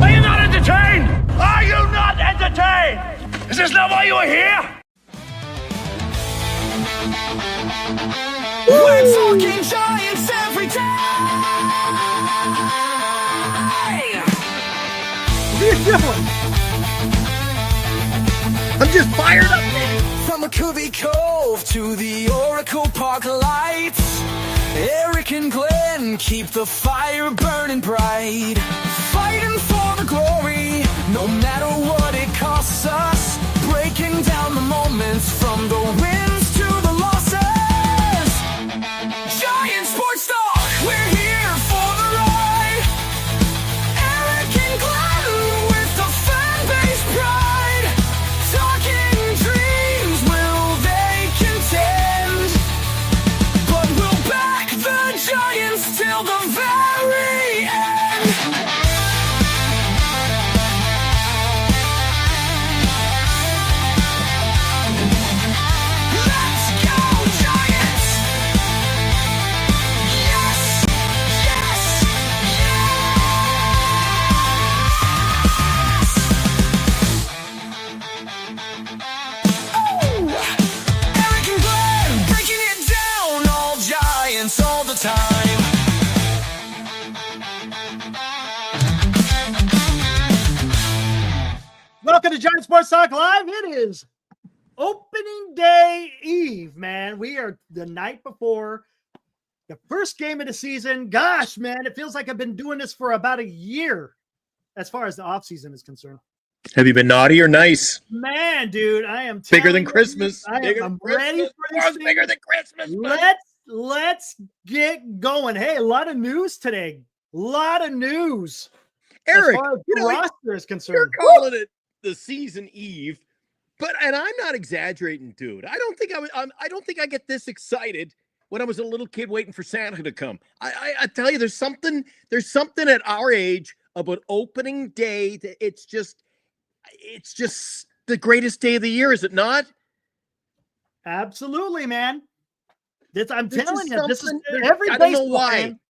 Are you not entertained? Are you not entertained? Is this not why you are here? We're talking Giants every day. What are you doing? I'm just fired up. From McCovey Cove to the Oracle Park lights, Eric and Glenn keep the fire burning bright, fighting for the glory, no matter what it costs us, breaking down the moments from the wins to the losses. Giant Sports Talk, we're here for the ride. Eric and Glenn with the fan base pride, talking dreams, will they contend? But we'll back the Giants till the very end. Let's go Giants! Yes! Yes! Yes! Oh! Eric and Glenn breaking it down, all Giants all the time. Welcome to Giant Sports Talk Live. It is opening day eve, man. We are the night before the first game of the season. Gosh, man, it feels like I've been doing this for about a year as far as the offseason is concerned. Have you been naughty or nice? Man, dude, I am Bigger than telling you, Christmas. I'm ready for this World's thing. bigger than Christmas. Let's get going. Hey, a lot of news today. A lot of news. Eric, as far as you the know, roster is you're concerned. calling it the season eve, and I'm not exaggerating, dude. I don't think I don't think I get this excited when I was a little kid waiting for Santa to come. I tell you, there's something at our age about opening day that it's just the greatest day of the year, is it not? Absolutely, man. I'm There's telling just you, this is something- there's- every I don't know baseball why. fan.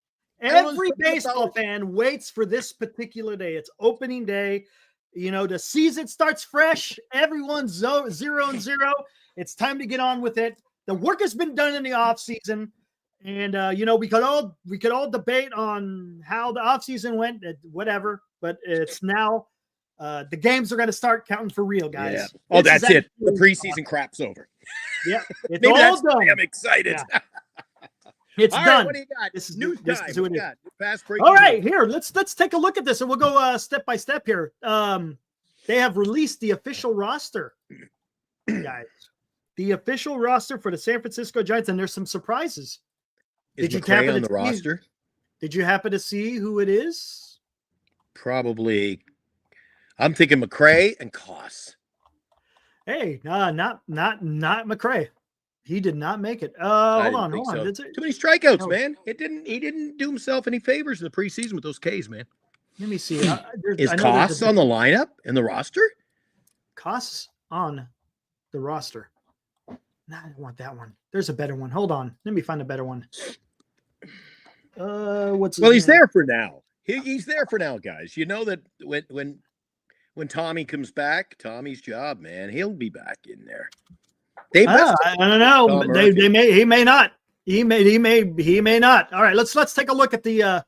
Everyone's Every talking about baseball it. fan waits for this particular day. It's opening day. You know, the season starts fresh. Everyone's 0-0. It's time to get on with it. The work has been done in the off season, and you know, we could all debate on how the off season went, whatever. But it's now the games are going to start counting for real, guys. Yeah. Oh, This is that's it. The actually- preseason crap's over. Yeah, it's Maybe all that's why done. I'm excited. Yeah. It's All done. right, what do you got? This is News this time. is who What it do is. you got? Fast breaking All right, news. here let's take a look at this, and we'll go step by step here. They have released the official roster, guys. The official roster for the San Francisco Giants, and there's some surprises. Is Did you McRae happen on to the see- roster? Did you happen to see who it is? Probably. I'm thinking McRae and Koss. Hey, not McRae. He did not make it. I Hold didn't on, think hold on. so. Did it- Too many strikeouts, No. man. He didn't do himself any favors in the preseason with those Ks, man. Let me see. Is Koss on the lineup in the roster? Koss on the roster? No, I don't want that one. There's a better one. Hold on. Let me find a better one. What's his Well, he's name? there for now. He's there for now, guys. You know that when Tommy comes back, Tommy's job, man, he'll be back in there. They I don't know. Tom They Murphy. may he may not. He may not. All right, let's take a look at the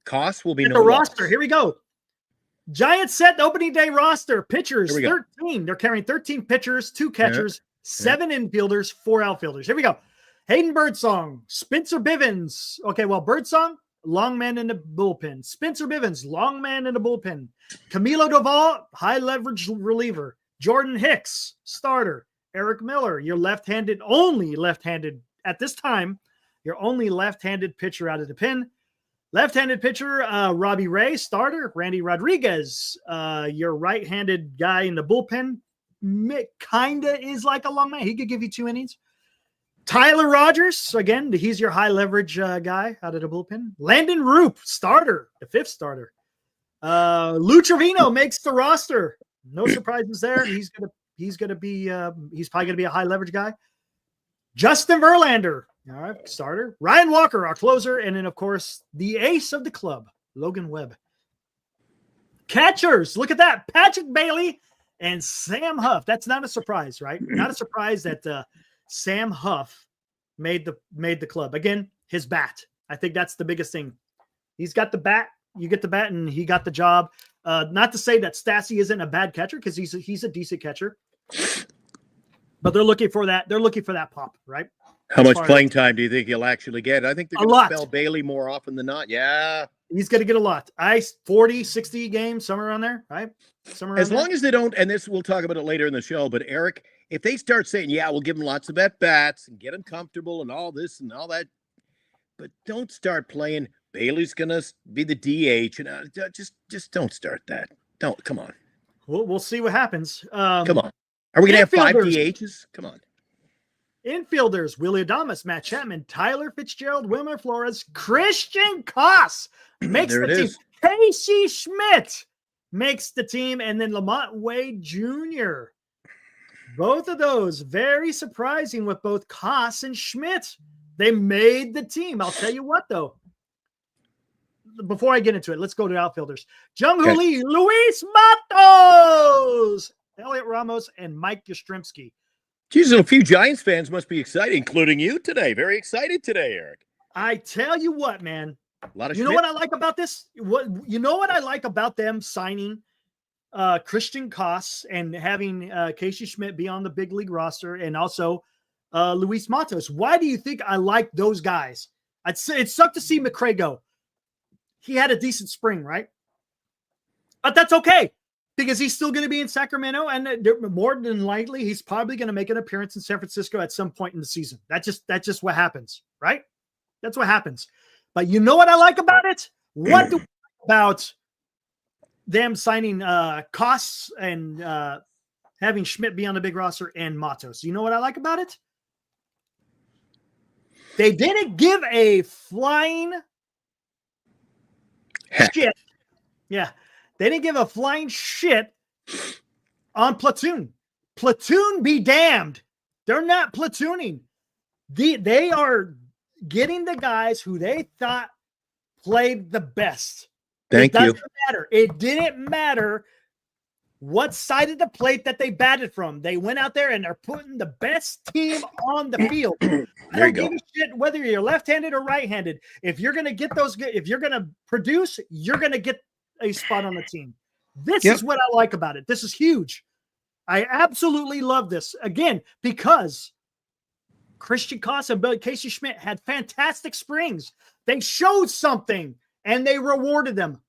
Koss will be at no the loss. roster. Here we go. Giants set opening day roster. Pitchers Here we go. 13. They're carrying 13 pitchers, 2 catchers, 7 infielders, 4 outfielders. Here we go. Hayden Birdsong, Spencer Bivens. Okay, well, Birdsong, long man in the bullpen. Spencer Bivens, long man in the bullpen. Camilo Doval, high leverage reliever. Jordan Hicks, starter. Eric Miller, your only left-handed at this time, your only left-handed pitcher out of the pen. Left-handed pitcher, Robbie Ray, starter. Randy Rodriguez, your right-handed guy in the bullpen. Kinda is like a long man. He could give you 2 innings. Tyler Rogers, again, he's your high-leverage guy out of the bullpen. Landon Roop, starter, the 5th starter. Lou Trevino makes the roster. No surprises there. He's probably gonna be a high-leverage guy. Justin Verlander, all right, starter. Ryan Walker, our closer, and then of course the ace of the club, Logan Webb. Catchers, look at that, Patrick Bailey and Sam Huff. That's not a surprise, right? Not a surprise that Sam Huff made the club. Again, his bat. I think that's the biggest thing. He's got the bat. You get the bat, and he got the job. Not to say that Stassi isn't a bad catcher, because he's a decent catcher. But they're looking for that. They're looking for that pop, right? How much playing time do you think he'll actually get? I think they're A going lot. to spell Bailey more often than not. Yeah. He's going to get a lot. 40, 60 games, somewhere around there, right? Somewhere As around long as they don't, and this we'll talk about it later in the show, but Eric, if they start saying, yeah, we'll give them lots of at-bats and get them comfortable and all this and all that, but don't start playing Bailey's going to be the DH, and just don't start that. Don't. Come on. We'll see what happens. Come on. Are we going to have 5 infielders. DHs? Come on. Infielders, Willie Adames, Matt Chapman, Tyler Fitzgerald, Wilmer Flores, Christian Koss makes There the it team. is. Casey Schmidt makes the team, and then Lamont Wade Jr. Both of those very surprising with both Koss and Schmidt. They made the team. I'll tell you what, though. Before I get into it, let's go to outfielders. Jung-Hoo Okay. Lee, Luis Matos, Elliot Ramos, and Mike Yastrzemski. Geez, a few Giants fans must be excited, including you today. Very excited today, Eric. I tell you what, man. A lot of You know Schmidt. what I like about this? What I like about them signing Christian Koss and having Casey Schmidt be on the big league roster, and also Luis Matos. Why do you think I like those guys? I'd say it sucked to see McCray go. He had a decent spring, right? But that's okay, because he's still going to be in Sacramento, and more than likely, he's probably going to make an appearance in San Francisco at some point in the season. That's just what happens, right? That's what happens. But you know what I like about it? What do we like about them signing Koss and having Schmidt be on the big roster and Matos? You know what I like about it? They didn't give a flying shit. Yeah. They didn't give a flying shit on Platoon. Platoon be damned. They're not platooning. They are getting the guys who they thought played the best. Thank It you. doesn't matter. It didn't matter what side of the plate that they batted from. They went out there and they're putting the best team on the field. I There you don't go. give a shit whether you're left-handed or right-handed. If you're going to get those, if you're going to produce, you're going to get a spot on the team. This Yep. is what I like about it. This is huge. I absolutely love this. Again, because Christian Koss and Casey Schmidt had fantastic springs. They showed something and they rewarded them.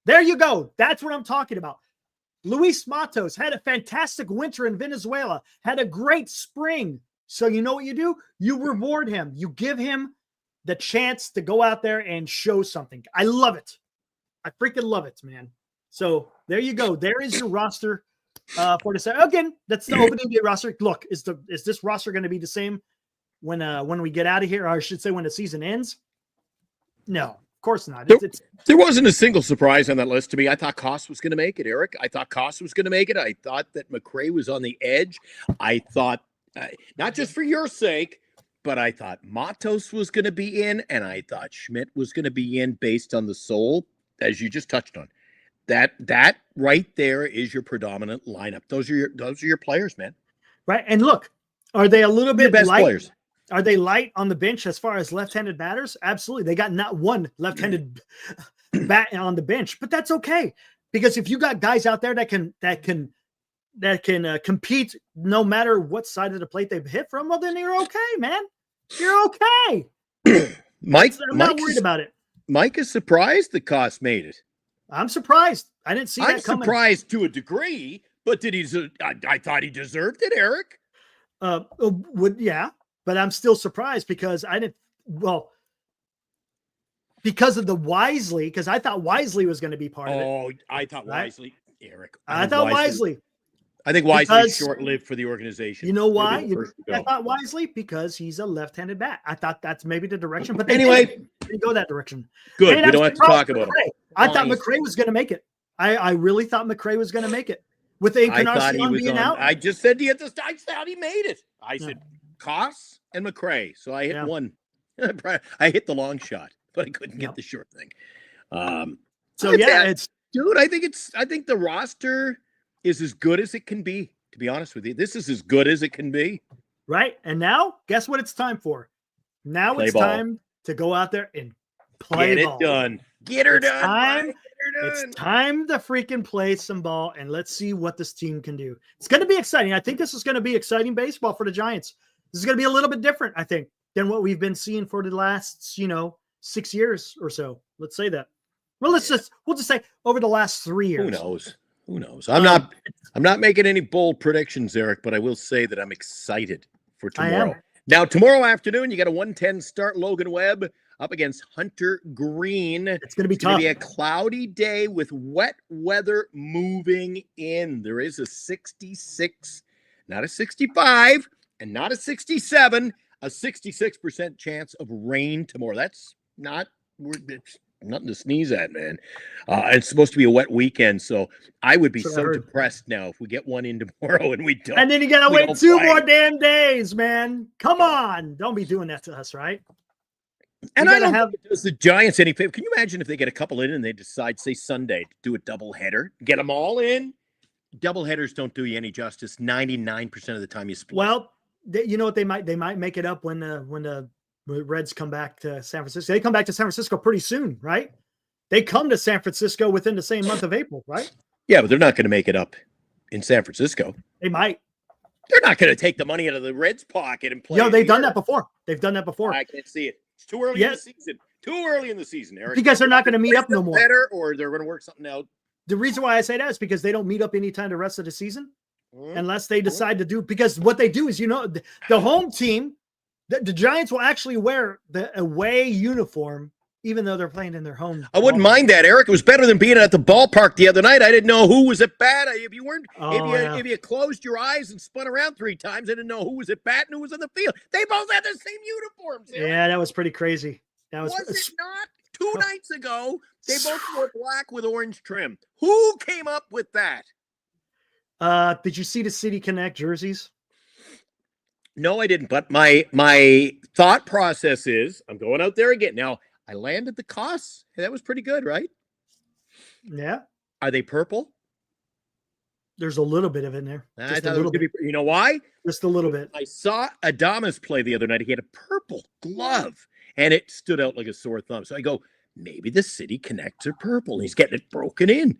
There you go. That's what I'm talking about. Luis Matos had a fantastic winter in Venezuela, had a great spring. So you know what you do? You reward him. You give him the chance to go out there and show something. I love it. I freaking love it, man. So there you go. There is your roster For the again, that's the opening day roster. Look, is this roster going to be the same when we get out of here? Or I should say when the season ends? No, of course not. There wasn't a single surprise on that list to me. I thought Koss was going to make it, Eric. I thought Koss was going to make it. I thought that McRae was on the edge. I thought, not just for your sake, but I thought Matos was going to be in, and I thought Schmidt was going to be in based on the soul, as you just touched on. That right there is your predominant lineup. Those are your players, man. Right. And look, are they a little bit Your best light? players. Are they light on the bench as far as left-handed batters? Absolutely. They got not one left-handed bat on the bench, but that's okay. Because if you got guys out there that can compete no matter what side of the plate they've hit from, well, then you're okay, man. You're okay. I'm not worried about it. Mike is surprised that Koss made it. I'm surprised. I didn't see that coming. I'm surprised to a degree, but I thought he deserved it, Eric. Yeah, but I'm still surprised because because of the Wisely, because I thought Wisely was going to be part of it. Oh, I thought Wisely, Eric. I thought Wisely. I think Wisely's short-lived for the organization. You know why? I thought Wisely because he's a left-handed bat. I thought that's maybe the direction, but they didn't go that direction. Good. We don't have to talk about it. I thought McRae was going to make it. I really thought McRae was going to make it. With Encarnacion being out. I just said to you at the start, I thought he made it. I said Koss and McRae. So I hit one. I hit the long shot, but I couldn't get the short thing. Dude, I think the roster is as good as it can be, to be honest with you. This is as good as it can be. Right. And now, guess what it's time for? Now play it's ball. Time to go out there and play Get ball. it done. Get her done. It's time to freaking play some ball, and let's see what this team can do. It's going to be exciting. I think this is going to be exciting baseball for the Giants. This is going to be a little bit different, I think, than what we've been seeing for the last, 6 years or so. Let's say that. Well, we'll just say over the last 3 years. Who knows? I'm not making any bold predictions, Eric, but I will say that I'm excited for tomorrow. Now, tomorrow afternoon, you got a 1:10 start. Logan Webb up against Hunter Green. It's going to be tough. It's going to be a cloudy day with wet weather moving in. There is a 66, not a 65, and not a 67, a 66% chance of rain tomorrow. That's nothing to sneeze at, man. It's supposed to be a wet weekend, so I would be so depressed now if we get one in tomorrow and we don't. And then you got to wait 2 more damn days, man. Come on. Don't be doing that to us, right? And I don't think it does the Giants any favor. Can you imagine if they get a couple in and they decide, say, Sunday, to do a doubleheader? Get them all in? Doubleheaders don't do you any justice. 99% of the time you split. Well, you know what? They might make it up when the Reds come back to San Francisco. They come back to San Francisco pretty soon, right? They come to San Francisco within the same month of April, right? Yeah, but they're not going to make it up in San Francisco. They might. They're not going to take the money out of the Reds' pocket and play. They've done that before. I can't see it. It's too early in the season. Too early in the season, Eric. Because they're not going to meet up no more. Better, or they're going to work something out. The reason why I say that is because they don't meet up anytime the rest of the season, unless they decide to do. Because what they do is, the home team, the Giants will actually wear the away uniform, even though they're playing in their home. I wouldn't mind that, Eric. It was better than being at the ballpark the other night. I didn't know who was at bat. If you closed your eyes and spun around 3 times, I didn't know who was at bat and who was on the field. They both had the same uniforms. Eric. Yeah, that was pretty crazy. Was it not? 2 nights ago, they both wore black with orange trim. Who came up with that? Did you see the City Connect jerseys? No, I didn't. But my thought process is, I'm going out there again. Now, I landed the Koss. That was pretty good, right? Yeah. Are they purple? There's a little bit of it in there. I thought it was bit. You know why? Just a little bit. I saw Adames play the other night. He had a purple glove, and it stood out like a sore thumb. So I go, maybe the City Connects are purple. He's getting it broken in.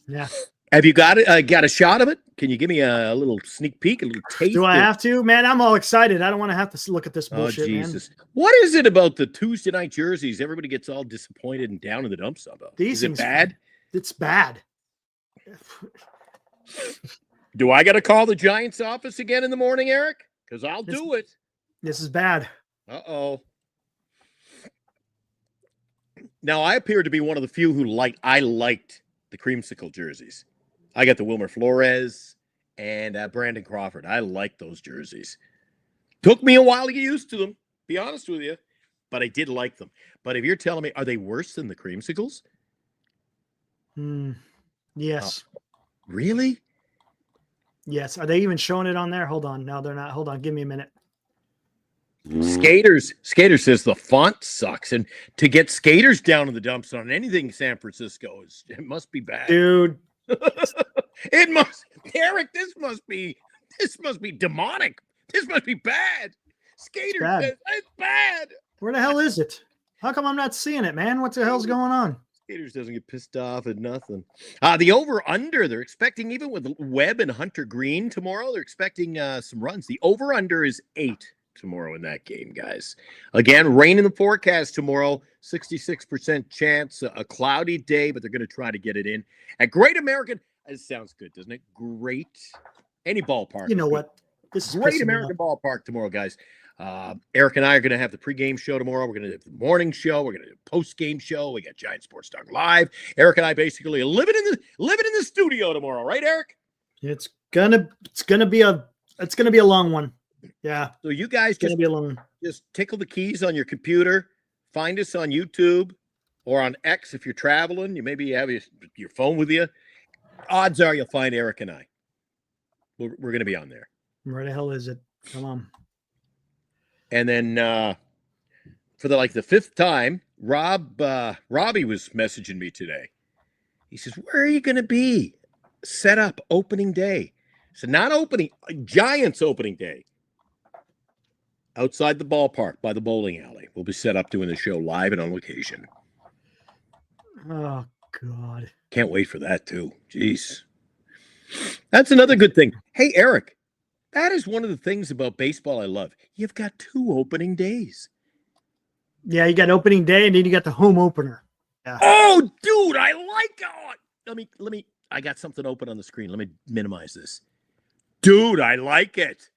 Yeah. Have you got it? Got a shot of it? Can you give me a little sneak peek, a little taste? Do I have to? Man, I'm all excited. I don't want to have to look at this bullshit, Jesus. man. What is it about the Tuesday night jerseys? Everybody gets all disappointed and down in the dumps about. Is it bad? It's bad. Do I got to call the Giants office again in the morning, Eric? Because I'll do it. This is bad. Uh-oh. Now, I appear to be one of the few who liked the creamsicle jerseys. I got the Wilmer Flores and Brandon Crawford. I like those jerseys. Took me a while to get used to them, be honest with you, but I did like them. But if you're telling me, are they worse than the Creamsicles? Yes. Really? Yes. Are they even showing it on there? Hold on. No, they're not. Hold on. Give me a minute. Skater says the font sucks, and to get Skaters down in the dumps on anything San Francisco it must be bad, Dude. It must, Eric. This must be demonic. This must be bad. Skater says it's bad. Where the hell is it? How come I'm not seeing it, man? What the hell's going on? Skaters doesn't get pissed off at nothing. The over-under, they're expecting, even with Webb and Hunter Green tomorrow, they're expecting some runs. The over-under is 8 tomorrow in that game, guys. Again, rain in the forecast tomorrow, 66% chance, a cloudy day, but they're going to try to get it in. At Great American, it sounds good, doesn't it? Great. Any ballpark. You know what? This is Great American Ballpark tomorrow, guys. Eric and I are going to have the pregame show tomorrow. We're going to have the morning show. We're going to do a postgame show. We got Giant Sports Talk Live. Eric and I basically living in the studio tomorrow, right, Eric? It's gonna be a long one. Yeah. So you guys just tickle the keys on your computer. Find us on YouTube or on X if you're traveling. You maybe have your phone with you. Odds are you'll find Eric and I. We're going to be on there. Where the hell is it? Come on. And then for the fifth time, Robbie was messaging me today. He says, "Where are you going to be? Set up opening day." So not opening, Giants opening day. Outside the ballpark by the bowling alley. We'll be set up doing the show live and on location. Oh, God. Can't wait for that, too. Jeez. That's another good thing. Hey, Eric, that is one of the things about baseball I love. You've got 2 opening days. Yeah, you got opening day, and then you got the home opener. Yeah. Oh, dude, I like it. Let me, I got something open on the screen. Let me minimize this. Dude, I like it.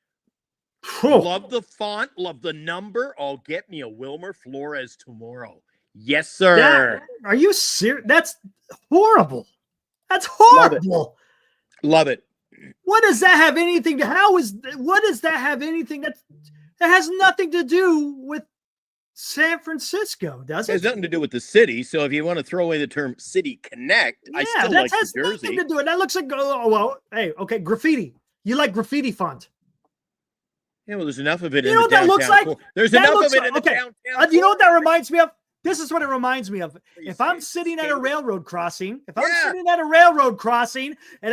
Love the font, love the number. Oh, get me a Wilmer Flores tomorrow. Yes, sir. Are you serious? That's horrible. That's horrible. Love it. What does that have anything to what does that have anything that has nothing to do with San Francisco, does it? It has nothing to do with the city. So if you want to throw away the term City Connect, I still like the jersey. Nothing to do it. That looks like hey, okay, graffiti. You like graffiti font. Yeah, well, there's enough of it. You know what that looks like? There's enough of it in the downtown. You know what that reminds me of? This is what it reminds me of. If I'm sitting at a railroad crossing, and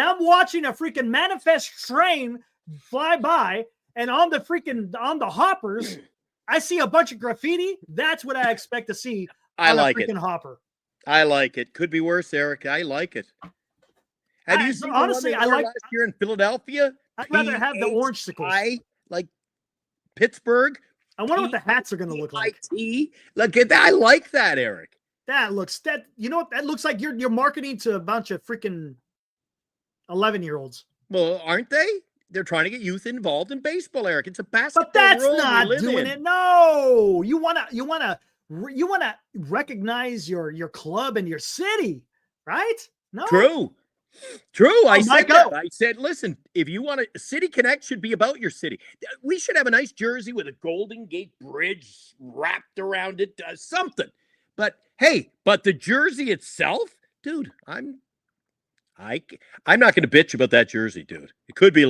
I'm watching a freaking manifest train fly by, and on the hoppers, I see a bunch of graffiti. That's what I expect to see. I like it. Hopper. I like it. Could be worse, Eric. I like it. Have you seen honestly? I like last year in Philadelphia. I'd rather have the orange sickles. Like Pittsburgh. I wonder what the hats are going to look like. Look at that. I like that, Eric. You know what that looks like? You're marketing to a bunch of freaking 11-year-olds. Well, aren't they? They're trying to get youth involved in baseball, Eric. It's a basketball. But that's not doing it. No, you wanna recognize your club and your city, right? No. True. I said that. I said, listen, if you want to, City Connect should be about your city. We should have a nice jersey with a Golden Gate Bridge wrapped around it, something. But hey, the jersey itself, dude, I'm not going to bitch about that jersey, dude. It could be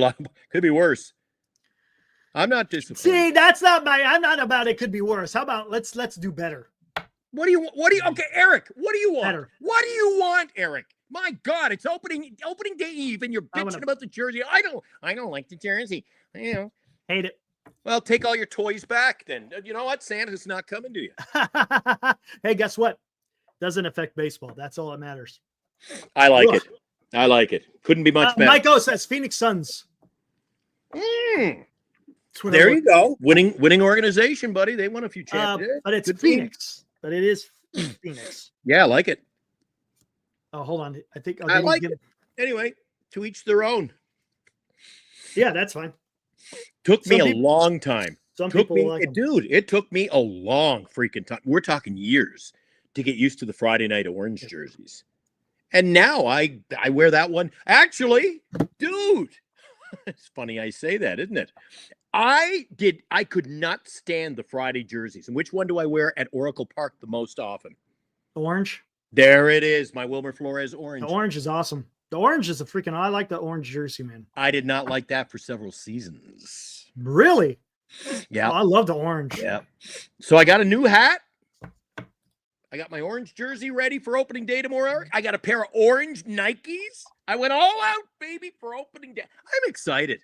could be worse. I'm not disappointed. See, I'm not about it could be worse. How about let's do better. Okay, Eric, what do you want? Better. What do you want, Eric? My God, it's opening day eve, and you're bitching about the jersey. I don't like the jersey. You know, hate it. Well, take all your toys back then. You know what? Santa's not coming to you. Hey, guess what? Doesn't affect baseball. That's all that matters. I like it. Couldn't be much better. Mike O says Phoenix Suns. There you go. Winning organization, buddy. They won a few championships. But it's Phoenix. But it is Phoenix. Yeah, I like it. Oh, hold on. I think I like it. Anyway, to each their own. Yeah, that's fine. Took me a long time. Dude, it took me a long freaking time. We're talking years to get used to the Friday night orange jerseys. And now I wear that one. Actually, dude, it's funny I say that, isn't it? I could not stand the Friday jerseys. And which one do I wear at Oracle Park the most often? Orange. There it is, my Wilmer Flores orange. The orange is awesome. The orange is I like the orange jersey, man. I did not like that for several seasons. Really? Yeah. Oh, I love the orange. Yeah. So I got a new hat. I got my orange jersey ready for opening day tomorrow, Eric. I got a pair of orange Nikes. I went all out, baby, for opening day. I'm excited.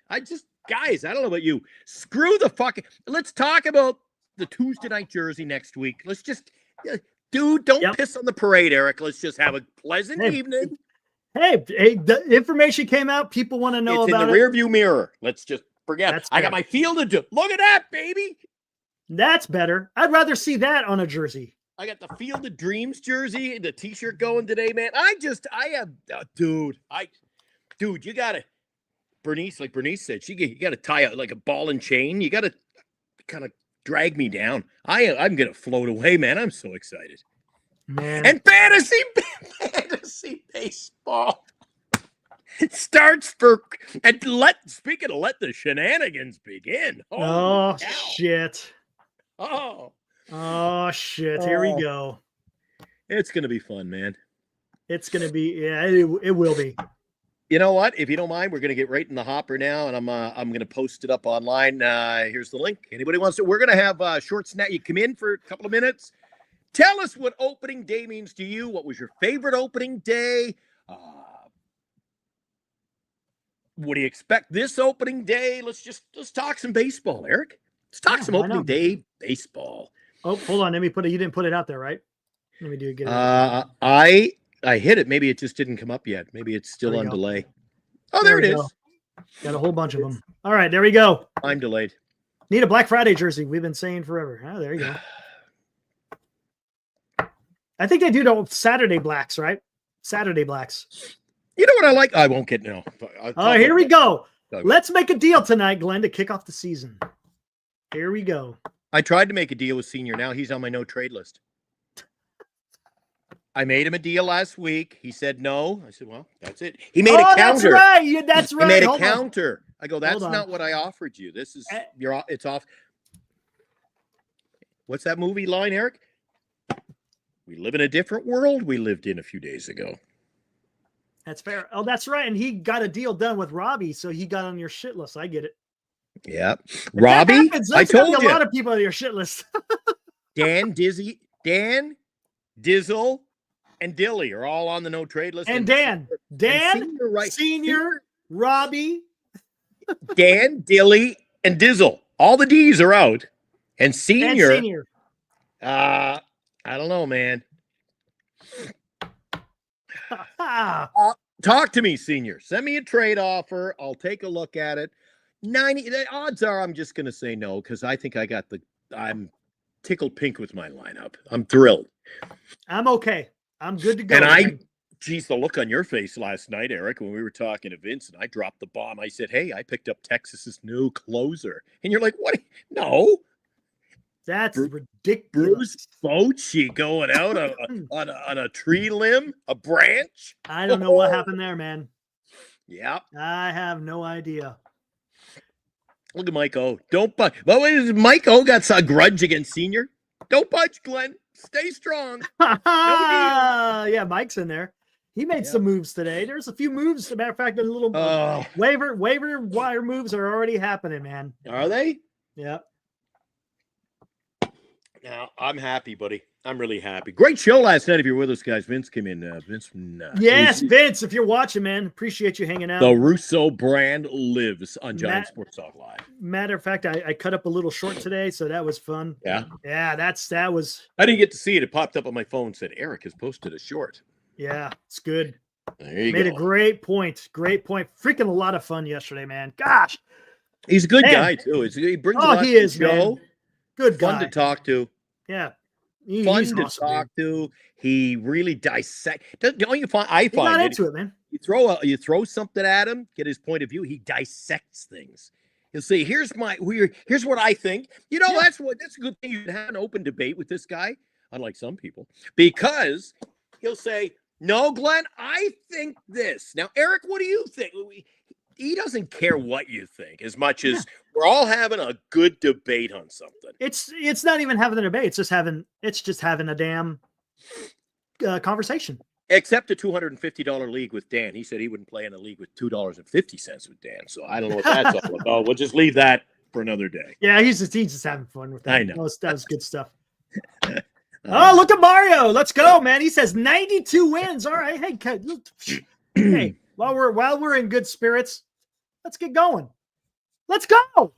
Guys, I don't know about you. Screw the fucking. Let's talk about the Tuesday night jersey next week. Let's just, dude, don't piss on the parade, Eric. Let's just have a pleasant evening. Hey, the information came out. People want to know it's about in the rearview mirror. Let's just forget. That's I got my field of. Look at that, baby. That's better. I'd rather see that on a jersey. I got the Field of Dreams jersey, the t-shirt going today, man. Dude, you gotta, Bernice said, you gotta tie out like a ball and chain. You gotta kind of drag me down. I'm gonna float away, man. I'm so excited. Man. And fantasy baseball. It starts speaking of let the shenanigans begin. Oh, shit. Oh shit! Here we go. It's gonna be fun, man. It's gonna be, it will be. You know what? If you don't mind, we're gonna get right in the hopper now, and I'm gonna post it up online. Here's the link. Anybody wants to? We're gonna have a short snack. You come in for a couple of minutes. Tell us what opening day means to you. What was your favorite opening day? What do you expect this opening day? Let's talk some baseball, Eric. Let's talk some opening day baseball. Oh, hold on. You didn't put it out there, right? Let me get it. I hit it. Maybe it just didn't come up yet. Maybe it's still on delay. Oh, there it is. Got a whole bunch of them. All right, there we go. I'm delayed. Need a Black Friday jersey. We've been saying forever. Oh, there you go. I think they do the Saturday Blacks, right? Saturday Blacks. You know what I like? I won't get no. Oh, here we go. Let's make a deal tonight, Glenn, to kick off the season. Here we go. I tried to make a deal with Senior. Now he's on my no trade list. I made him a deal last week. He said no. I said, well, that's it. He made a counter. That's right. That's right. He made a counter. I go, that's not what I offered you. This is it's off. What's that movie line, Eric? We live in a different world we lived in a few days ago. That's fair. Oh, that's right. And he got a deal done with Robbie, so he got on your shit list. I get it. Yeah. Robbie, I told you. A lot of people on your shit list. Dan, Dizzle, and Dilly are all on the no trade list. And Dan, Senior, Robbie. Dan, Dilly, and Dizzle. All the D's are out. And Senior. I don't know, man. Talk to me, Senior. Send me a trade offer. I'll take a look at it. The odds are I'm just going to say no because I think I'm tickled pink with my lineup. I'm thrilled. I'm okay. I'm good to go. And the look on your face last night, Eric, when we were talking to Vince and I dropped the bomb. I said, hey, I picked up Texas's new closer. And you're like, what? No. That's ridiculous. Bruce Bochy going out on a tree limb, a branch. I don't know what happened there, man. Yeah. I have no idea. Look at Mike O. Don't budge. Mike O got a grudge against Senior. Don't budge, Glenn. Stay strong. Yeah, Mike's in there. He made some moves today. There's a few moves. As a matter of fact, a little waiver wire moves are already happening, man. Are they? Yeah. Now, I'm happy, buddy. I'm really happy. Great show last night. If you're with us, guys, Vince came in. Yes, Vince, if you're watching, man, appreciate you hanging out. The Russo brand lives on Giant Sports Talk Live. Matter of fact, I cut up a little short today, so that was fun. Yeah. Yeah, that was. I didn't get to see it. It popped up on my phone and said, Eric has posted a short. Yeah, it's good. There you Made go. a great point. Great point. Freaking a lot of fun yesterday, man. Gosh. He's a good guy, too. He brings a lot to the show. Man. Good guy. Fun to talk to. Yeah. He's to awesome, talk to. He really dissects. Don't you find? I find not into it, man. You throw something at him, get his point of view. He dissects things. He'll say, "Here's what I think." You know, that's a good thing. You can have an open debate with this guy, unlike some people, because he'll say, No, Glenn, I think this. Now, Eric, what do you think? He doesn't care what you think as much as we're all having a good debate on something. It's not even having a debate. It's just having a damn conversation. Except a $250 league with Dan. He said he wouldn't play in a league with $2.50 with Dan. So I don't know what that's all about. We'll just leave that for another day. Yeah, he's just having fun with that. I know. That was good stuff. Oh, look at Mario. Let's go, man. He says 92 wins. All right. Hey, while we're in good spirits, let's get going. Let's go.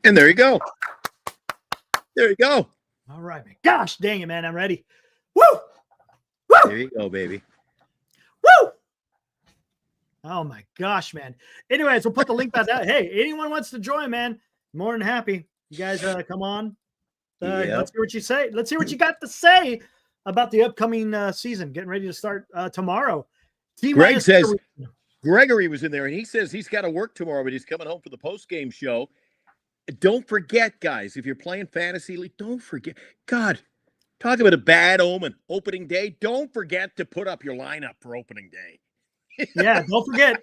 And there you go. There you go. All right, man. Gosh dang it, man. I'm ready. Woo! Woo! There you go, baby. Woo! Oh my gosh, man. Anyways, we'll put the link back out. Hey, anyone wants to join, man, more than happy. You guys come on. Let's hear what you say. Let's hear what you got to say about the upcoming season. Getting ready to start tomorrow. Greg says Gregory was in there, and he says he's got to work tomorrow, but he's coming home for the post-game show. Don't forget, guys, if you're playing Fantasy League, don't forget. God, talk about a bad omen. Opening day, don't forget to put up your lineup for opening day. Yeah, don't forget.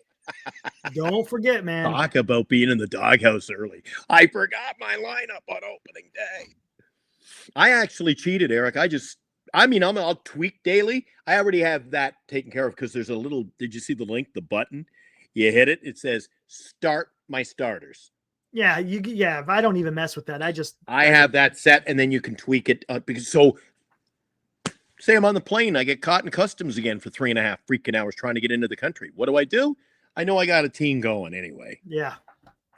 Don't forget, man. Talk about being in the doghouse early. I forgot my lineup on opening day. I actually cheated, Eric. I'll tweak daily. I already have that taken care of because there's a little, did you see the link, the button? You hit it, it says start my starters. Yeah, if I don't even mess with that, I have that set, and then you can tweak it say I'm on the plane, I get caught in customs again for 3.5 freaking hours trying to get into the country. What do? I know I got a team going anyway. Yeah.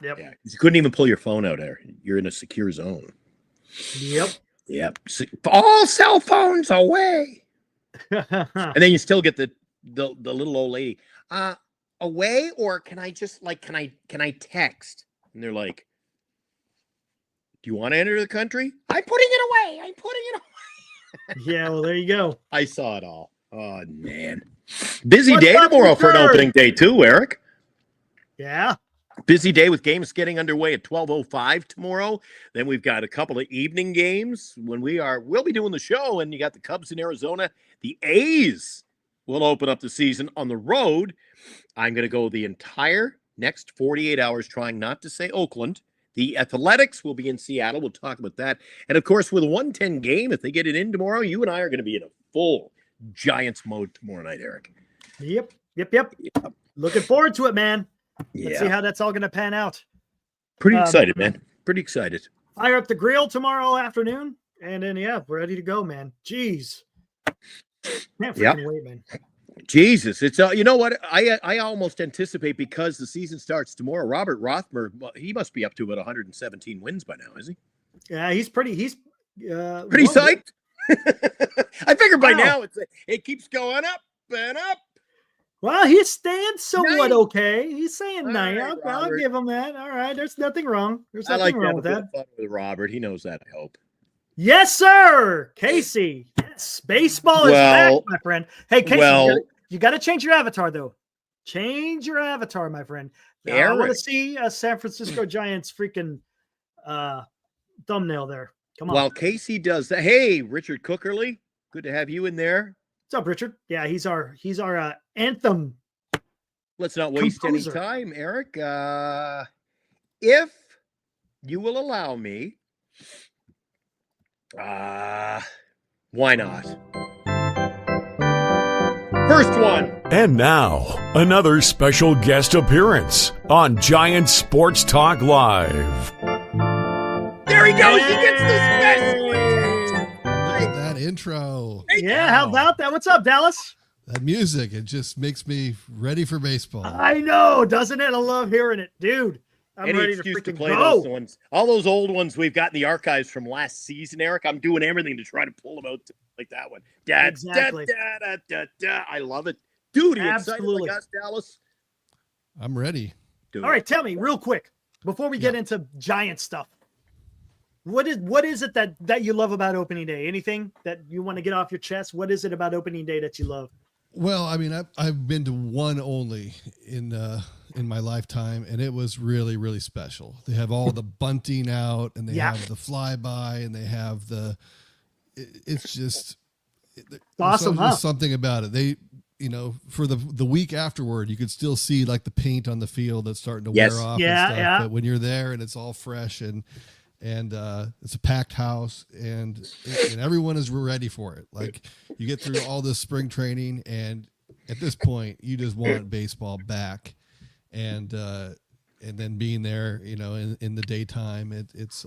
Yep. Yeah. You couldn't even pull your phone out there. You're in a secure zone. Yep. All cell phones away. And then you still get the little old lady. Away, or can I just can I text? And they're like, do you want to enter the country? I'm putting it away. Yeah, well, there you go. I saw it all. Oh, man. Busy day tomorrow for an opening day, too, Eric. Yeah. Busy day with games getting underway at 12:05 tomorrow. Then we've got a couple of evening games when we'll be doing the show, and you got the Cubs in Arizona. The A's will open up the season on the road. I'm going to go the entire next 48 hours trying not to say Oakland. The Athletics will be in Seattle. We'll talk about that. And, of course, with a 110 game, if they get it in tomorrow, you and I are going to be in a full Giants mode tomorrow night, Eric. Yep. Looking forward to it, man. Let's see how that's all going to pan out. Pretty excited, man. Pretty excited. Fire up the grill tomorrow afternoon, and then, we're ready to go, man. Jeez. Can't Yep. freaking wait, man. Jesus, it's you know what? I almost anticipate because the season starts tomorrow. Robert Rothberg, well, he must be up to about 117 wins by now, is he? Yeah, he's pretty Pretty well, psyched. I figure by Wow. now it keeps going up and up. Well, he's staying somewhat Nice. okay. He's saying All nine. right, I'll Robert. give him that. All right, there's nothing wrong. There's I nothing like wrong having with a bit that. of fun with Robert. He knows that, I hope. Yes, sir. Casey. Yes, baseball is Well- back, my friend. Hey, Casey, well- you got to change your avatar, though. Change your avatar, my friend. Now, I want to Eric. see a San Francisco Giants freaking thumbnail there. Come on. While Casey does that, hey, Richard Cookerly, good to have you in there. What's up, Richard? Yeah, he's our anthem. Let's not waste Composer. any time, Eric. If you will allow me, why not? First one. And now, another special guest appearance on Giant Sports Talk Live. There he goes. He gets the special attention. Look at that intro. Yeah, how about that? What's up, Dallas? That music, it just makes me ready for baseball. I know, doesn't it? I love hearing it, dude. I'm Any ready to excuse to freaking play go. those ones. All those old ones we've got in the archives from last season, Eric. I'm doing everything to try to pull them out like that one. Da, Exactly. da, da, da, da. I love it. Dude, are you excited Absolutely. like us, Dallas? I'm ready. Dude. All right, tell me real quick before we get into Giant stuff. What is it that you love about opening day? Anything that you want to get off your chest? What is it about opening day that you love? Well, I mean, I've been to one only in my lifetime, and it was really, really special. They have all the bunting out, and they Yeah. have the flyby, and they have it's just Awesome, there's huh? something about it. They, for the week afterward, you could still see like the paint on the field that's starting to Yes. wear off. Yeah, and stuff. yeah. But when you're there and it's all fresh and it's a packed house and everyone is ready for it. Like you get through all this spring training and at this point you just want baseball back and then being there, in the daytime, it's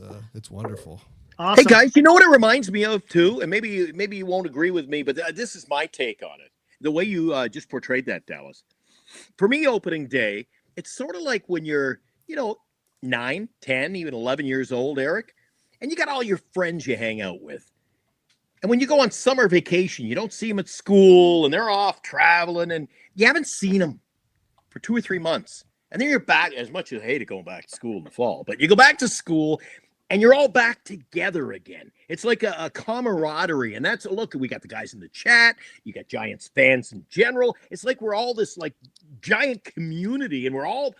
wonderful. Awesome. Hey guys, you know what it reminds me of too, and maybe you won't agree with me, but this is my take on it. The way you just portrayed that, Dallas. For me, opening day, it's sort of like when you're, 9, 10, even 11 years old, Eric, and you got all your friends you hang out with. And when you go on summer vacation, you don't see them at school, and they're off traveling, and you haven't seen them for 2 or 3 months. And then you're back, as much as I hated going back to school in the fall, but you go back to school, and you're all back together again. It's like a camaraderie. And that's, look, we got the guys in the chat. You got Giants fans in general. It's like we're all this like giant community and we're all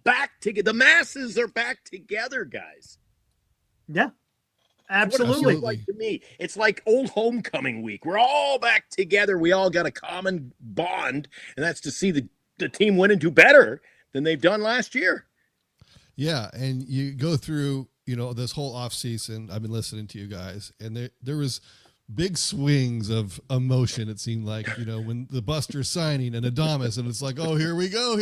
back together. The masses are back together, guys. Yeah, That's what it absolutely. feels like to me. It's like old homecoming week. We're all back together. We all got a common bond, and that's to see the team win and do better than they've done last year. Yeah. And you go through, this whole off season, I've been listening to you guys, and there was big swings of emotion. It seemed like, when the Buster's signing and Adames, and it's like, oh, here we go.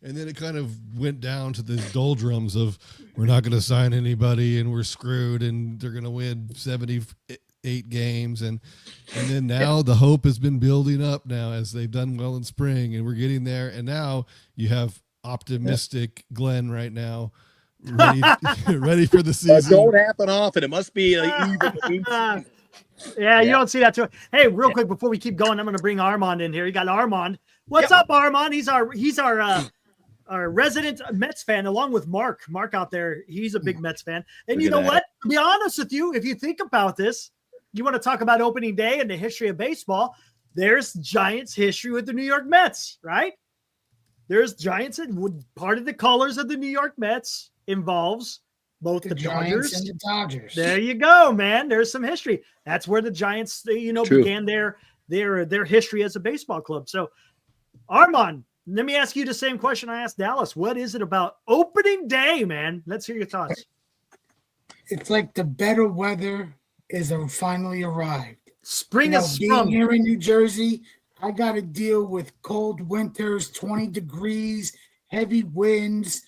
And then it kind of went down to the doldrums of, we're not going to sign anybody and we're screwed and they're going to win 78 games. And then now the hope has been building up now as they've done well in spring and we're getting there. And now you have optimistic Glenn right now, ready for the season. Don't happen often. It must be even season. Yeah, you don't see that too. Hey, real quick before we keep going, I'm going to bring Armand in here. You got Armand. What's up, Armand? He's our resident Mets fan, along with Mark. Mark out there, he's a big Mets fan. And Look you at know that. what? To be honest with you, if you think about this, you want to talk about opening day and the history of baseball. There's Giants history with the New York Mets, right? There's Giants, and part of the colors of the New York Mets involves both the Giants Dodgers and the Dodgers. There you go, man. There's some history. That's where the Giants, True. began their history as a baseball club. So, Armand, let me ask you the same question I asked Dallas. What is it about opening day, man? Let's hear your thoughts. It's like the better weather is finally arrived. Spring is Being sprung. here in New Jersey, I got to deal with cold winters, 20 degrees, heavy winds,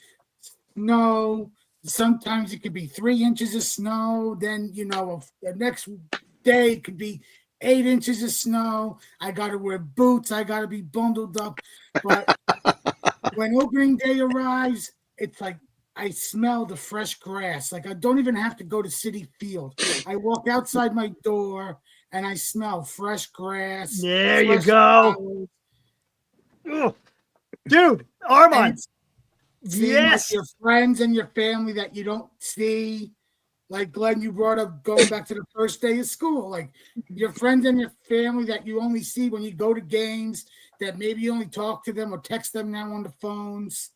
snow. Sometimes it could be 3 inches of snow. Then, the next day it could be 8 inches of snow. I got to wear boots. I got to be bundled up. But when opening day arrives, it's like I smell the fresh grass. Like I don't even have to go to Citi Field. I walk outside my door and I smell fresh grass. There you fresh go. flowers. Ugh. Dude, Armand. And seeing, like, Yes. your friends and your family that you don't see. Like Glenn, you brought up going back to the first day of school. Like your friends and your family that you only see when you go to games, that maybe you only talk to them or text them now on the phones.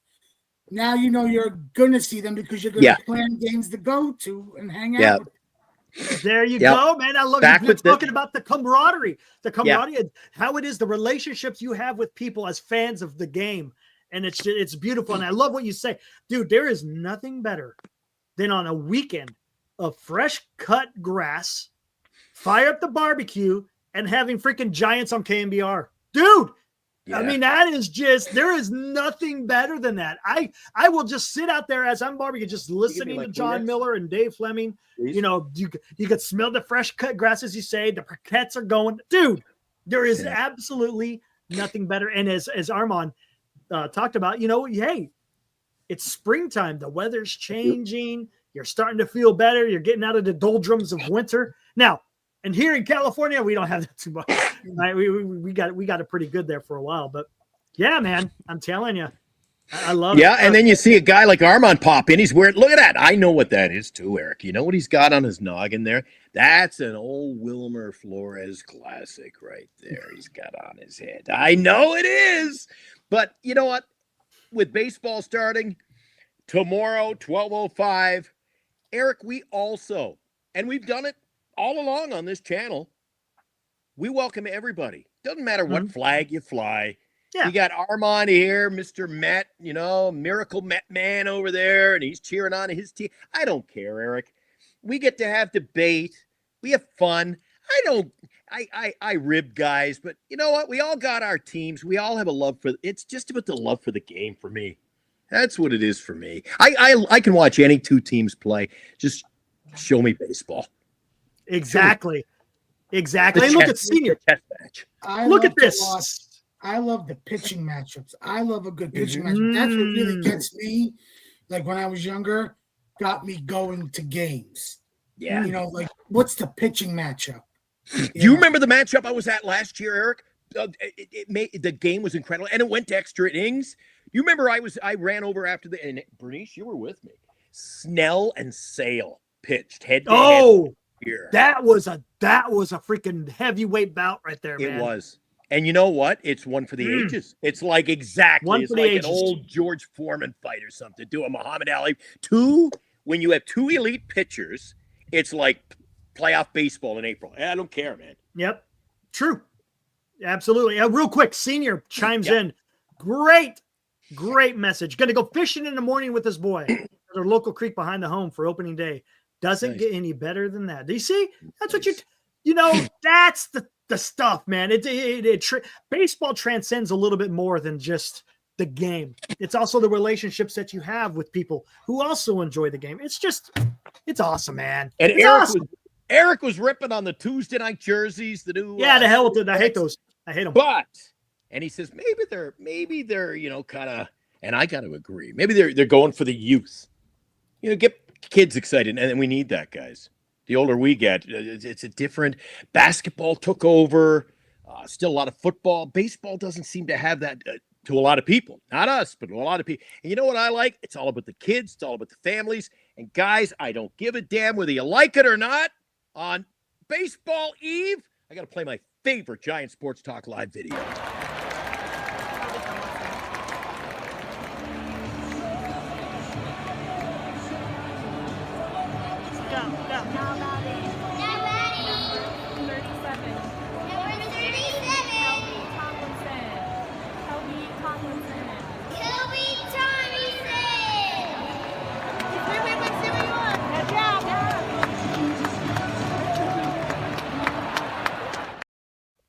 Now you know you're gonna see them because you're gonna plan games to go to and hang out. Yeah. with There you Yep. go, man. I love Back you with talking about the camaraderie, Yeah. and how it is, the relationships you have with people as fans of the game. And it's beautiful. And I love what you say. Dude, there is nothing better than on a weekend of fresh cut grass, fire up the barbecue, and having freaking Giants on KNBR. Dude, I mean, that is just, there is nothing better than that. I will just sit out there as I'm barbecuing, just listening to John Miller and Dave Fleming. Please. You know, you could smell the fresh cut grass, as you say. The briquettes are going. Dude, there is absolutely nothing better. And as Armand talked about, you know, hey, it's springtime. The weather's changing. You're starting to feel better. You're getting out of the doldrums of winter. Now, and here in California, we don't have that too much. Right? We got it pretty good there for a while. But yeah, man, I'm telling you, I love it. Yeah, and then you see a guy like Armand pop in. He's wearing, look at that. I know what that is too, Eric. You know what he's got on his noggin there? That's an old Wilmer Flores classic right there. He's got on his head. I know it is. But you know what? With baseball starting tomorrow, 12:05, Eric, we also, and we've done it all along on this channel, we welcome everybody. Doesn't matter what flag you fly. Yeah. You got Armand here, Mr. Met, you know, Miracle Met Man over there, and he's cheering on his team. I don't care, Eric. We get to have debate. We have fun. I rib guys, but you know what? We all got our teams. We all have a love for, it's just about the love for the game for me. That's what it is for me. I can watch any two teams play. Just show me baseball. Exactly. Exactly. Look at Senior. Test match. Look at to this. watch- I love the pitching matchups. I love a good pitching matchup. That's what really gets me. Like when I was younger, got me going to games. Yeah. You know, like what's the pitching matchup? Do you remember the matchup I was at last year, Eric? The game was incredible, and it went to extra innings. You remember I ran over after and Bernice, you were with me. Snell and Sale pitched head to head here. That was a freaking heavyweight bout right there, man. It was. And you know what? It's one for the ages. It's like exactly. One it's for the like ages. an old George Foreman fight or something. Do a Muhammad Ali. When you have two elite pitchers, it's like playoff baseball in April. I don't care, man. Yep. True. Absolutely. Real quick, Senior chimes in. Great message. Going to go fishing in the morning with this boy at our local creek behind the home for opening day. Doesn't get any better than that. Do you see? That's what you know, that's the stuff, man. Baseball transcends a little bit more than just the game. It's also the relationships that you have with people who also enjoy the game. It's awesome, man. And It's Eric was ripping on the Tuesday night jerseys, the new. the hell with it. I hate those. I hate them. And he says maybe they're you know kind of, and I got to agree. Maybe they're going for the youth. You know, get kids excited, and we need that, guys. The older we get, it's a different. Basketball took over. Still a lot of football. Baseball doesn't seem to have that to a lot of people. Not us, but a lot of people. And you know what I like? It's all about the kids. It's all about the families. And guys, I don't give a damn whether you like it or not. On Baseball Eve, I got to play my favorite Giant Sports Talk Live video.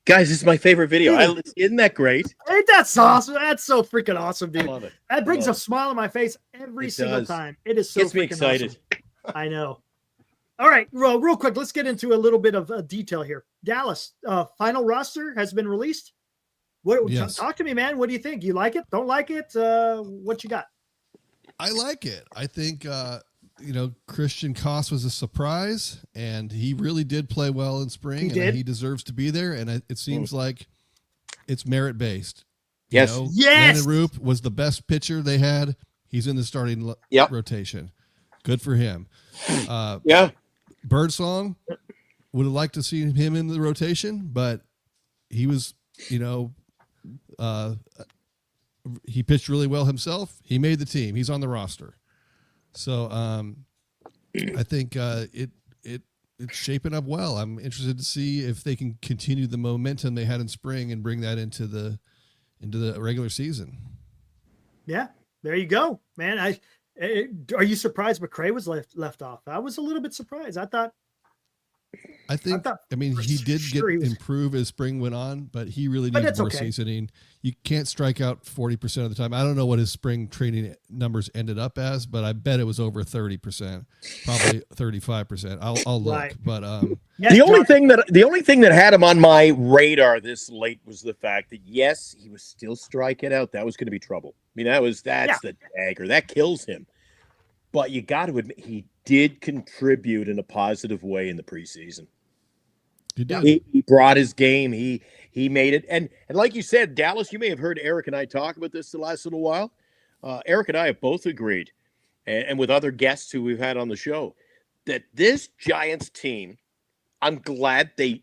Guys, this is my favorite video. Isn't that great? Ain't that awesome? That's so freaking awesome, dude. I love it. That brings a smile on my face every single time. It is so Gets me freaking excited. awesome. I know. All right, real quick, let's get into a little bit of detail here. Dallas, final roster has been released. Yes. Talk to me, man. What do you think? You like it? Don't like it? What you got? I like it. I think, Christian Koss was a surprise, and he really did play well in spring. He deserves to be there, and it seems like it's merit-based. Yes. Landon Roop was the best pitcher they had. He's in the starting rotation. Good for him. Birdsong, would have liked to see him in the rotation, but he was, he pitched really well himself. He made the team. He's on the roster. So I think it's shaping up well. I'm interested to see if they can continue the momentum they had in spring and bring that into the regular season. Yeah, there you go, man. Are you surprised McRae was left off? I was a little bit surprised. I mean, he did improve as spring went on, but he really needs more seasoning. You can't strike out 40% of the time. I don't know what his spring training numbers ended up as, but I bet it was over 30%, probably 35%. I'll look, right. But the only thing that had him on my radar this late was the fact that yes, he was still striking out. That was going to be trouble. I mean, that's the dagger that kills him. But you got to admit, he did contribute in a positive way in the preseason. He did. He brought his game. He made it. And like you said, Dallas, you may have heard Eric and I talk about this the last little while. Eric and I have both agreed, and with other guests who we've had on the show, that this Giants team, I'm glad they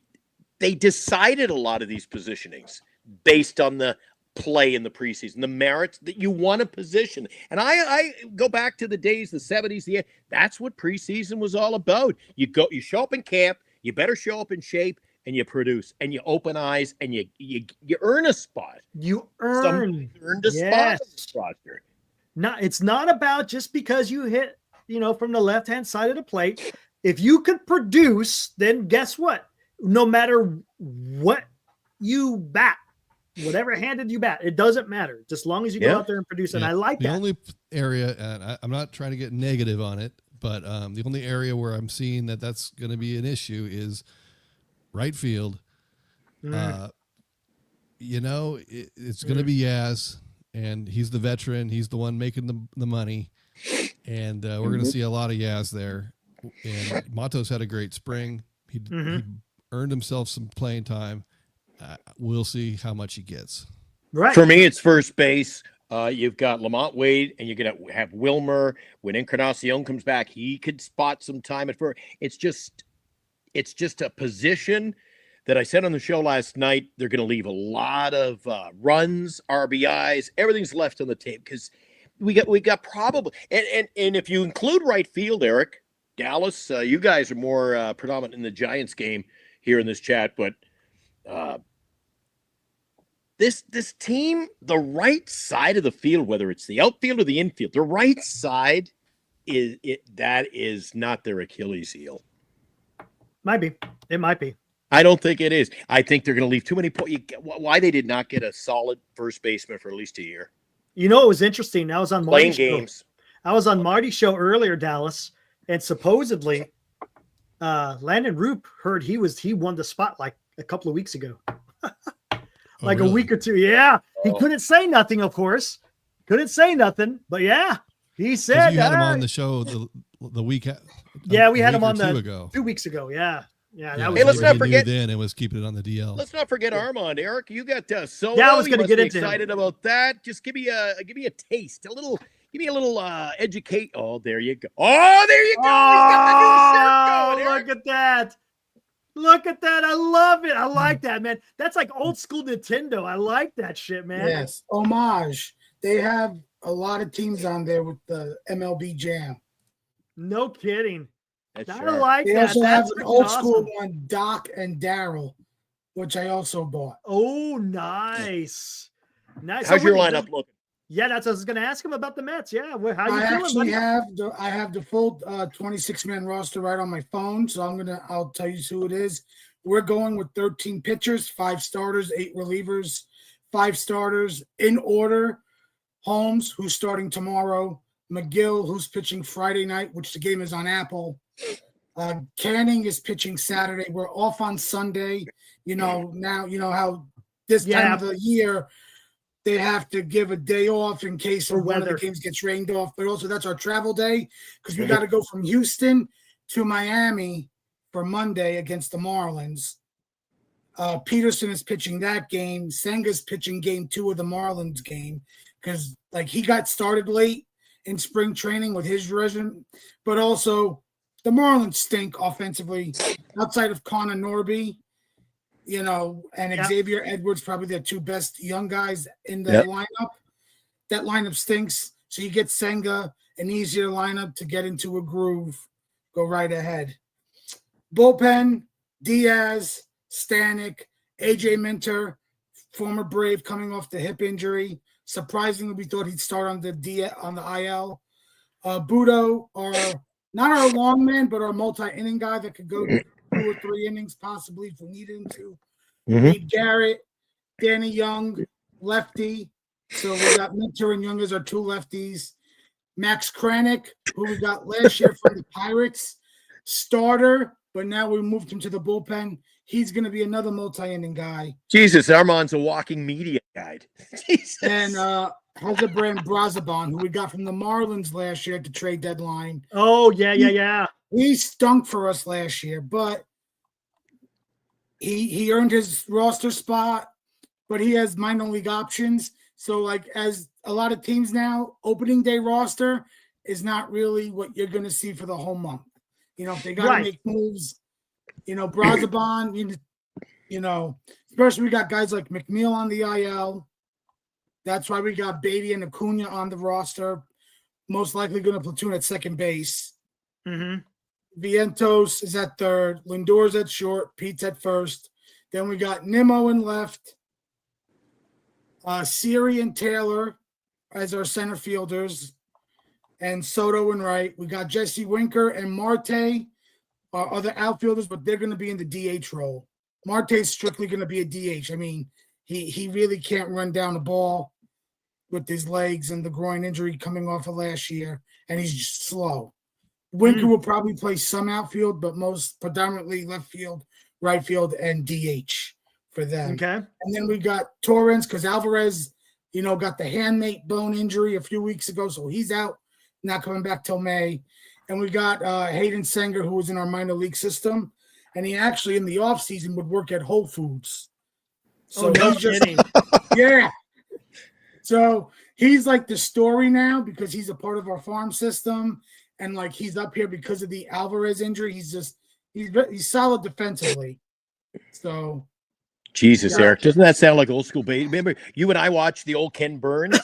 decided a lot of these positionings based on the play in the preseason, the merits that you want to position. And I go back to the days, the 70s, that's what preseason was all about. You show up in camp, you better show up in shape, and you produce, and you open eyes, and you earn a spot. Somebody earned a spot on this roster. It's not about just because you hit, from the left-hand side of the plate. If you could produce, then guess what? No matter what you bat, whatever handed you bat, it doesn't matter. Just as long as you go out there and produce. And I like that. The only area, and I'm not trying to get negative on it, but the only area where I'm seeing that's going to be an issue is right field. It's going to be Yaz, and he's the veteran. He's the one making the money. And we're going to see a lot of Yaz there. And Matos had a great spring. He earned himself some playing time. We'll see how much he gets. Right. For me, it's first base. You've got Lamont Wade, and you're going to have Wilmer. When Encarnacion comes back, he could spot some time at first. It's just a position that I said on the show last night. They're going to leave a lot of runs, RBIs, everything's left on the tape because we got probably and if you include right field, Eric, Dallas, you guys are more predominant in the Giants game here in this chat, but this team, the right side of the field, whether it's the outfield or the infield, the right side is not their Achilles heel. Might be. It might be. I don't think it is. I think they're going to leave too many points. Why they did not get a solid first baseman for at least a year? It was interesting. I was on Marty's games. I was on Marty's show earlier, Dallas, and supposedly Landon Roop heard he won the spot like a couple of weeks ago. A week or two. Yeah. He couldn't say nothing, of course. Couldn't say nothing, but yeah. He said you had him on the show the week. We had him on 2 weeks ago. Yeah. Yeah. That was let's not forget then it was keeping it on the DL. Let's not forget Armand. Eric, you got Soto. Yeah, I was going to get into excited about that. Just give me a taste, give me a little educate. Oh, there you go. Oh, there you go. He's got the new shirt going. Eric. Look at that. Look at that. I love it. I like that, man. That's like old school Nintendo. I like that shit, man. Yes. Homage. They have a lot of teams on there with the MLB Jam. No kidding. I sharp. like they that. Also have an old school one, Doc and Daryl, which I also bought. Oh, nice. Nice. How's your lineup looking? Yeah, that's what I was going to ask him about the Mets. Yeah, how you I feeling, actually buddy? I have the full 26-man roster right on my phone, so I'll tell you who it is. We're going with 13 pitchers, 5 starters, 8 relievers, 5 starters in order. Holmes, who's starting tomorrow. McGill, who's pitching Friday night, which the game is on Apple. Canning is pitching Saturday. We're off on Sunday. Now you know how this time of the year they have to give a day off in case one of the games gets rained off. But also that's our travel day because we got to go from Houston to Miami for Monday against the Marlins. Peterson is pitching that game. Senga's pitching game 2 of the Marlins game because he got started late in spring training with his regimen, but also the Marlins stink offensively outside of Connor Norby, and Xavier Edwards, probably the 2 best young guys in the lineup. That lineup stinks. So you get Senga, an easier lineup to get into a groove. Go right ahead. Bullpen, Diaz, Stanek, AJ Minter, former Brave coming off the hip injury. Surprisingly, we thought he'd start on the IL. Budo, not our long man, but our multi-inning guy that could go 2 or 3 innings possibly if we needed him to. Reed Garrett, Danny Young, lefty. So we got Minter and Young as our 2 lefties. Max Kranick, who we got last year from the Pirates, starter, but now we moved him to the bullpen. He's going to be another multi-inning guy. Jesus, Armand's a walking media guide. Jesus. And Hezebran Brazaban, who we got from the Marlins last year at the trade deadline. Oh, yeah. He stunk for us last year, but he earned his roster spot, but he has minor league options. So, as a lot of teams now, opening day roster is not really what you're going to see for the whole month. If they got to make moves, Brazaban, especially we got guys like McNeil on the IL. That's why we got Beatty and Acuna on the roster. Most likely going to platoon at second base. Vientos is at third. Lindor's at short. Pete's at first. Then we got Nimmo in left. Siri and Taylor as our center fielders. And Soto in right. We got Jesse Winker and Marte, our other outfielders, but they're going to be in the DH role. Marte's strictly going to be a DH. I mean, he really can't run down the ball with his legs and the groin injury coming off of last year, and he's just slow. Winker will probably play some outfield, but most predominantly left field, right field, and DH for them. Okay. And then we got Torrance because Alvarez, got the handmate bone injury a few weeks ago, so he's out, not coming back till May. And we got Hayden Sanger, who was in our minor league system, and he actually in the offseason would work at Whole Foods. So no he's just kidding. yeah. So he's like the story now because he's a part of our farm system, and he's up here because of the Alvarez injury. He's solid defensively. So Jesus, Eric, doesn't that sound like old school bait? Remember, you and I watched the old Ken Burns.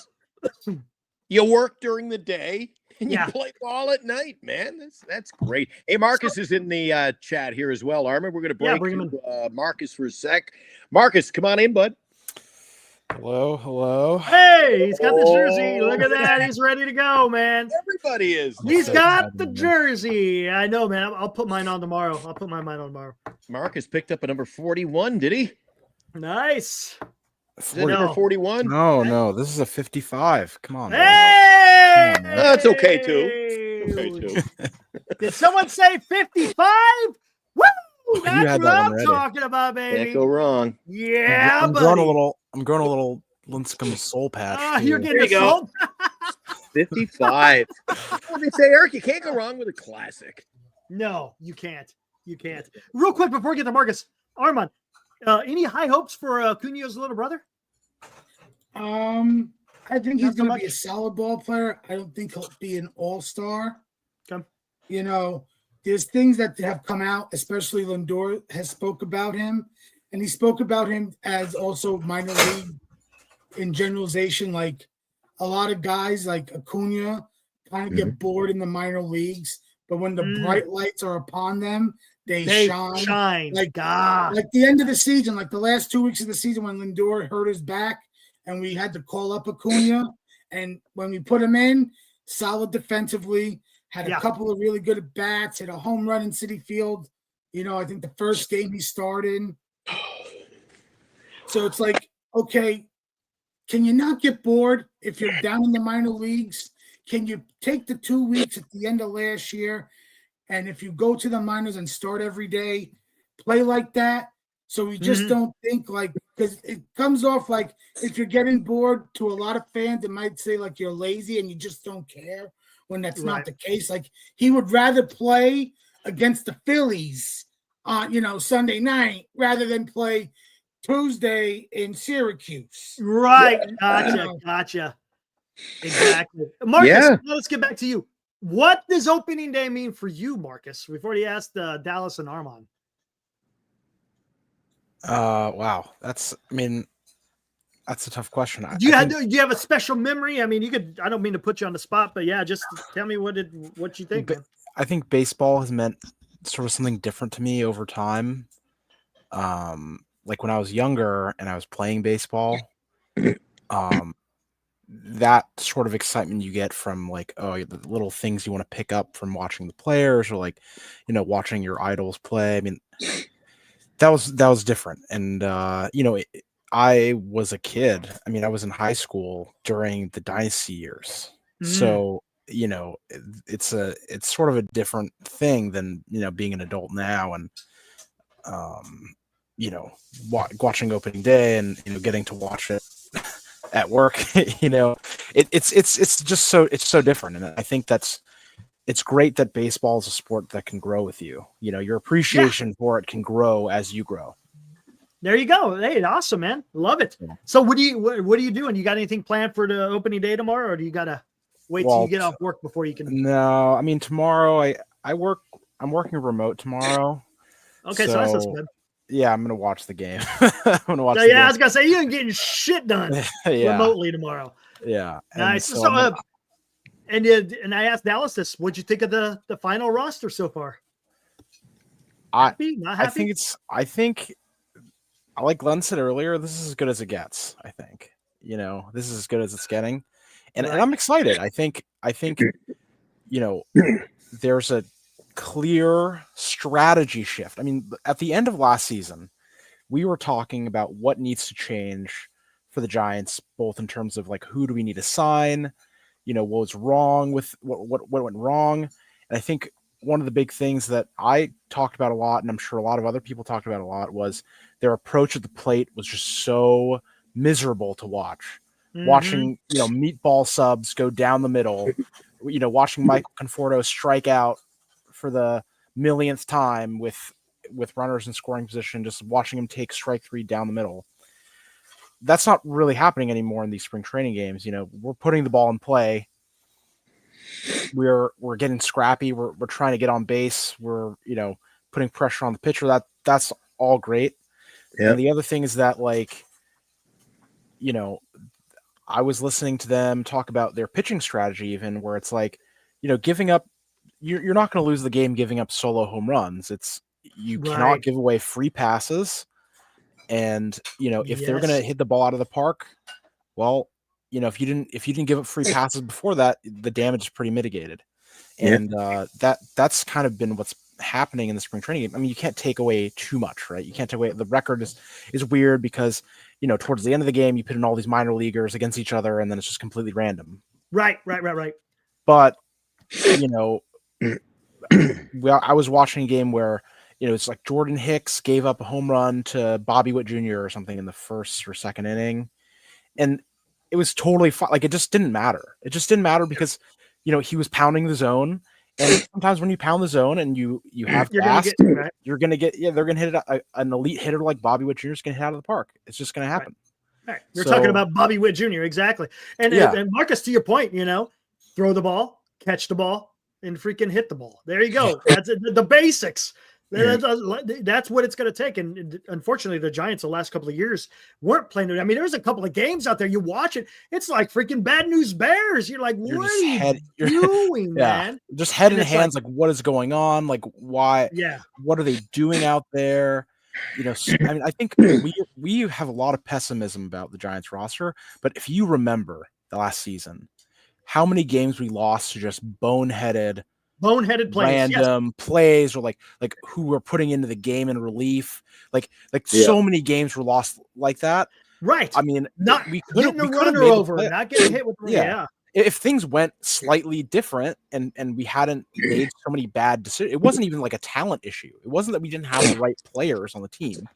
You work during the day and you play ball at night, man. That's great. Hey, Marcus is in the chat here as well. Armin, we're going to break to, Marcus for a sec. Marcus, come on in, bud. Hello. Hey, he's got the jersey. Look at that. He's ready to go, man. Everybody is. He's got the jersey. I know, man. I'll put mine on tomorrow. Marcus picked up a number 41, did he? Nice. Is it number 41? No. This is a 55. Come on. Hey! Come on, that's okay, too. Did someone say 55? Woo! That's what I'm talking about, baby. Can't go wrong. Yeah, I'm growing a little Linscomb soul patch. You're getting a soul 55. What did they say, Eric? You can't go wrong with a classic. No, you can't. Real quick before we get to Marcus, Armand, any high hopes for Acuna's little brother? I think he's going to be a solid ball player. I don't think he'll be an all-star. Okay. There's things that have come out, especially Lindor has spoke about him, and he spoke about him as also minor league in generalization. Like a lot of guys like Acuna kind of get bored in the minor leagues, but when the bright lights are upon them, they shine. Like the end of the season, like the last 2 weeks of the season when Lindor hurt his back and we had to call up Acuna, and when we put him in, solid defensively, had a couple of really good at-bats, hit a home run in Citi Field. I think the first game he started. So it's like, okay, can you not get bored if you're down in the minor leagues? Can you take the 2 weeks at the end of last year, And if you go to the minors and start every day, play like that. So we just don't think like, because it comes off like if you're getting bored to a lot of fans, it might say like you're lazy and you just don't care when that's not the case. Like he would rather play against the Phillies on, Sunday night rather than play Tuesday in Syracuse. Right. Yeah. Gotcha. Exactly. Marcus, let's get back to you. What does opening day mean for you, Marcus? We've already asked Dallas and Armand. Wow. That's a tough question. Do you have a special memory? I mean, I don't mean to put you on the spot, but yeah, just tell me what you think. I think baseball has meant sort of something different to me over time. Like when I was younger and I was playing baseball, that sort of excitement you get from like, the little things you want to pick up from watching the players or like, watching your idols play. I mean, that was different. And, I was a kid. I mean, I was in high school during the dynasty years. So, it's sort of a different thing than, being an adult now and, watching opening day and, getting to watch it at work, it's just so different. And I think it's great that baseball is a sport that can grow with you. Your appreciation for it can grow as you grow. There you go. Hey, awesome, man. Love it. So what are you doing? You got anything planned for the opening day tomorrow, or do you gotta wait till you get off work before you can? No, I mean tomorrow I'm working remote tomorrow. Okay, so that's good. Yeah, I'm gonna watch the game. I'm gonna watch. I was gonna say you ain't getting shit done remotely tomorroh. Yeah, nice. And I asked Dallas this. What'd you think of the final roster so far? Happy? Not happy? I think, like Glenn said earlier, this is as good as it gets. I think this is as good as it's getting, and I'm excited. I think there's a clear strategy shift. I mean, at the end of last season, we were talking about what needs to change for the Giants, both in terms of like who do we need to sign, what was wrong with what went wrong. And I think one of the big things that I talked about a lot, and I'm sure a lot of other people talked about a lot, was their approach at the plate was just so miserable to watch. Watching, meatball subs go down the middle, watching Michael Conforto strike out for the millionth time with runners in scoring position, just watching him take strike 3 down the middle. That's not really happening anymore in these spring training games. We're putting the ball in play. We're getting scrappy. We're trying to get on base. We're, putting pressure on the pitcher. That's all great. Yeah. And the other thing is that, like, I was listening to them talk about their pitching strategy, even where it's like, giving up, you're not going to lose the game giving up solo home runs. You cannot give away free passes. And, if they're going to hit the ball out of the park, well, if you didn't give up free passes before that, the damage is pretty mitigated. And that's kind of been what's happening in the spring training game. I mean, you can't take away too much, right? You can't take away. The record is weird because, towards the end of the game, you put in all these minor leaguers against each other, and then it's just completely random. Right. But, I was watching a game where, it's like Jordan Hicks gave up a home run to Bobby Witt Jr. or something in the first or second inning. And it was totally fine. Like, it just didn't matter. It just didn't matter because, he was pounding the zone. And sometimes when you pound the zone and you have gas, you're going to get, they're going to hit it. An elite hitter like Bobby Witt Jr. is going to hit out of the park. It's just going to happen. Right. You're talking about Bobby Witt Jr. Exactly. And Marcus, to your point, throw the ball, catch the ball, and freaking hit the ball. There you go. That's the basics. That's what it's going to take. And unfortunately, the Giants the last couple of years weren't playing it. I mean, there's a couple of games out there. You watch it. It's like freaking Bad News Bears. You're like, what are you doing, man? Just head in hands. Like, what is going on? Like, why? Yeah. What are they doing out there? I mean, I think we have a lot of pessimism about the Giants roster. But if you remember the last season, how many games we lost to just boneheaded plays, random plays, or like who we're putting into the game in relief, so many games were lost like that. Right. I mean, not getting a runner over, not getting hit with if things went slightly different and we hadn't made so many bad decisions, it wasn't even like a talent issue. It wasn't that we didn't have the right players on the team.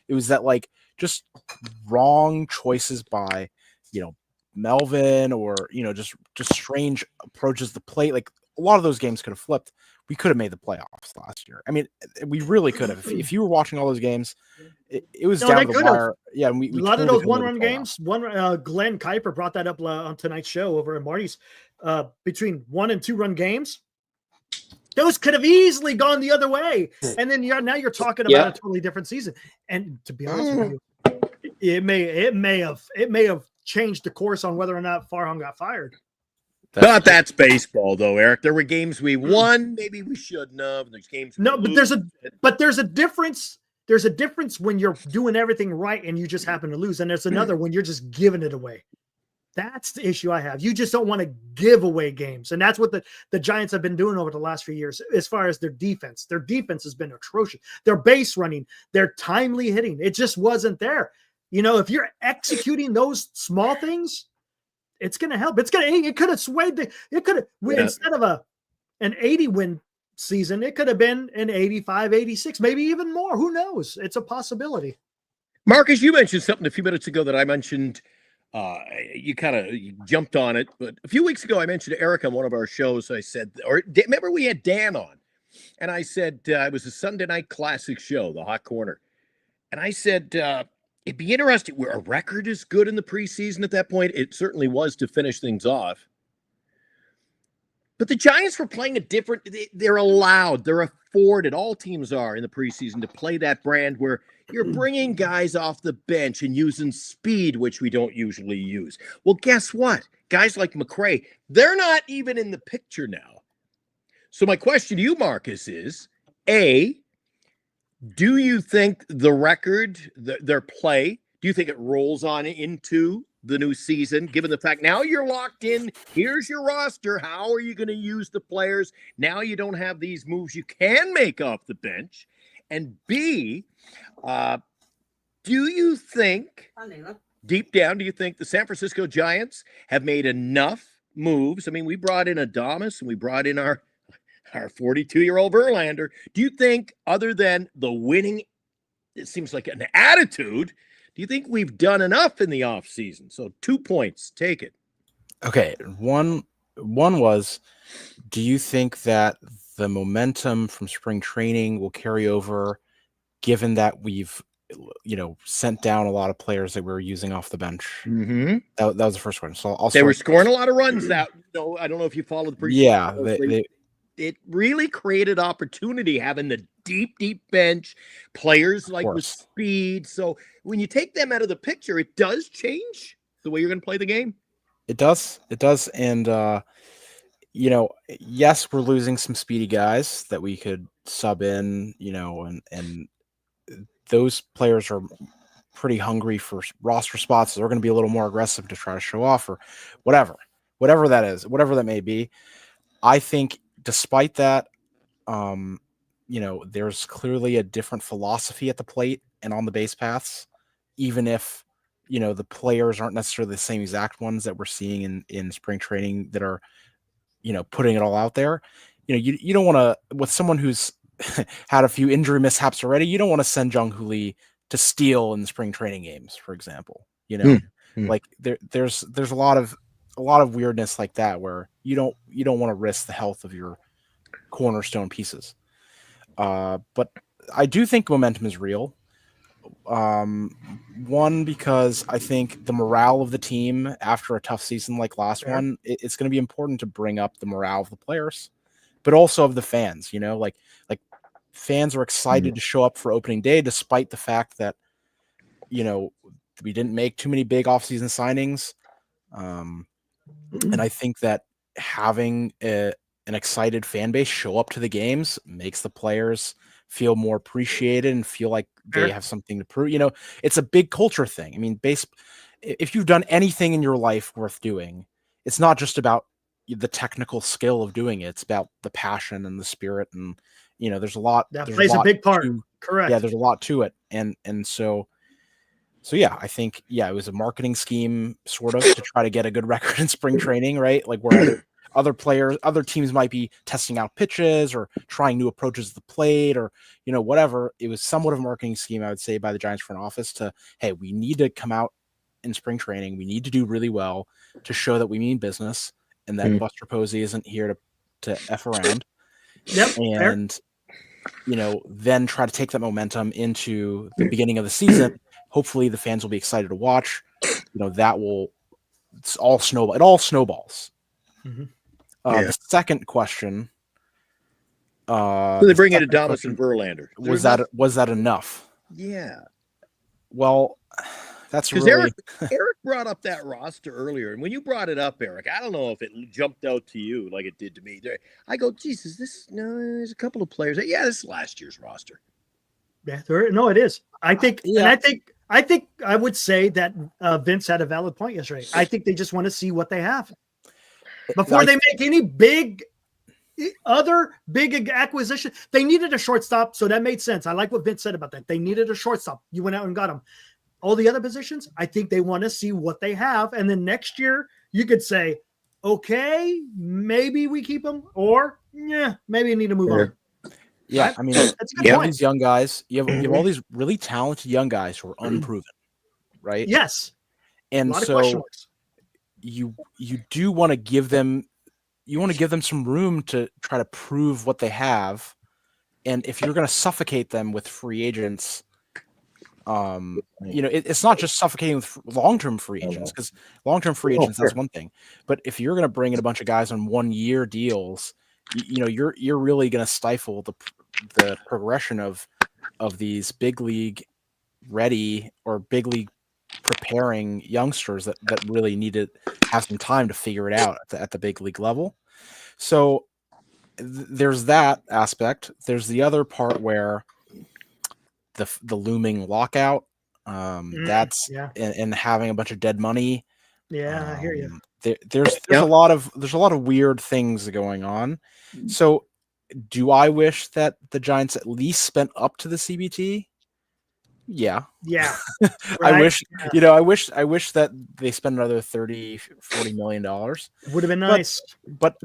It was that like just wrong choices by, Melvin, or, just strange approaches to the plate. Like a lot of those games could have flipped. We could have made the playoffs last year. I mean, we really could have. If you were watching all those games, it was down to the wire. Yeah, and we a lot totally of those could have made one-run the games. Glenn Kuiper brought that up on tonight's show over at Marty's. Between 1 and 2 run games, those could have easily gone the other way. And then now you're talking about a totally different season. And to be honest with you, it may have changed the course on whether or not Farhan got fired. That's baseball, though, Eric. There were games we won, maybe we shouldn't have. There's games. But there's a difference. There's a difference when you're doing everything right and you just happen to lose, and there's another when you're just giving it away. That's the issue I have. You just don't want to give away games, and that's what the Giants have been doing over the last few years. As far as their defense has been atrocious. Their base running, their timely hitting, it just wasn't there. If you're executing those small things, it's going to help. It could have swayed instead of an 80 win season, it could have been an 85, 86, maybe even more. Who knows? It's a possibility. Marcus, you mentioned something a few minutes ago that I mentioned. You kind of jumped on it, but a few weeks ago I mentioned to Eric on one of our shows. I said, remember we had Dan on, and I said it was a Sunday night classic show, the Hot Corner, and I said it'd be interesting. Where a record is good in the preseason at that point, it certainly was to finish things off. But the Giants were playing a different. They're allowed, they're afforded. All teams are in the preseason to play that brand where you're bringing guys off the bench and using speed, which we don't usually use. Well, guess what? Guys like McRae, they're not even in the picture now. So my question to you, Marcus, is A, do you think the record, their play, do you think it rolls on into the new season, given the fact now you're locked in, here's your roster, how are you going to use the players? Now you don't have these moves you can make off the bench. And B, do you think, deep down, do you think the San Francisco Giants have made enough moves? I mean, we brought in Adames and we brought in our 42-year-old Verlander. Do you think, other than the winning, it seems like an attitude, do you think we've done enough in the offseason? So 2 points, take it. Okay, one was, do you think that the momentum from spring training will carry over, given that we've sent down a lot of players that we were using off the bench? Mm-hmm. That was the first one. So they were scoring a lot of runs. That I don't know if you followed the preseason. Yeah, it really created opportunity having the deep bench players like with speed. So when you take them out of the picture, it does change the way you're going to play the game. It does. And, yes, we're losing some speedy guys that we could sub in, and those players are pretty hungry for roster spots. So they're going to be a little more aggressive to try to show off or whatever that is, whatever that may be. I think despite that, there's clearly a different philosophy at the plate and on the base paths, even if, the players aren't necessarily the same exact ones that we're seeing in spring training that are, putting it all out there. You don't want to, with someone who's had a few injury mishaps already, you don't want to send Jung-Hoo Lee to steal in the spring training games, for example. Like there's a lot of weirdness like that where you don't want to risk the health of your cornerstone pieces. But I do think momentum is real. One, because I think the morale of the team after a tough season like last one, it's going to be important to bring up the morale of the players, but also of the fans. Like fans are excited to show up for opening day, despite the fact that we didn't make too many big offseason signings. And I think that having an excited fan base show up to the games makes the players feel more appreciated and feel like they have something to prove. It's a big culture thing. I mean, if you've done anything in your life worth doing, it's not just about the technical skill of doing it. It's about the passion and the spirit. And, there's a lot. That plays a big part. Correct. Yeah, there's a lot to it. And so So yeah, I think it was a marketing scheme sort of to try to get a good record in spring training, right? Like where other teams might be testing out pitches or trying new approaches to the plate or whatever. It was somewhat of a marketing scheme, I would say, by the Giants front office to, hey, we need to come out in spring training. We need to do really well to show that we mean business and that Buster Posey isn't here to F around. Yep. And then try to take that momentum into the beginning of the season. Hopefully the fans will be excited to watch. It's all snowball. It all snowballs. Mm-hmm. The second question. So they bring in Adames and Verlander. Was that enough? Yeah. Well, that's because really... Eric brought up that roster earlier, and when you brought it up, Eric, I don't know if it jumped out to you like it did to me. I go, Jesus, there's a couple of players. Yeah, this is last year's roster. Yeah, no, it is. I think, and I think I would say that Vince had a valid point yesterday. I think they just want to see what they have before they make any other big acquisition. They needed a shortstop, so that made sense. I like what Vince said about that. They needed a shortstop. You went out and got him. All the other positions, I think they want to see what they have, and then next year you could say, okay, maybe we keep them, or yeah, maybe you need to move on. Yeah, I mean, you have these young guys. You have all these really talented young guys who are unproven, right? Yes, and so you do want to give them. You want to give them some room to try to prove what they have, and if you're going to suffocate them with free agents, it's not just suffocating with long-term free agents, because long-term free agents that's one thing, but if you're going to bring in a bunch of guys on 1-year deals, you're really going to stifle the progression of these big league ready or big league preparing youngsters that really need to have some time to figure it out at the big league level. So there's that aspect. There's the other part where the looming lockout, that's and having a bunch of dead money. Yeah, I hear you. There's a lot of weird things going on. So do I wish that the Giants at least spent up to the CBT? Yeah. Yeah. Right? I wish that they spent another $30-40 million. Would have been nice. But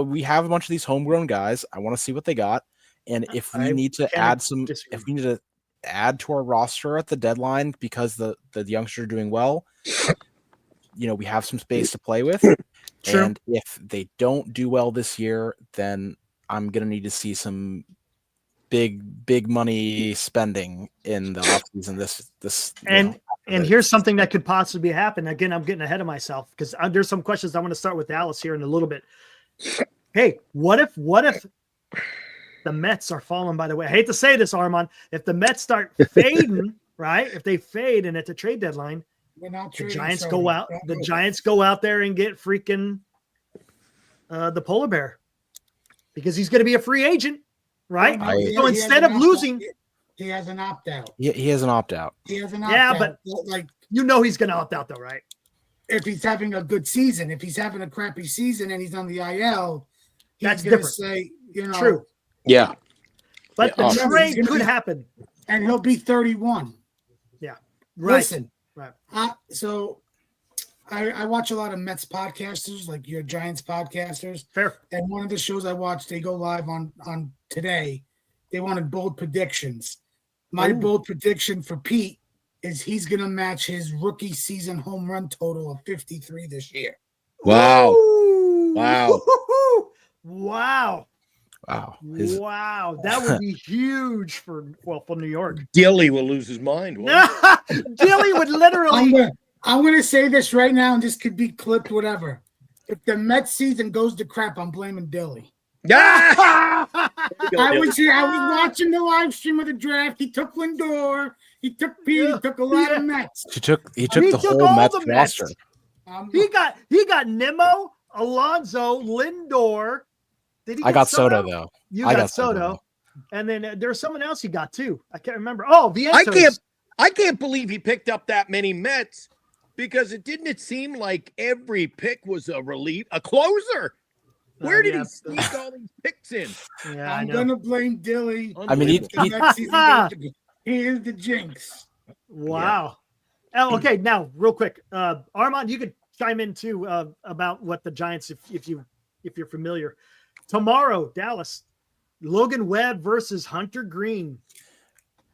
we have a bunch of these homegrown guys. I want to see what they got. And if we need to add to our roster at the deadline because the youngsters are doing well, we have some space to play with. Sure. And if they don't do well this year, then I'm going to need to see some big money spending in the offseason. And here's something that could possibly happen. Again, I'm getting ahead of myself because there's some questions I want to start with Alice here in a little bit. Hey, what if the Mets are falling by the way? I hate to say this, Armand. If the Mets start fading, right? If they fade and at the trade deadline, the Giants go out. The Giants go out there and get freaking the polar bear because he's going to be a free agent, right? So instead of losing, he has an opt out. He has an opt out. He has an opt out. But like he's going to opt out though, right? If he's having a good season, if he's having a crappy season and he's on the IL, that's going to different. say, True. Yeah. But the trade could happen. And he'll be 31. Yeah. Right. Listen. Right. So I watch a lot of Mets podcasters, like your Giants podcasters. Fair. And one of the shows I watched, they go live on today. They wanted bold predictions. My bold prediction for Pete is he's going to match his rookie season home run total of 53 this year. Wow. Ooh. Wow. Wow. Wow. That would be huge for New York. Gilly will lose his mind. Gilly would literally. I'm going to say this right now, and this could be clipped, whatever. If the Mets season goes to crap, I'm blaming Dilly. Yeah. I was watching the live stream of the draft. He took Lindor. He took Pete. He took a lot of Mets. He took the whole Mets roster. He got Nimmo, Alonso, Lindor. I got Soto though. You got Soto. And then there's someone else he got too. I can't remember. Oh, Vientos. I can't believe he picked up that many Mets because it seem like every pick was a closer. Where did he sneak all these picks in? Yeah, I'm going to blame Dilly. I mean, he is the jinx. Wow. Oh, okay, now real quick, Armand, you could chime in too about what the Giants, if you're familiar. Tomorrow, Dallas, Logan Webb versus Hunter Green.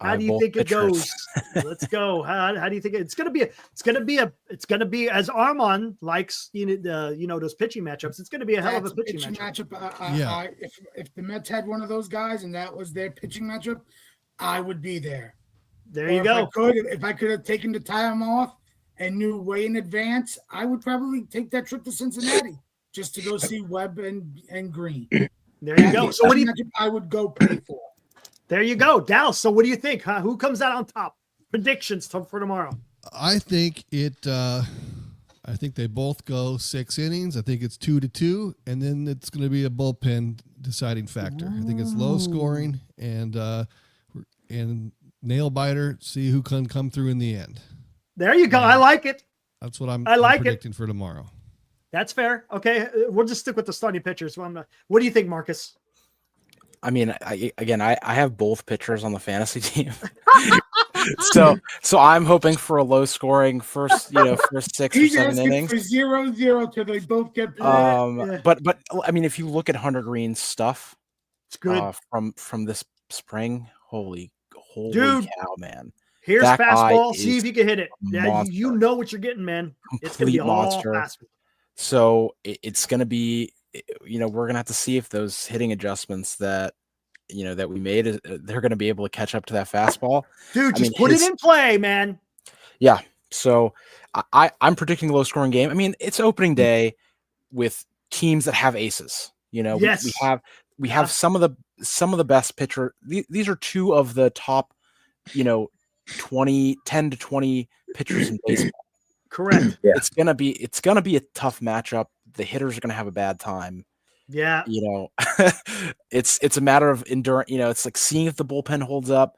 How do you Both think it pitchers. goes? Let's go. How do you think it's going to be as Armand likes, those pitching matchups. It's going to be a hell of a pitching matchup. Yeah. If the Mets had one of those guys and that was their pitching matchup, I would be there. There you go. If I could have taken the time off and knew way in advance, I would probably take that trip to Cincinnati just to go see Webb and Green. There you go. So what do you? I would go pay for. There you go, Dallas. So what do you think? Huh? Who comes out on top? Predictions for tomorrow. I think I think they both go 6 innings. I think it's 2-2, and then it's going to be a bullpen deciding factor. I think it's low scoring and nail biter. See who can come through in the end. There you go. I like it. That's what I'm predicting for tomorrow. That's fair. Okay, we'll just stick with the starting pitchers. What do you think, Marcus? I mean, I have both pitchers on the fantasy team. so I'm hoping for a low scoring first 6 or 7 innings. For 0-0 till they both get but I mean, if you look at Hunter Green's stuff, it's good from this spring. Holy dude, cow, man. Here's that fastball. See if you can hit it. Yeah, you know what you're getting, man. It's gonna be all monster. Fastball. So it's gonna be, we're gonna have to see if those hitting adjustments that we made, they're gonna be able to catch up to that fastball. Dude, just put it in play, man. Yeah. So I'm predicting a low scoring game. I mean, it's opening day with teams that have aces. Yes. we have some of the best pitcher. These are 2 of the top, 10 to 20 pitchers in baseball. Correct. Yeah. It's gonna be a tough matchup. The hitters are gonna have a bad time. Yeah. It's a matter of endurance. It's like seeing if the bullpen holds up.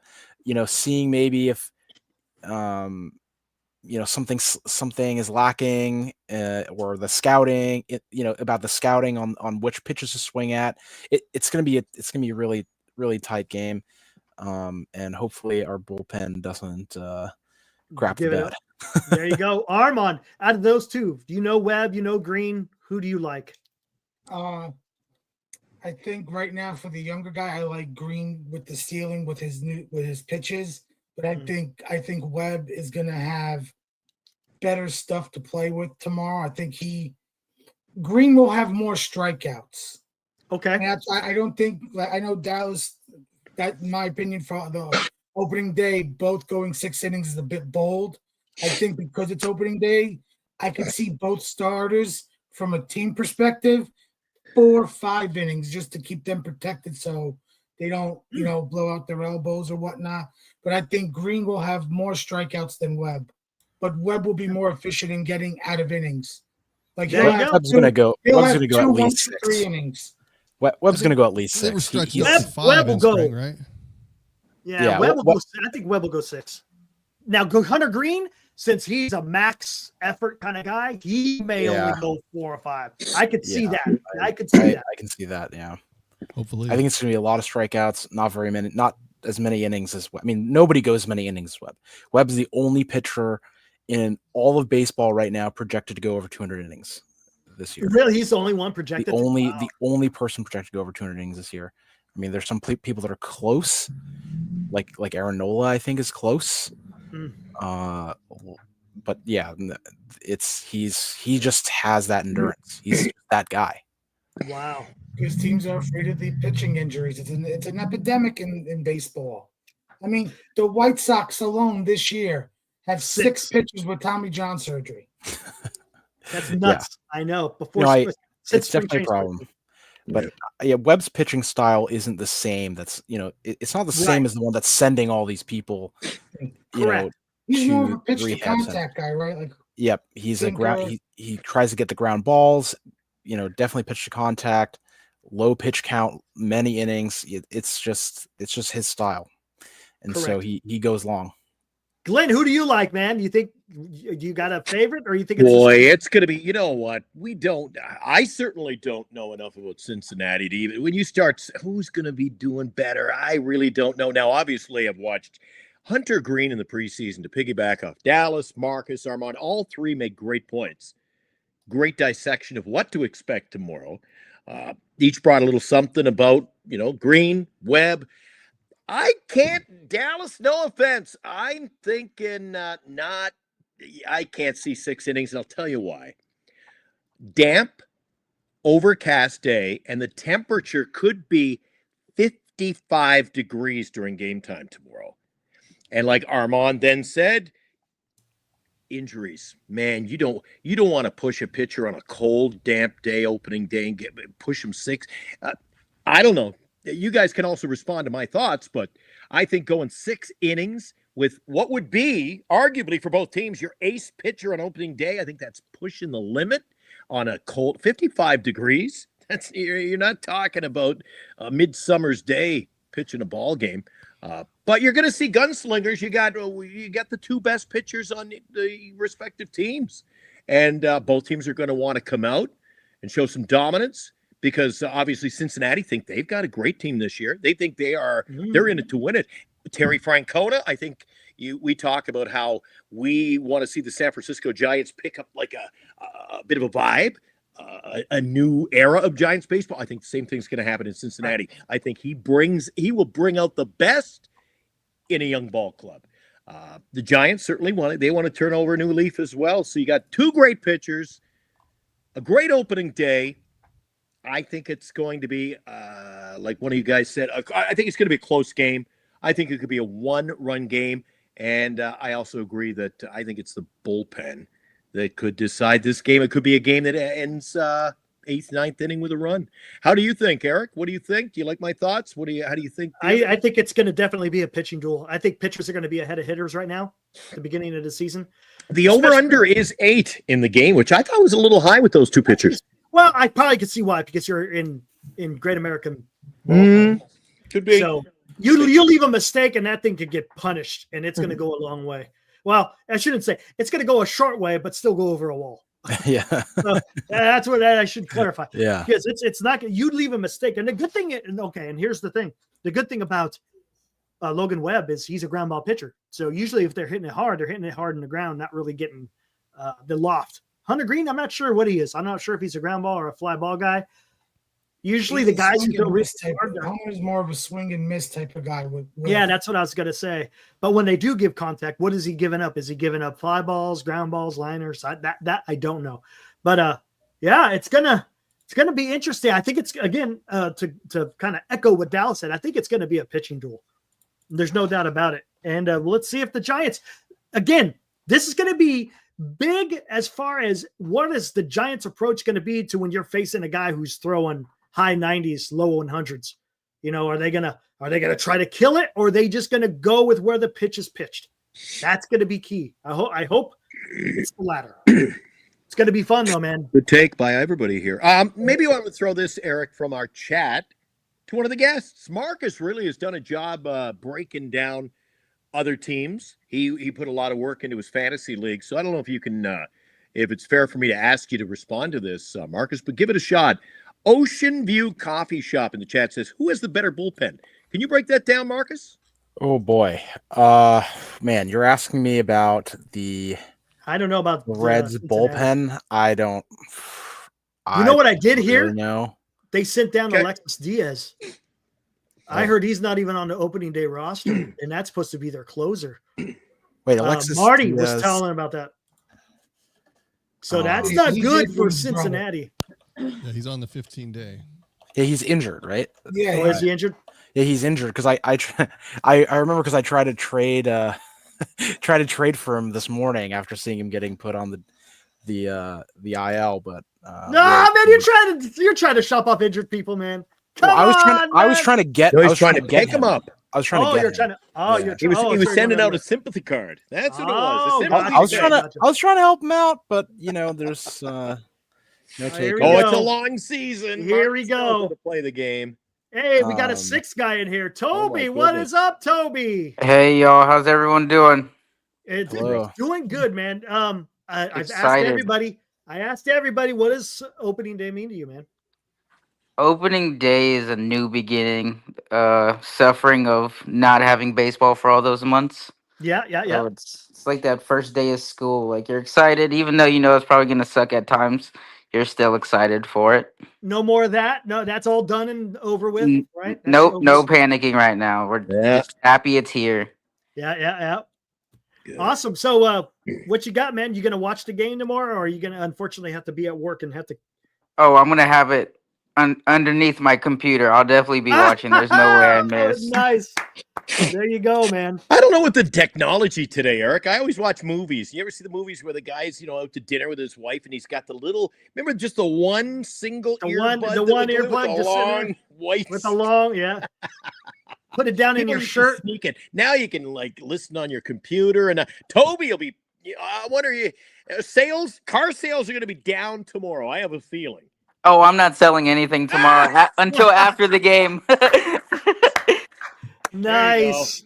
Seeing maybe if something is lacking, or the scouting. About the scouting on which pitches to swing at. It's gonna be a really, really tight game. And hopefully our bullpen doesn't crap the bed. There you go. Armand, out of those 2, do you know Webb? You know Green? Who do you like? I think right now for the younger guy, I like Green with the ceiling with his pitches. But I think Webb is gonna have better stuff to play with tomorrow. I think Green will have more strikeouts. Okay. And I don't think I know Dallas. That, in my opinion, for the opening day, both going 6 innings is a bit bold. I think because it's opening day, I could see both starters from a team perspective, 4 or 5 innings just to keep them protected so they don't, blow out their elbows or whatnot. But I think Green will have more strikeouts than Webb. But Webb will be more efficient in getting out of innings. Like Webb's going to go at least 3 innings. Webb's going to go at least 6. They were stretching out to 5 in spring, right? Yeah, Webb will go. I think Webb will go 6. Now, Hunter Green, since he's a max effort kind of guy, he may only go 4 or 5. I could see that. I can see that. Yeah. Hopefully. I think it's going to be a lot of strikeouts, not as many innings as Webb. I mean, nobody goes as many innings as Webb. Webb's the only pitcher in all of baseball right now projected to go over 200 innings this year. Really? He's the only one projected? The only person projected to go over 200 innings this year. I mean, there's some people that are close, like Aaron Nola, I think, is close. But yeah, he just has that endurance. He's that guy. Wow. Because teams are afraid of the pitching injuries. It's an epidemic in baseball. I mean, the White Sox alone this year have 6 pitchers with Tommy John surgery. That's nuts. Yeah. I know. It's definitely a problem. But Webb's pitching style isn't the same. That's it's not the same as the one that's sending all these people. He's more of a pitch to contact guy, right? Like, yep, he's a ground. He tries to get the ground balls. Definitely pitch to contact, low pitch count, many innings. It's just his style, and so he goes long. Glenn, who do you like, man? Do you think you got a favorite, or you think it's going to be? You know what? I certainly don't know enough about Cincinnati to even. When you start, who's going to be doing better? I really don't know. Now, obviously, I've watched Hunter Green in the preseason, to piggyback off Dallas, Marcus, Armand, all three make great points. Great dissection of what to expect tomorrow. Each brought a little something about, Green, Webb. I can't, Dallas, no offense. I'm thinking I can't see 6 innings, and I'll tell you why. Damp, overcast day, and the temperature could be 55 degrees during game time tomorrow. And like Armand then said, injuries. Man, you don't want to push a pitcher on a cold, damp day, opening day, and push him 6. I don't know. You guys can also respond to my thoughts, but I think going 6 innings with what would be arguably for both teams your ace pitcher on opening day, I think that's pushing the limit on a cold 55 degrees. You're not talking about a midsummer's day pitching a ball game. But you're going to see gunslingers. You got the 2 best pitchers on the respective teams, and both teams are going to want to come out and show some dominance because obviously Cincinnati think they've got a great team this year. They think they're in it to win it. Terry Francona, I think we talk about how we want to see the San Francisco Giants pick up like a bit of a vibe. A new era of Giants baseball. I think the same thing's going to happen in Cincinnati. I think he will bring out the best in a young ball club. The Giants certainly want to turn over a new leaf as well. So you got 2 great pitchers, a great opening day. I think it's going to be, like one of you guys said, I think it's going to be a close game. I think it could be a 1-run game. And I also agree that I think it's the bullpen that could decide this game. It could be a game that ends 8th, 9th inning with a run. How do you think, Eric? What do you think? Do you like my thoughts? How do you think? I think it's going to definitely be a pitching duel. I think pitchers are going to be ahead of hitters right now at the beginning of the season. The over-under is 8 in the game, which I thought was a little high with those 2 pitchers. Well, I probably could see why, because you're in Great American. Could be. So you leave a mistake and that thing could get punished, and it's going to go a long way. Well, I shouldn't say it's going to go a short way, but still go over a wall. Yeah. So that's what I should clarify. Yeah. Because it's not, you leave a mistake. And the good thing, and here's the thing. The good thing about Logan Webb is he's a ground ball pitcher. So usually if they're hitting it hard in the ground, not really getting the loft. Hunter Green, I'm not sure what he is. I'm not sure if he's a ground ball or a fly ball guy. Usually the guys who don't risk Hunter's more of a swing and miss type of guy. Yeah, that's what I was going to say. But when they do give contact, what is he giving up? Is he giving up fly balls, ground balls, liners? That I don't know. But yeah, it's gonna be interesting. I think it's again to kind of echo what Dallas said. I think it's going to be a pitching duel. There's no doubt about it. And let's see if the Giants again. This is going to be big as far as what is the Giants' approach going to be to when you're facing a guy who's throwing high 90s, low 100s. Are they gonna try to kill it, or are they just gonna go with where the pitch is pitched? That's gonna be key. I hope it's the latter. It's gonna be fun though, man. Good take by everybody here. Maybe I want to throw this, Eric, from our chat to one of the guests. Marcus really has done a job breaking down other teams. He put a lot of work into his fantasy league, so I don't know if you can, if it's fair for me to ask you to respond to this, Marcus, but give it a shot. Ocean View Coffee Shop in the chat says, who has the better bullpen? Can you break that down, Marcus? Oh boy. Man, you're asking me about I don't know about the Reds bullpen. I don't. You know what I did hear? No. They sent down Alexis Diaz. I heard he's not even on the opening day roster, and that's supposed to be their closer. Wait, Alexis Marty Diaz was telling about that. So that's not good for Cincinnati. Yeah, he's on the 15-day. Yeah, he's injured, right? Yeah. Is he injured? Yeah, he's injured because I remember because I tried to trade for him this morning after seeing him getting put on the IL, but man, you're trying to shop off injured people, man. I was trying to get. No, I was trying to get pick him up. I was trying to get. You're him. trying to. Oh, Yeah. you're. He was sending out a sympathy card. That's what it was. A sympathy I was card. trying to help him out, but there's no take. Here we Oh, go. it's a long season. Here we Marcus go. knows how to play the game. Hey, we got a 6th guy in here. Toby, what goodness. is up, Toby? Hey y'all, how's everyone doing? It's Hello. doing good, man. I've asked Excited. everybody. What does opening day mean to you, man? Opening day is a new beginning. Suffering of not having baseball for all those months. Yeah. So it's like that first day of school. Like you're excited, even though you know it's probably gonna suck at times. You're still excited for it. No more of that. No, that's all done and over with, right? That's Nope, over no with. panicking right now. We're Yeah. just happy it's here. Yeah. Good. Awesome. So, what you got, man? You gonna watch the game tomorrow, or are you gonna unfortunately have to be at work and have to? Oh, I'm gonna have it underneath my computer. I'll definitely be watching. There's no way I miss. Nice. There you go, man. I don't know what the technology today, Eric. I always watch movies. You ever see the movies where the guy's, out to dinner with his wife and he's got the little, remember just the one single earbud? The one earbud with just the sitting long there white. with the long, yeah. Put it down in People your used to shirt. sneak it. Now you can listen on your computer. And Toby will be, I wonder, car sales are going to be down tomorrow. I have a feeling. Oh, I'm not selling anything tomorrow until after the game. Nice.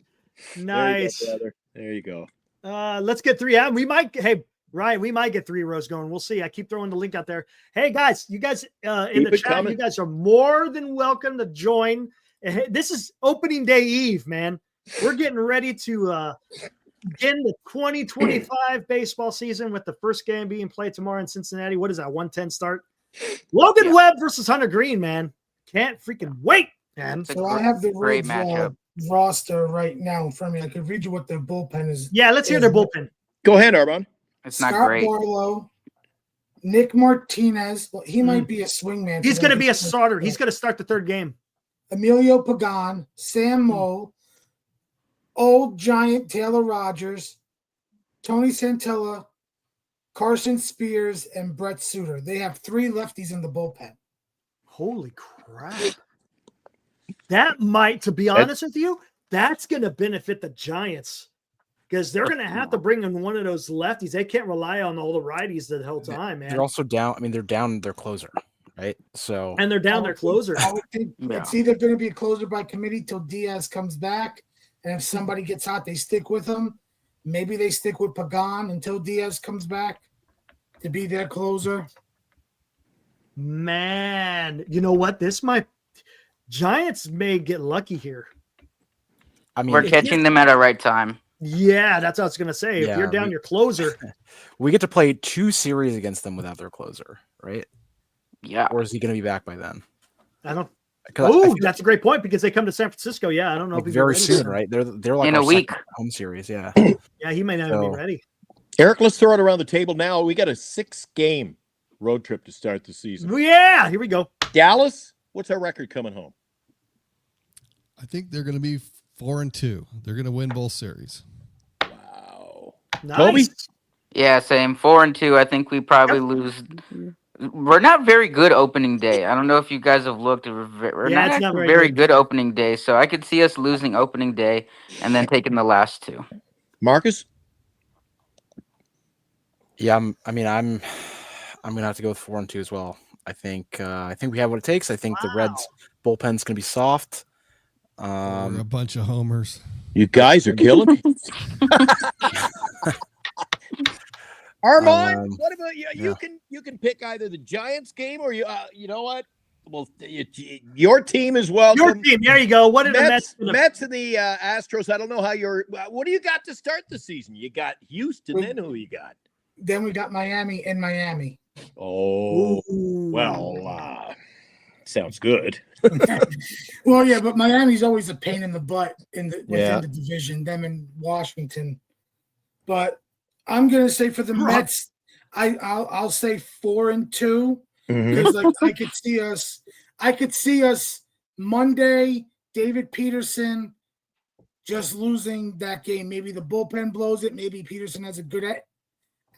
There you go. Let's get 3 out. We might, hey, Ryan, we might get 3 rows going. We'll see. I keep throwing the link out there. Hey, guys, you guys in the chat, you guys are more than welcome to join. This is opening day eve, man. We're getting ready to begin the 2025 baseball season with the first game being played tomorrow in Cincinnati. What is that, 1:10 start? Logan Webb versus Hunter Green, man. Can't freaking wait, man. So I have the great Reds matchup. roster right now in front of me. I could read you what their bullpen is. Yeah, let's hear their bullpen. Go ahead, Arbon. It's not Scott great. Barlow, Nick Martinez. Well, he might be a swingman. He's going to be a starter. He's going to start the 3rd game. Emilio Pagan, Sam Moe, old Giant Taylor Rogers, Tony Santella, Carson Spears, and Brett Suter. They have 3 lefties in the bullpen. Holy crap. That might, to be honest with you, that's going to benefit the Giants because they're going to have to bring in one of those lefties. They can't rely on all the righties the whole time, man. They're also down. I mean, they're down their closer, right? So And they're down their closer. I would think it's either going to be a closer by committee till Diaz comes back, and if somebody gets hot, they stick with him. Maybe they stick with Pagan until Diaz comes back to be their closer. Man, you know what? Giants may get lucky here. I mean, We're catching them at a right time. Yeah, that's what I was going to say. Yeah, if you're down your closer. we get to play 2 series against them without their closer, right? Yeah. Or is he going to be back by then? I don't. 'Cause I Oh, feel that's a great point because they come to San Francisco. Yeah, I don't know like if he's very ready soon, for- right? They're like In a our week. second home series, yeah. Yeah, he may not So- be ready. Eric, let's throw it around the table now. We got a 6-game road trip to start the season. Yeah, here we go. Dallas, what's our record coming home? I think they're going to be 4-2. They're going to win both series. Wow. Nice. Toby? Yeah, same. 4-2. I think we probably lose. We're not very good opening day. I don't know if you guys have looked. We're Yeah, not it's not actually very very good. good opening day. So I could see us losing opening day and then taking the last 2. Marcus? Yeah, I'm gonna have to go with 4-2 as well. I think we have what it takes. I think the Reds bullpen's gonna be soft. We're a bunch of homers. You guys are killing me. Armand, what about you? yeah. You can pick either the Giants game or you know what? Well, your team is welcome. Your team. There you go. What are the Mets? Mets and the Astros. I don't know how you're. What do you got to start the season? You got Houston. Then who you got? Then we got Miami in Miami. Oh, well, sounds good. Well, yeah, but Miami's always a pain in the butt within Yeah. the division, them in Washington. But I'm gonna say for the Mets, I'll say 4-2 because like I could see us Monday, David Peterson just losing that game. Maybe the bullpen blows it. Maybe Peterson has a good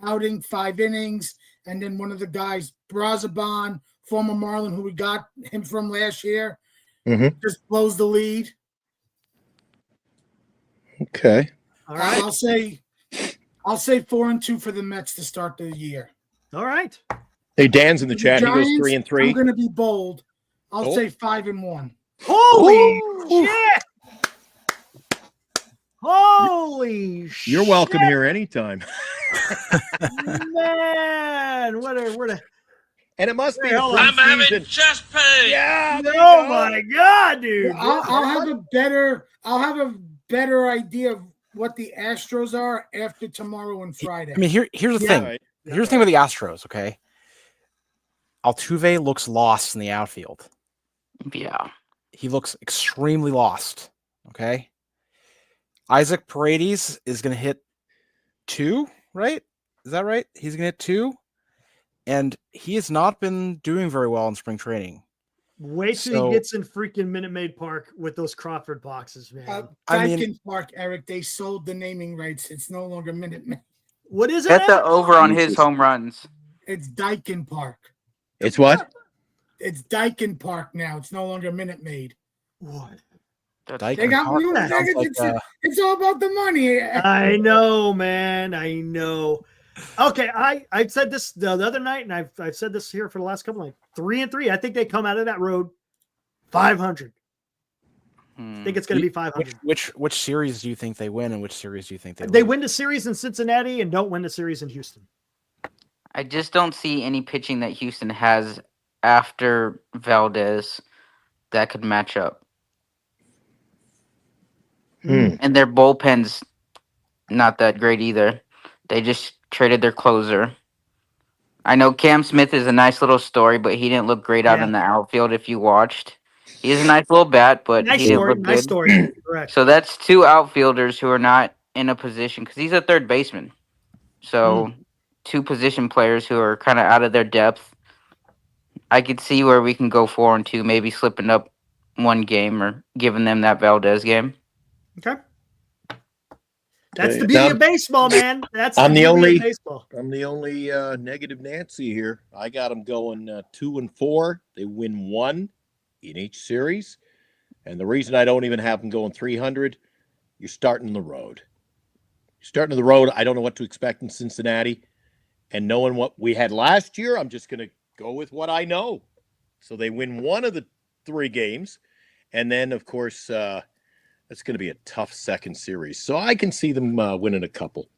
outing, 5 innings, and then one of the guys, Brazaban, former Marlin, who we got him from last year, just blows the lead. Okay. All right. I'll say 4-2 for the Mets to start the year. All right. Hey, Dan's in the chat. He goes Giants, 3-3. I'm going to be bold. I'll Oh. say 5-1. Holy shit! Holy shit! You're welcome here anytime. man. What a And it must be the I'm first having season. chest pain. Yeah. there you oh go. my god, dude! I'll have a better idea of what the Astros are after tomorrow and Friday. I mean, here's the Yeah. thing. Here's the thing with the Astros, okay? Altuve looks lost in the outfield. Yeah. He looks extremely lost, okay? Isaac Paredes is going to hit 2, right? Is that right? He's going to hit 2. And he has not been doing very well in spring training. Wait till So- he gets in freaking Minute Maid Park with those Crawford boxes, man. I mean- Daikin Park, Eric. They sold the naming rights. It's no longer Minute Maid. What is it? Set the Ed? over on his home runs. It's Daikin Park. It's what? It's Daikin Park now. It's no longer Minute Maid. What? Dyke They got Park new. sounds like, It's all about the money. I know, man. I know. Okay, I said this the other night, and I've said this here for the last couple, like 3-3. I think they come out of that road 500. I think it's going to be 500. which series do you think they win, and which series do you think They lose? win the series in Cincinnati and don't win the series in Houston. I just don't see any pitching that Houston has after Valdez that could match up. And their bullpen's not that great either. They just traded their closer. I know Cam Smith is a nice little story, but he didn't look great out Yeah. in the outfield if you watched. He has a nice little bat, but Nice he didn't story. look Nice good. story. Correct. So that's 2 outfielders who are not in a position because he's a third baseman. So 2 position players who are kind of out of their depth. I could see where we can go 4-2, maybe slipping up 1 game or giving them that Valdez game. Okay. That's Okay, the beauty now- of baseball, man. That's I'm the beauty of only- baseball. I'm the only negative Nancy here. I got them going 2-4. They win 1 in each series. And the reason I don't even have them going 300, you're starting the road. You're starting the road. I don't know what to expect in Cincinnati. And knowing what we had last year, I'm just going to go with what I know. So they win 1 of the 3 games. And then, of course, it's going to be a tough second series. So I can see them winning a couple.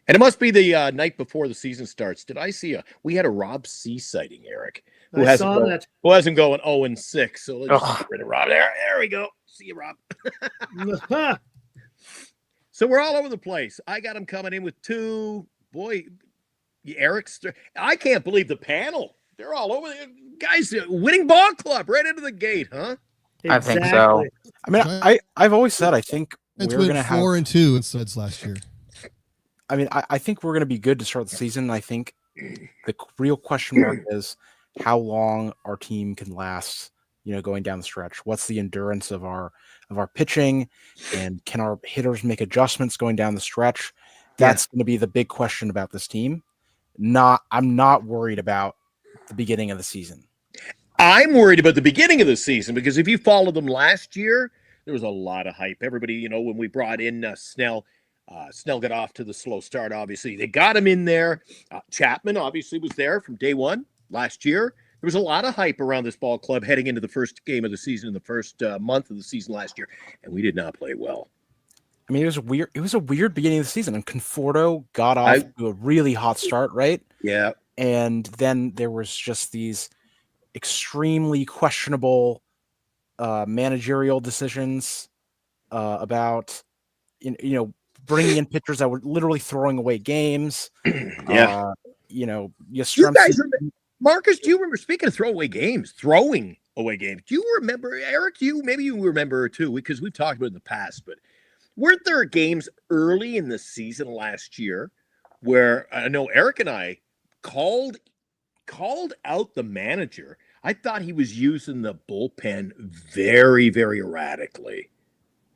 And it must be the night before the season starts. Did I see we had a Rob C sighting, Eric, who I hasn't saw gone- that. who hasn't going 0-6. So let's Ugh. get rid of Rob. There we go. See you, Rob. So we're all over the place. I got him coming in with 2. Boy, Eric's. I can't believe the panel. They're all over. Guys, winning ball club right into the gate, huh? I think so. I mean, I've always said I think It's we're went going to have. 4-2 instead of last year. I mean, I think we're going to be good to start the season. I think the real question mark is how long our team can last. Going down the stretch. What's the endurance of our pitching, and can our hitters make adjustments going down the stretch? That's going to be the big question about this team. I'm not worried about the beginning of the season. I'm worried about the beginning of the season because if you followed them last year, there was a lot of hype. Everybody, when we brought in Snell, Snell got off to the slow start, obviously. They got him in there. Chapman obviously was there from day one last year. There was a lot of hype around this ball club heading into the first game of the season in the first month of the season last year, and we did not play well. I mean, it was weird. It was a weird beginning of the season, and Conforto got off to a really hot start, right? Yeah. And then there was just these extremely questionable managerial decisions about, bringing in pitchers that were literally throwing away games. Yeah. You You guys remember, Marcus, do you remember, speaking of throwing away games, do you remember, Eric, maybe you remember too, because we've talked about it in the past, but weren't there games early in the season last year where I know Eric and I called out the manager? I thought he was using the bullpen very, very erratically.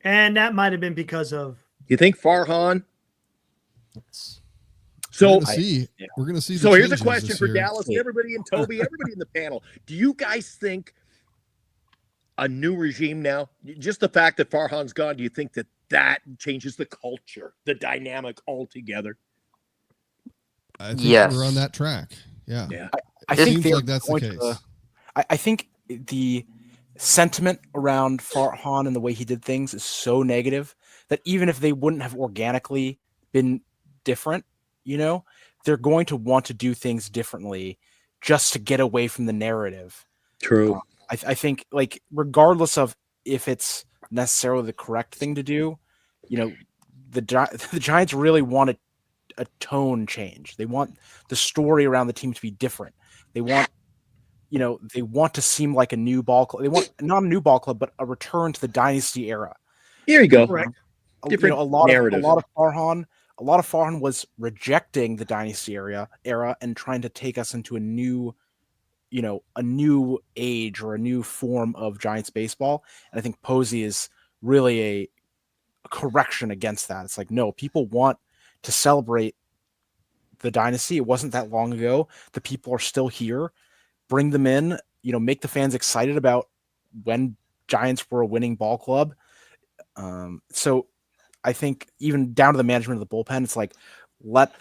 And that might have been because of. You think Farhan? We're So going to see. So the here's a changes question this for year. Dallas and everybody and Toby, everybody in the panel. Do you guys think a new regime now, just the fact that Farhan's gone, do you think that changes the culture, the dynamic altogether? I think Yes. we're on that track. Yeah. Yeah. I It think seems they're like that's the going case. to- I think the sentiment around Farhan and the way he did things is so negative that even if they wouldn't have organically been different, they're going to want to do things differently just to get away from the narrative. True. I think, regardless of if it's necessarily the correct thing to do, the Giants really want a tone change. They want the story around the team to be different. They want, they want to seem like a new ball club. They want not a new ball club, but a return to the dynasty era. Here you go. Correct. Different a lot narrative. of Farhan was rejecting the dynasty era and trying to take us into a new age or a new form of Giants baseball. And I think Posey is really a correction against that. It's like, no, people want to celebrate the dynasty. It wasn't that long ago. The people are still here. Bring them in, make the fans excited about when Giants were a winning ball club. So I think even down to the management of the bullpen, it's like, let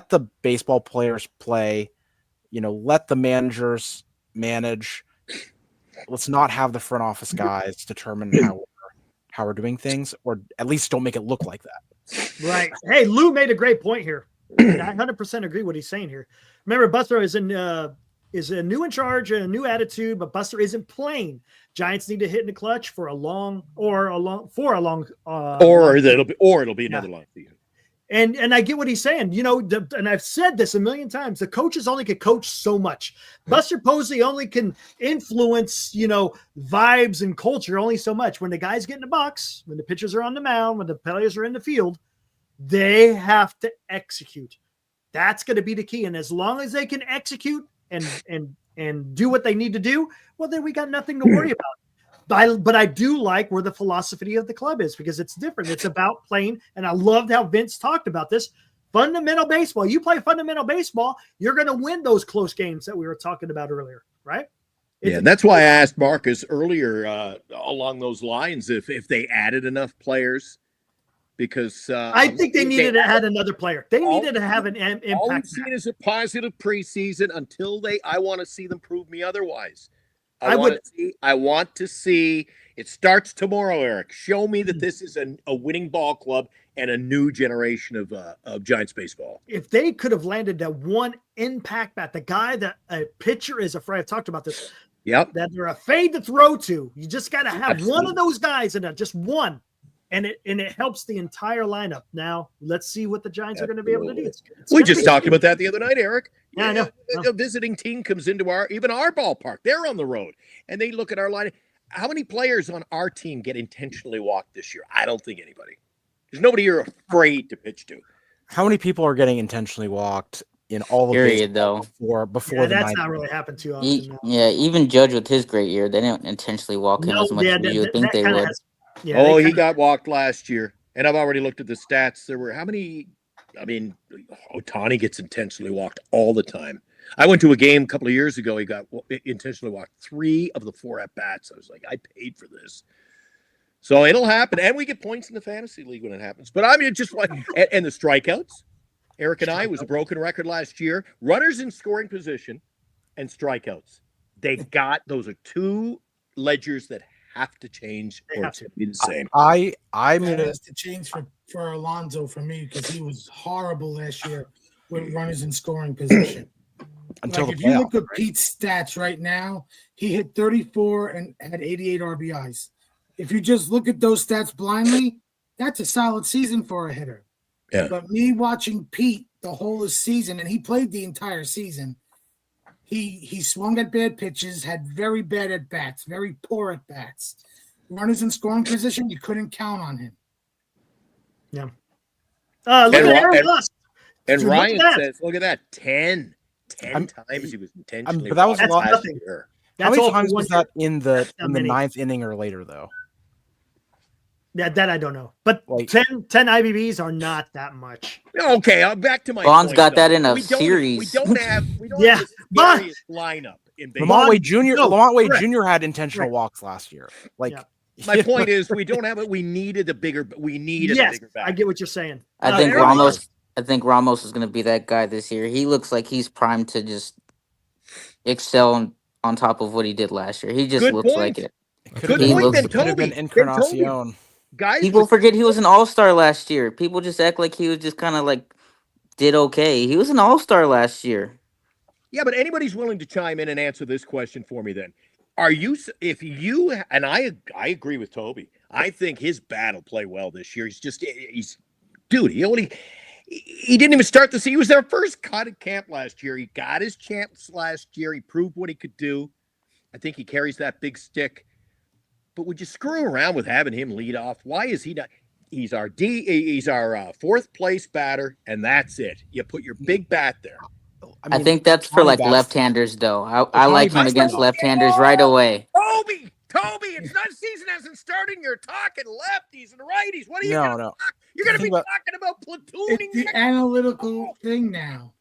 the baseball players play, let the managers manage. Let's not have the front office guys determine how we're doing things, or at least don't make it look like that. Right. Hey, Lou made a great point here. And I 100% agree what he's saying here. Remember, Buster is a new in charge and a new attitude, but Buster isn't playing. Giants need to hit in the clutch for it'll be another long season. And I get what he's saying, and I've said this a million times. The coaches only can coach so much. Buster Posey only can influence, vibes and culture only so much. When the guys get in the box, when the pitchers are on the mound, when the players are in the field, they have to execute. That's going to be the key. And as long as they can execute and do what they need to do, well, then we got nothing to worry about. But I do like where the philosophy of the club is, because it's different. It's about playing, and I loved how Vince talked about this. Fundamental baseball. You play fundamental baseball, you're going to win those close games that we were talking about earlier, right? Yeah, that's why I asked Marcus earlier along those lines if they added enough players, because I think they needed to add another player. They needed to have an impact. All we've seen is a positive preseason until I want to see them prove me otherwise. I want to see. It starts tomorrow, Eric. Show me that this is a winning ball club and a new generation of Giants baseball. If they could have landed that one impact bat, the guy that a pitcher is afraid, I've talked about this. Yep. That they're afraid to throw to. You just got to have Absolutely. one of those guys in there, just one. And it helps the entire lineup. Now, let's see what the Giants are going to be able to do. We just talked about that the other night, Eric. Yeah, I know. A visiting team comes into our ballpark. They're on the road, and they look at our line. How many players on our team get intentionally walked this year? I don't think anybody. There's nobody you're afraid to pitch to. How many people are getting intentionally walked in all of Period, though. before the that's 90s? not really happened too often. now. Even Judge with his great year, they didn't intentionally walk him as much as you would think they would. He got walked last year, and I've already looked at the stats. There were how many? I mean, Ohtani gets intentionally walked all the time. I went to a game a couple of years ago. He got intentionally walked 3 of the 4 at bats. I was like, I paid for this. So it'll happen, and we get points in the fantasy league when it happens. But I mean, just like and the strikeouts. Eric and I was a broken record last year. Runners in scoring position and strikeouts. Those are 2 ledgers that have to change or to be the same. I'm That gonna has to change for Alonso for me, because he was horrible last year with runners in scoring position. until Like, the if you look playoffs, at Pete's stats right now, he hit 34 and had 88 RBIs. If you just look at those stats blindly, that's a solid season for a hitter. Yeah. But me watching Pete the whole season, and he played the entire season, he swung at bad pitches, had very bad at bats, very poor at bats. Runners in scoring position, you couldn't count on him. Yeah. Look at Aaron Musk. And Dude, Ryan look at that. says, look at that, 10 times he was intentionally but that was a walked lot. last year. How That's many all for times one was that year. in the That's not many. 9th inning or later, though? That I don't know. But Like- 10 IBBs are not that much. Okay, back to my Bond's point, got though. that in a We don't series. have Yeah, the but- scariest lineup in baseball. Lamont Wade Jr. no, Lamont Wade correct. Jr. had intentional Correct. walks last year. Like, Yeah. My point is, we don't have it. We needed a bigger back. I get what you're saying. I think Aaron Musk- Ramos is going to be that guy this year. He looks like he's primed to just excel on top of what he did last year. He just Good looks point. like it. Good He point, looks- then, could have been Toby. Encarnacion. Guys, People forget he was an all-star last year. People just act like he was just kind of like did okay. He was an all-star last year. Yeah, but anybody's willing to chime in and answer this question for me then. Are you, if you, and I agree with Toby. I think his bat will play well this year. He's dude, he didn't even start the season. He was their first cut at camp last year. He got his chance last year. He proved what he could do. I think he carries that big stick. But would you screw around with having him lead off? Why is he not? He's our fourth place batter, and that's it. You put your big bat there. I think that's for like left-handers, though. I like him against left-handers right away. Toby, it's not season hasn't started. You're talking lefties and righties. What are you going to talk? You're going to be talking about platooning. It's the analytical thing now.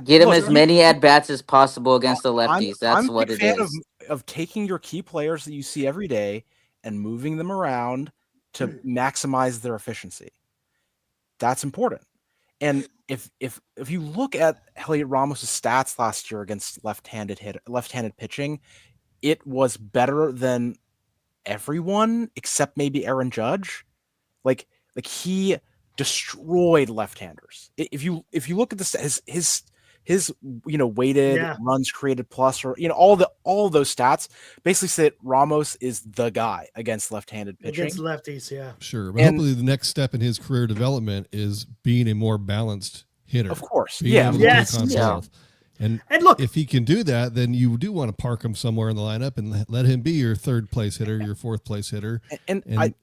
Get him as many at-bats as possible against the lefties. That's what it is. Of taking your key players that you see every day and moving them around to maximize their efficiency. That's important. And if you look at Heliot Ramos' stats last year against left-handed pitching, it was better than everyone except maybe Aaron Judge. Like he destroyed left-handers. If you look at his weighted runs created plus, or all those stats basically say that Ramos is the guy against left-handed pitching. Against lefties, yeah. Sure. But hopefully the next step in his career development is being a more balanced hitter. Of course. Yes. And look, if he can do that, then you do want to park him somewhere in the lineup and let him be your third place hitter, your fourth place hitter. I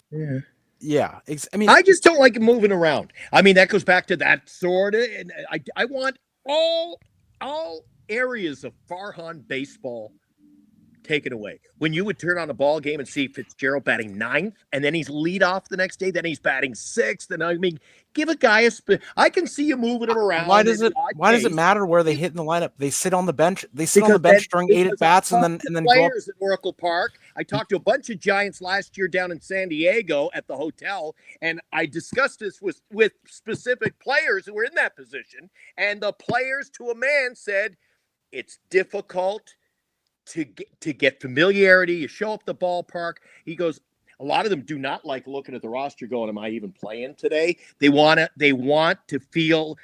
just don't like him moving around. I mean, that goes back to that sort of, and I want all areas of Farhan baseball taken away. When you would turn on a ball game and see Fitzgerald batting ninth, and then he's lead off the next day, then he's batting sixth, and I mean, give a guy I can see you moving him around. Why does it matter where they hit in the lineup? They sit on the bench. They sit on the bench during 8 at bats, and then players at Oracle Park. I talked to a bunch of Giants last year down in San Diego at the hotel, and I discussed this with specific players who were in that position, and the players to a man said it's difficult to get familiarity. You show up the ballpark. He goes, a lot of them do not like looking at the roster going, am I even playing today? They want to feel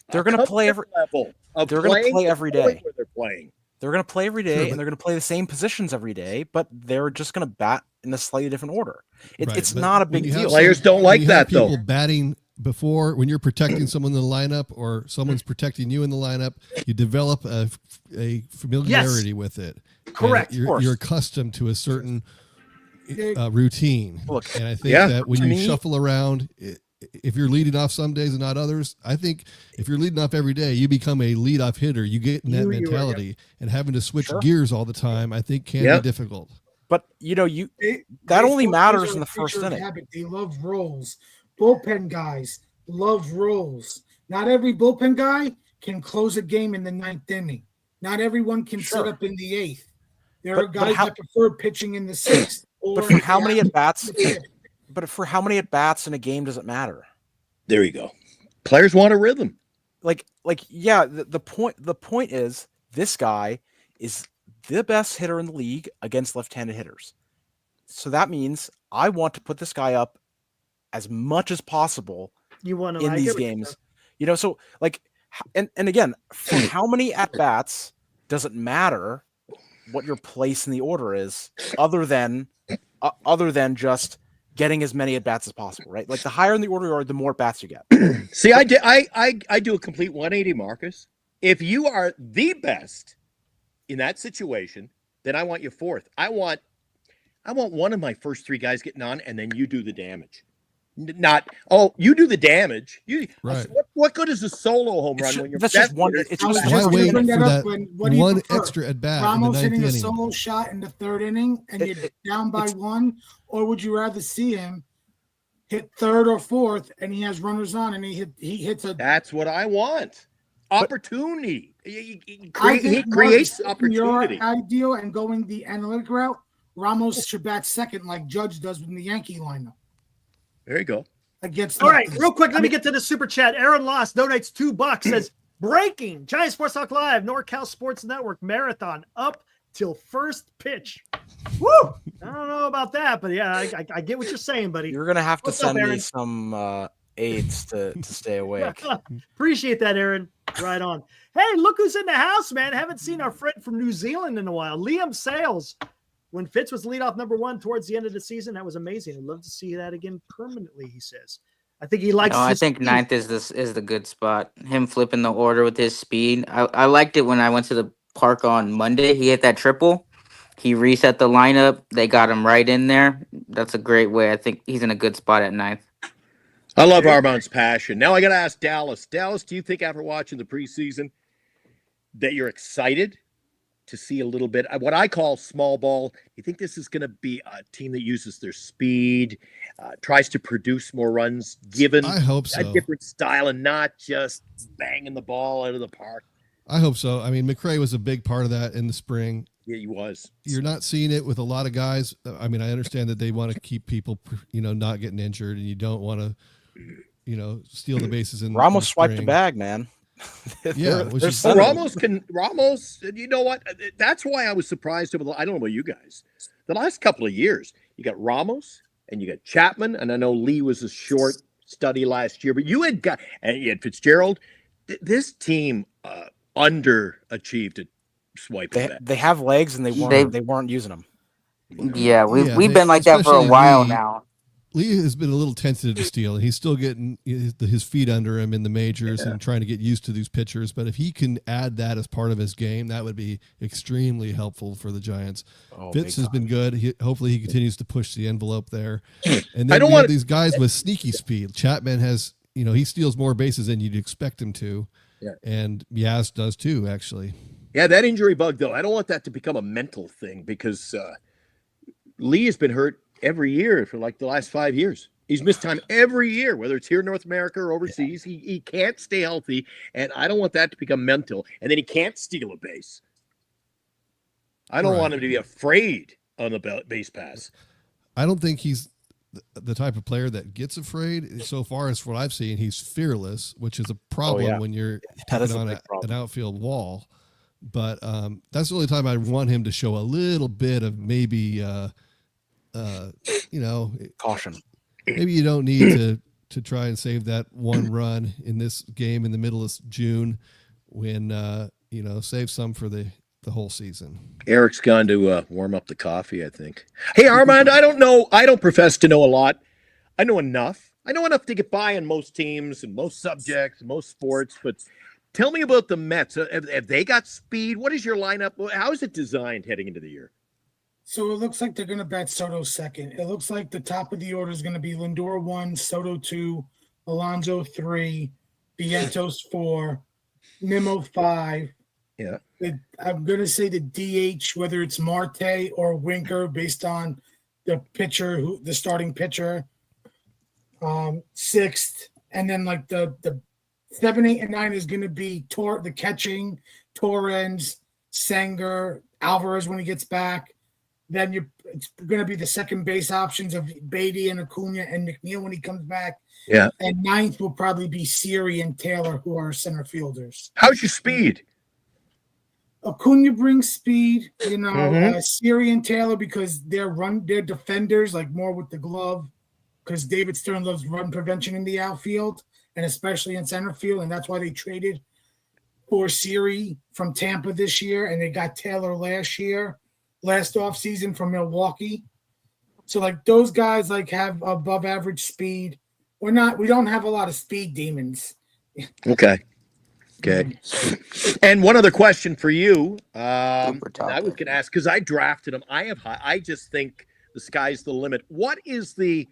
they're going to play every level. They're going to play every day. Where they're playing. They're going to play every day, and they're going to play the same positions every day, but they're just going to bat in a slightly different order. It's not a big deal. Players don't like that, though. People batting before, when you're protecting someone in the lineup or someone's protecting you in the lineup, you develop a familiarity with it. Correct. You're accustomed to a certain routine. Look, and I think that when you shuffle around, if you're leading off some days and not others, I think if you're leading off every day, you become a leadoff hitter. You get in that mentality, and having to switch gears all the time, I think can be difficult. But that only matters in the first inning. They love roles. Bullpen guys love roles. Not every bullpen guy can close a game in the 9th inning. Not everyone can set up in the 8th. There are guys that prefer pitching in the 6th. But for how many at bats? But for how many at bats in a game does it matter? There you go. Players want a rhythm. The point is this guy is the best hitter in the league against left-handed hitters. So that means I want to put this guy up as much as possible in these games. And again, for how many at bats does it matter what your place in the order is, other than just getting as many at bats as possible, right? Like the higher in the order you are, the more bats you get. See, I do a complete 180, Marcus. If you are the best in that situation, then I want you fourth. I want one of my first 3 guys getting on, and then you do the damage. You do the damage. Right. What good is a solo home run when you're that's just one? It's just why wait for that one extra at bat? Ramos in the 9th hitting a inning. solo shot in the 3rd inning, and you're down by 1, or would you rather see him hit 3rd or 4th, and he has runners on, and he hits a? That's what I want. Opportunity. He creates opportunity. Your ideal and going the analytic route. Ramos should bat second, like Judge does with the Yankee lineup. There you go. All right, real quick, let me get to the super chat. Aaron Loss donates $2, says, breaking, Giant Sports Talk Live, NorCal Sports Network Marathon up till first pitch. Woo! I don't know about that, but yeah, I get what you're saying, buddy. You're going to have to send me some aids to stay awake. Appreciate that, Aaron. Right on. Hey, look who's in the house, man. Haven't seen our friend from New Zealand in a while. Liam Sales. When Fitz was leadoff number 1 towards the end of the season, that was amazing. I'd love to see that again permanently, he says. I think he likes. No, I his think speed. ninth is the good spot. Him flipping the order with his speed. I liked it when I went to the park on Monday. He hit that triple. He reset the lineup. They got him right in there. That's a great way. I think he's in a good spot at ninth. I love Armand's passion. Now I got to ask Dallas. Dallas, do you think after watching the preseason that you're excited to see a little bit what I call small ball? You think this is going to be a team that uses their speed, tries to produce more runs, given I hope so. a different style and not just banging the ball out of the park? I hope so. I mean, McRae was a big part of that in the spring. Yeah, he was. You're not seeing it with a lot of guys. I mean, I understand that they want to keep people, not getting injured, and you don't want to, steal the bases. Ramos swiped the spring. bag, man. Yeah, Ramos. You know what? That's why I was surprised over I don't know about you guys. The last couple of years, you got Ramos and you got Chapman, and I know Lee was a short study last year, but you had Fitzgerald. This team underachieved at swiping back. They have legs, and they weren't using them. Yeah, we've been like that for a while now. Lee has been a little tentative to steal, and he's still getting his feet under him in the majors and trying to get used to these pitchers. But if he can add that as part of his game, that would be extremely helpful for the Giants. Fitz has been good. Hopefully he continues to push the envelope there. And then we have these guys with sneaky speed. Chapman has, he steals more bases than you'd expect him to. Yeah. And Yaz does too, actually. Yeah, that injury bug, though, I don't want that to become a mental thing because Lee has been hurt every year for like the last 5 years. He's missed time every year, whether it's here in North America or overseas. Yeah. He can't stay healthy, and I don't want that to become mental. And then he can't steal a base. I don't want him to be afraid on the base pass. I don't think he's the type of player that gets afraid. So far as what I've seen, he's fearless, which is a problem when you're taking on an outfield wall. But that's the only time I want him to show a little bit of maybe caution. Maybe you don't need to try and save that one run in this game in the middle of June when save some for the whole season. Eric's gone to warm up the coffee, I think. Hey, Armand, I don't know. I don't profess to know a lot. I know enough. I know enough to get by on most teams and most subjects and most sports, but tell me about the Mets. Have they got speed? What is your lineup? How is it designed heading into the year? So it looks like they're going to bat Soto second. It looks like the top of the order is going to be Lindor 1, Soto 2, Alonso 3, Vientos 4, Nimmo 5. Yeah. I'm going to say the DH, whether it's Marte or Winker, based on the pitcher, the starting pitcher, 6th. And then like the 7, 8, and 9 is going to be the catching, Torrens, Sanger, Alvarez when he gets back. Then it's going to be the second base options of Beatty and Acuna and McNeil when he comes back. Yeah. And 9th will probably be Siri and Taylor, who are center fielders. How's your speed? Acuna brings speed, Siri and Taylor because they're defenders, like more with the glove, because David Stern loves run prevention in the outfield and especially in center field, and that's why they traded for Siri from Tampa this year, and they got Taylor last offseason from Milwaukee. So like those guys like have above average speed. We don't have a lot of speed demons. Okay. And one other question for you. I was going to ask because I drafted him. I just think the sky's the limit. What is the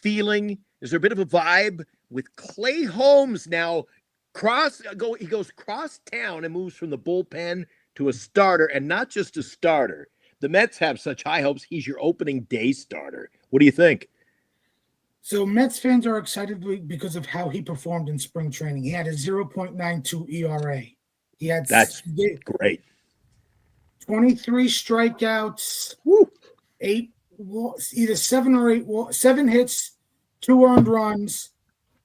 feeling? Is there a bit of a vibe with Clay Holmes now? He goes cross town and moves from the bullpen to a starter, and not just a starter. The Mets have such high hopes. He's your opening day starter. What do you think? So Mets fans are excited because of how he performed in spring training. He had a 0.92 ERA. That's great. 23 strikeouts, 8 either 7 or 8 7 hits, 2 earned runs,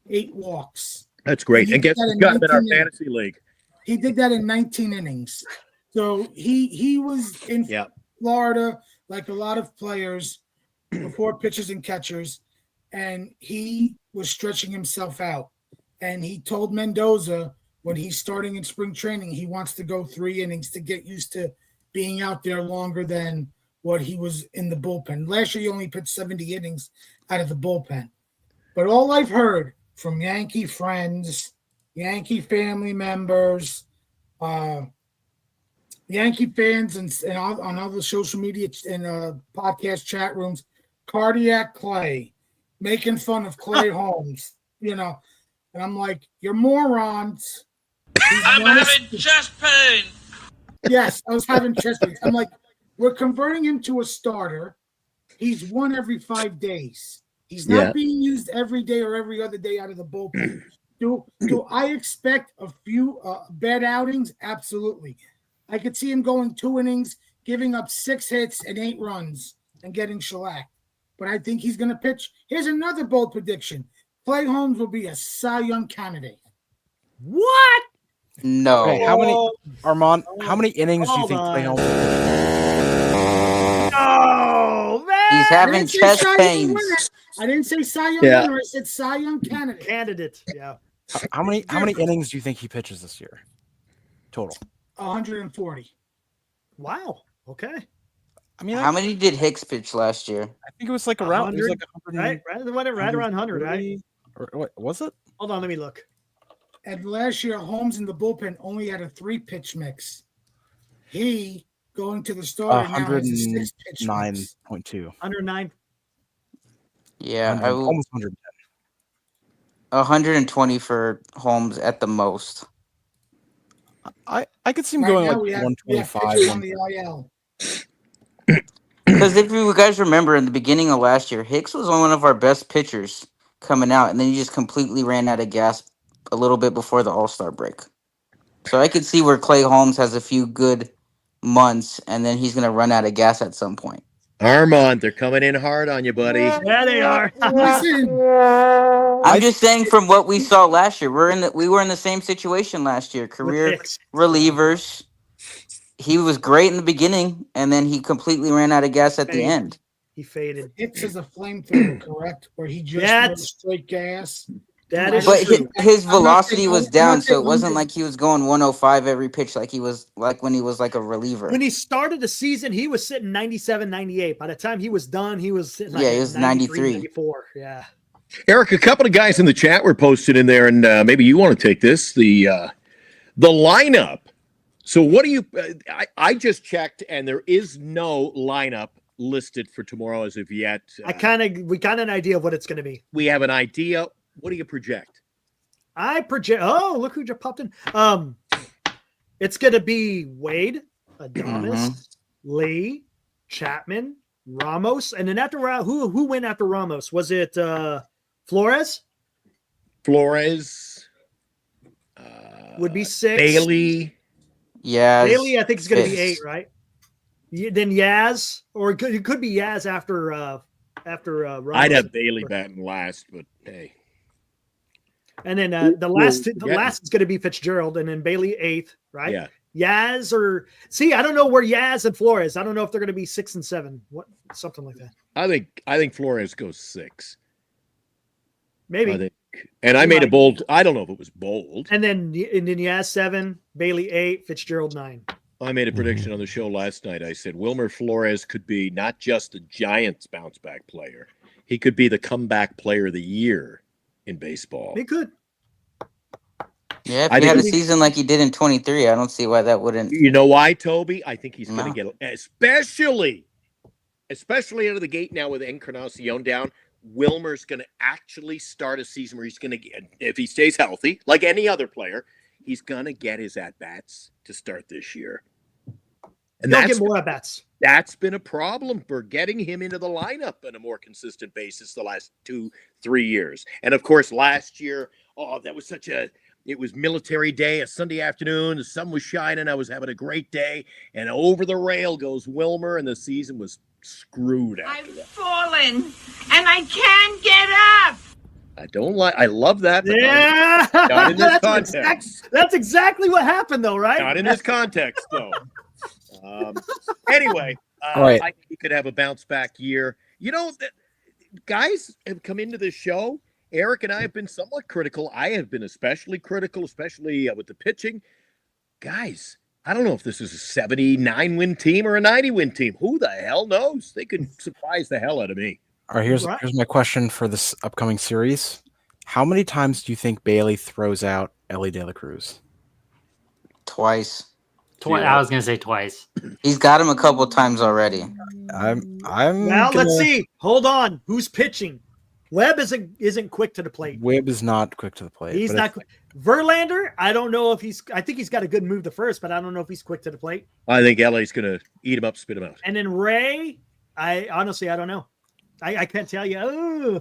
8 walks. That's great. And guess who's got him in our fantasy league? He did that in 19 innings. So he was in Florida like a lot of players before pitchers and catchers, and he was stretching himself out. And he told Mendoza when he's starting in spring training, he wants to go 3 innings to get used to being out there longer than what he was in the bullpen. Last year, he only pitched 70 innings out of the bullpen. But all I've heard from Yankee friends, Yankee family members, Yankee fans, and on other social media and podcast chat rooms, cardiac Clay, making fun of Clay Holmes, and I'm like, you're morons. I'm having chest pain. Yes, I was having chest pains. I'm like, we're converting him to a starter. He's one every 5 days. He's not being used every day or every other day out of the bullpen. Do I expect a few bad outings? Absolutely. I could see him going 2 innings, giving up 6 hits and 8 runs, and getting shellacked. But I think he's going to pitch. Here's another bold prediction. Clay Holmes will be a Cy Young candidate. What? No. Okay, how many, Armand? How many innings do you think Clay Holmes will pitch? Oh, man. He's having chest pains. I didn't say Cy Young winner. I said Cy Young candidate. Candidate. Yeah. How many innings do you think he pitches this year? Total. 140. Wow. Okay. I mean, How many did Hicks pitch last year? I think it was like around. It was like 100. Right around 100, right? Or what was it? Hold on, let me look. And last year, Holmes in the bullpen only had a 3-pitch mix. He going to the starter now has a 6-pitch mix. 9.2. 109. Yeah, Almost 110. 120 for Holmes at the most. I could see him Right going now, like we have 125. pitchers on the IL. Because if you guys remember in the beginning of last year, Hicks was one of our best pitchers coming out, and then he just completely ran out of gas a little bit before the All-Star break. So I could see where Clay Holmes has a few good months, and then he's going to run out of gas at some point. Armand, they're coming in hard on you, buddy. Yeah, they are. Listen, I'm just saying from what we saw last year, we were in the same situation last year. Career Hicks. relievers. He was great in the beginning, and then he completely ran out of gas at the Faded. end. He faded. Hicks is a flamethrower, correct? Where he just That's- throws straight gas. That is But true. his I'm not velocity saying- was I'm down, not so it saying wasn't Holmes like he was going 105 every pitch like he was like when he was like a reliever. When he started the season, he was sitting 97, 98. By the time he was done, he was sitting Yeah, he was 93. 94. Yeah. Eric, a couple of guys in the chat were posted in there, and maybe you want to take this. The lineup. So what do you? I just checked, and there is no lineup listed for tomorrow as of yet. We got an idea of what it's going to be. We have an idea. What do you project? I project. Oh, look who just popped in. It's going to be Wade, Adonis, Lee, Chapman, Ramos, and then after who went after Ramos? Was it Flores? Flores Would be 6. Bailey. Yeah, Bailey, I think, is going to be fifth. 8, right? Then Yaz, or it could be Yaz after Ramos. I'd have Bailey batting last, but hey. And then the last yeah. is going to be Fitzgerald, and then Bailey 8th, right? Yeah. Yaz I don't know where Yaz and Flores. I don't know if they're going to be 6 and 7, something like that. I think Flores goes 6. Maybe. I think, and I made a bold. I don't know if it was bold. And then Yaz 7, Bailey 8, Fitzgerald 9. I made a prediction on the show last night. I said Wilmer Flores could be not just a Giants bounce back player. He could be the comeback player of the year in baseball. He could. Yeah, if I he had a think- season like he did in 23, I don't see why that wouldn't. You know why, Toby? I think he's going No. to get, especially out of the gate now with Encarnacion down. Wilmer's going to actually start a season where he's going to get, if he stays healthy, like any other player, he's going to get his at-bats to start this year. And He'll get more at bats. that's been a problem for getting him into the lineup on a more consistent basis the last 2-3 years. And of course, last year, that was it was military day, a Sunday afternoon, the sun was shining, I was having a great day, and over the rail goes Wilmer, and the season was screwed after that. Fallen and I can't get up. I love that, but Yeah. not in this context. That's exactly what happened, though, right? Not in this context, though. Anyway, Right. I think he could have a bounce back year. You know, guys have come into this show. Eric and I have been somewhat critical. I have been especially critical, especially with the pitching. Guys, I don't know if this is a 79-win team or a 90-win team. Who the hell knows? They could surprise the hell out of me. All right, here's Right. here's my question for this upcoming series. How many times do you think Bailey throws out Ellie De La Cruz? Twice. I was gonna say twice. He's got him a couple times already. I'm Well, let's gonna- see. Hold on. Who's pitching? Webb isn't quick to the plate. Webb is not quick to the plate. He's but not if- quick. Verlander, I don't know if he's. I think he's got a good move to first, but I don't know if he's quick to the plate. I think LA's going to eat him up, spit him out. And then Ray, I honestly I don't know. I can't tell you. Oh.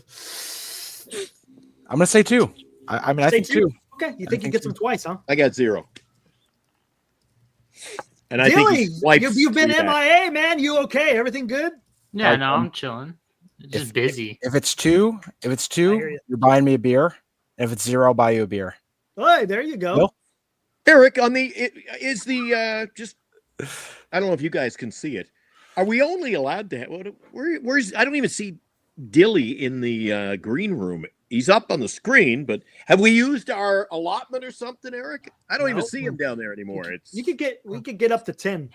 I'm gonna say 2. I mean, I Say think 2. Okay, you think he gets him twice, huh? I got 0. And I Dilly, think his wife's you've been 3 back. MIA, man. You okay? Everything good? Yeah, no, I'm chilling. Just busy. If it's 2, hear you. you're buying me a beer. If it's 0, I'll buy you a beer. Oh, there you go. Bill? Eric, on the is the just I don't know if you guys can see it. Are we only allowed to have where's I don't even see Dilly in the green room. He's up on the screen, but have we used our allotment or something, Eric? I don't even No. see him down there anymore. We could get up to 10.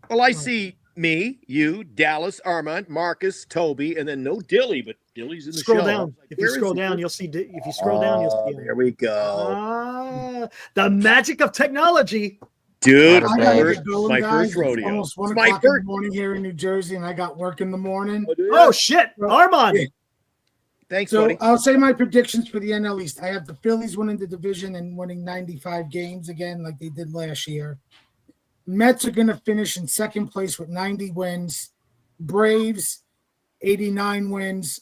Well, I see me, you, Dallas, Armand, Marcus, Toby, and then no Dilly, but Dilly's in the Scroll show. down. If you Where is scroll he? down, you'll see. If you scroll down, you'll see. him. There we go. The magic of technology. Dude, I I gotta gotta first, get going, my guys. first It's rodeo. almost 1 It's my o'clock in the first. morning here in New Jersey, and I got work in the morning. Oh shit, Armand. Yeah. Thanks, So buddy. I'll say my predictions for the NL East. I have the Phillies winning the division and winning 95 games again, like they did last year. Mets are going to finish in second place with 90 wins. Braves, 89 wins.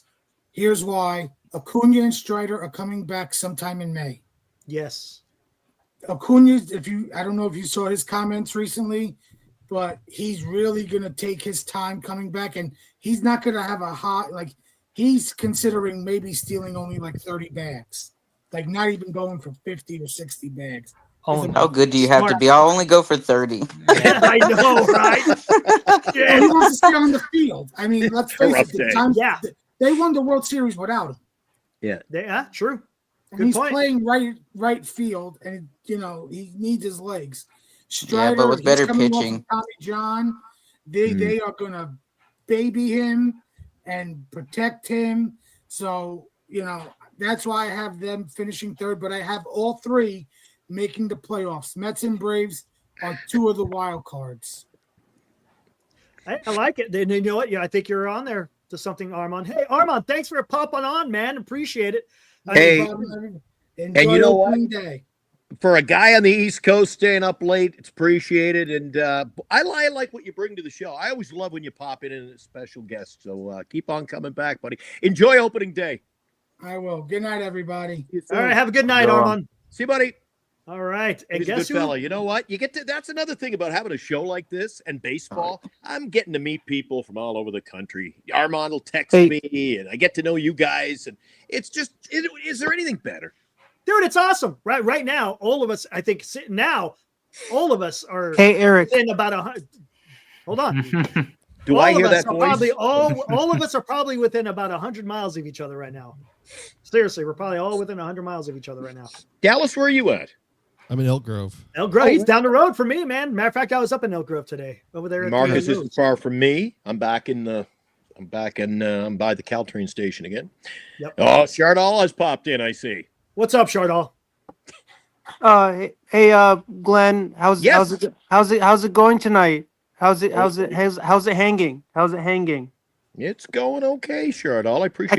Here's why: Acuna and Strider are coming back sometime in May. Yes. Acuna, I don't know if you saw his comments recently, but he's really going to take his time coming back, and he's not going to have a hot, like, he's considering maybe stealing only like 30 bags, like not even going for 50 or 60 bags. Oh, How good do you have to be? I'll only go for 30. I know, right? And he wants to stay on the field. I mean, let's face rough it, the day. time, Yeah. they won the World Series without him. Yeah, true. And Good he's point. playing right field, and he needs his legs. Yeah, but with he's better coming off of pitching. Tommy John, they are gonna baby him and protect him. So that's why I have them finishing third, but I have all 3 making the playoffs. Mets and Braves are 2 of the wild cards. I like it. Then you know what? Yeah, I think you're on there to something, Armand. Hey, Armand, thanks for popping on, man. Appreciate it. Hey, Enjoy and you know what? opening day. For a guy on the East Coast staying up late, it's appreciated. And I like what you bring to the show. I always love when you pop in as a special guest. So keep on coming back, buddy. Enjoy opening day. I will. Good night, everybody. All right, have a good night, Armand. See you, buddy. All right, and He's a guess good who? fella. You know what? You get to. That's another thing about having a show like this and baseball. I'm getting to meet people from all over the country. Armand will text me, and I get to know you guys. And it's just. Is there anything better? Dude, it's awesome. Right now, all of us, I think, all of us are. Hey, Eric. In about 100. Hold on. Do all I of hear us that are voice? Probably all of us are probably within about 100 miles of each other right now. Seriously, we're probably all within 100 miles of each other right now. Dallas, where are you at? I'm in Elk Grove. Elk Grove, he's down the road from me, man. Matter of fact, I was up in Elk Grove today, over there. At Marcus the, isn't far from me. I'm by the Caltrain station again. Yep. Oh, Chardall has popped in. I see. What's up, Chardall? Hey, Glenn, how's it going tonight? How's it hanging? How's it hanging? It's going okay, Chardall. I appreciate.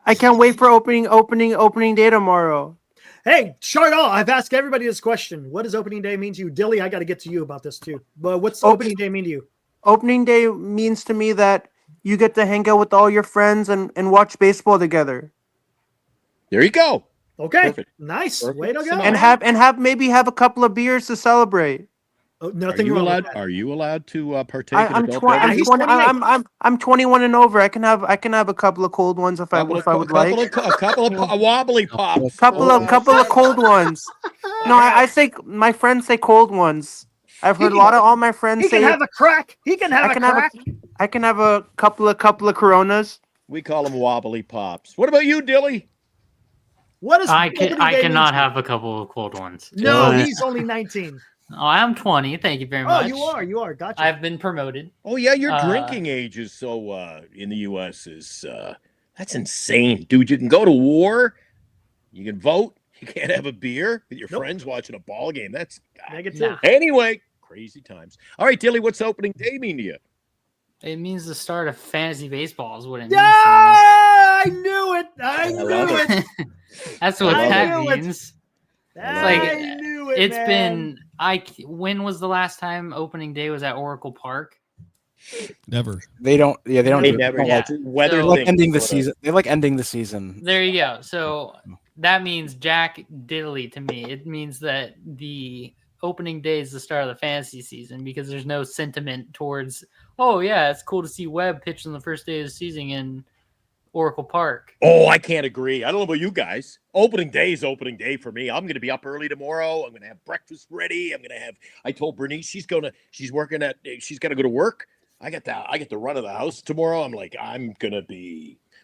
I can't wait for opening day tomorrow. Hey, Chardall, I've asked everybody this question. What does opening day mean to you? Dilly, I got to get to you about this too. But what's opening day mean to you? Opening day means to me that you get to hang out with all your friends and watch baseball together. There you go. Okay, Perfect. nice. Perfect. Way to go. And have a couple of beers to celebrate. Oh, Are nothing you wrong allowed? with that. Are you allowed to partake in I'm adult 20. beverages? I'm 21 and over. I can have a couple of cold ones if I would like. A couple of wobbly pops. Couple of cold ones. No, I think my friends say cold ones. I've heard a lot of all my friends He say can have a crack. He can have a crack. I can have a couple of Coronas. We call them wobbly pops. What about you, Dilly? What is I opening day cannot mean to have a couple of cold ones. you? No, But he's only 19. Oh, I'm 20. Thank you very Oh, much. you are. Gotcha. I've been promoted. Oh yeah, your drinking age is so in the U.S. is that's insane, dude. You can go to war, you can vote, you can't have a beer with your friends watching a ball game. That's negative. Anyway, crazy times. All right, Dilly, what's opening day mean to you? It means the start of fantasy baseball is what it Yeah, means. I knew it. I knew it. That's what I that knew it. means. I knew it. It's man. been when was the last time opening day was at Oracle Park? Never. They don't. Yeah, they don't. They do never. it. Yeah, it's a weather So- They like thing. ending the sorta. season. They like ending the season. There you go. So that means Jack Diddley to me. It means that the opening day is the start of the fantasy season because there's no sentiment towards, oh yeah, it's cool to see Webb pitch on the first day of the season in Oracle Park. Oh, I can't agree. I don't know about you guys. Opening day is opening day for me. I'm going to be up early tomorrow. I'm going to have breakfast ready. I told Bernice she's got to go to work. I get the run of the house tomorrow. I'm like,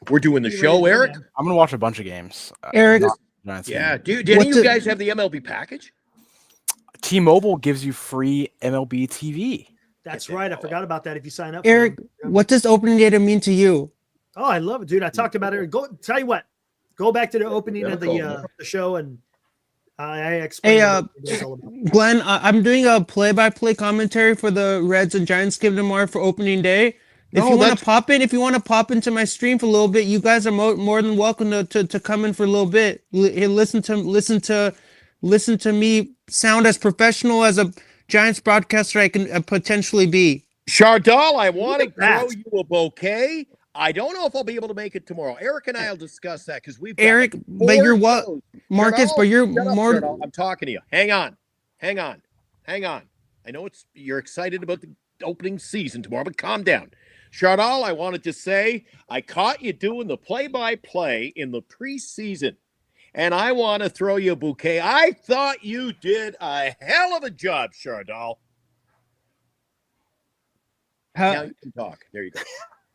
we're doing the show, Eric. I'm gonna watch a bunch of games. Eric, Yeah. Did any of you guys have the MLB package? T-Mobile gives you free MLB TV. That's right. I forgot about that. If you sign up, Eric, what does opening day mean to you? Oh, I love it, dude. I talked about it. Tell you what. Go back to the opening of the show, and I explained. Hey, what it's all about. Glenn, I'm doing a play-by-play commentary for the Reds and Giants game tomorrow for opening day. If you want to pop into my stream for a little bit, you guys are more than welcome to come in for a little bit. Listen to me sound as professional as a Giants broadcaster I can potentially be. Chardal, I want to throw you a bouquet. I don't know if I'll be able to make it tomorrow. Eric and I will discuss that because we've got Eric, like but you're 4 what, shows. Marcus? Chardal, But you're shut up, more. Chardal. I'm talking to you. Hang on. I know you're excited about the opening season tomorrow, but calm down. Chardal, I wanted to say I caught you doing the play-by-play in the preseason, and I want to throw you a bouquet. I thought you did a hell of a job, Chardal. Now you can talk. There you go.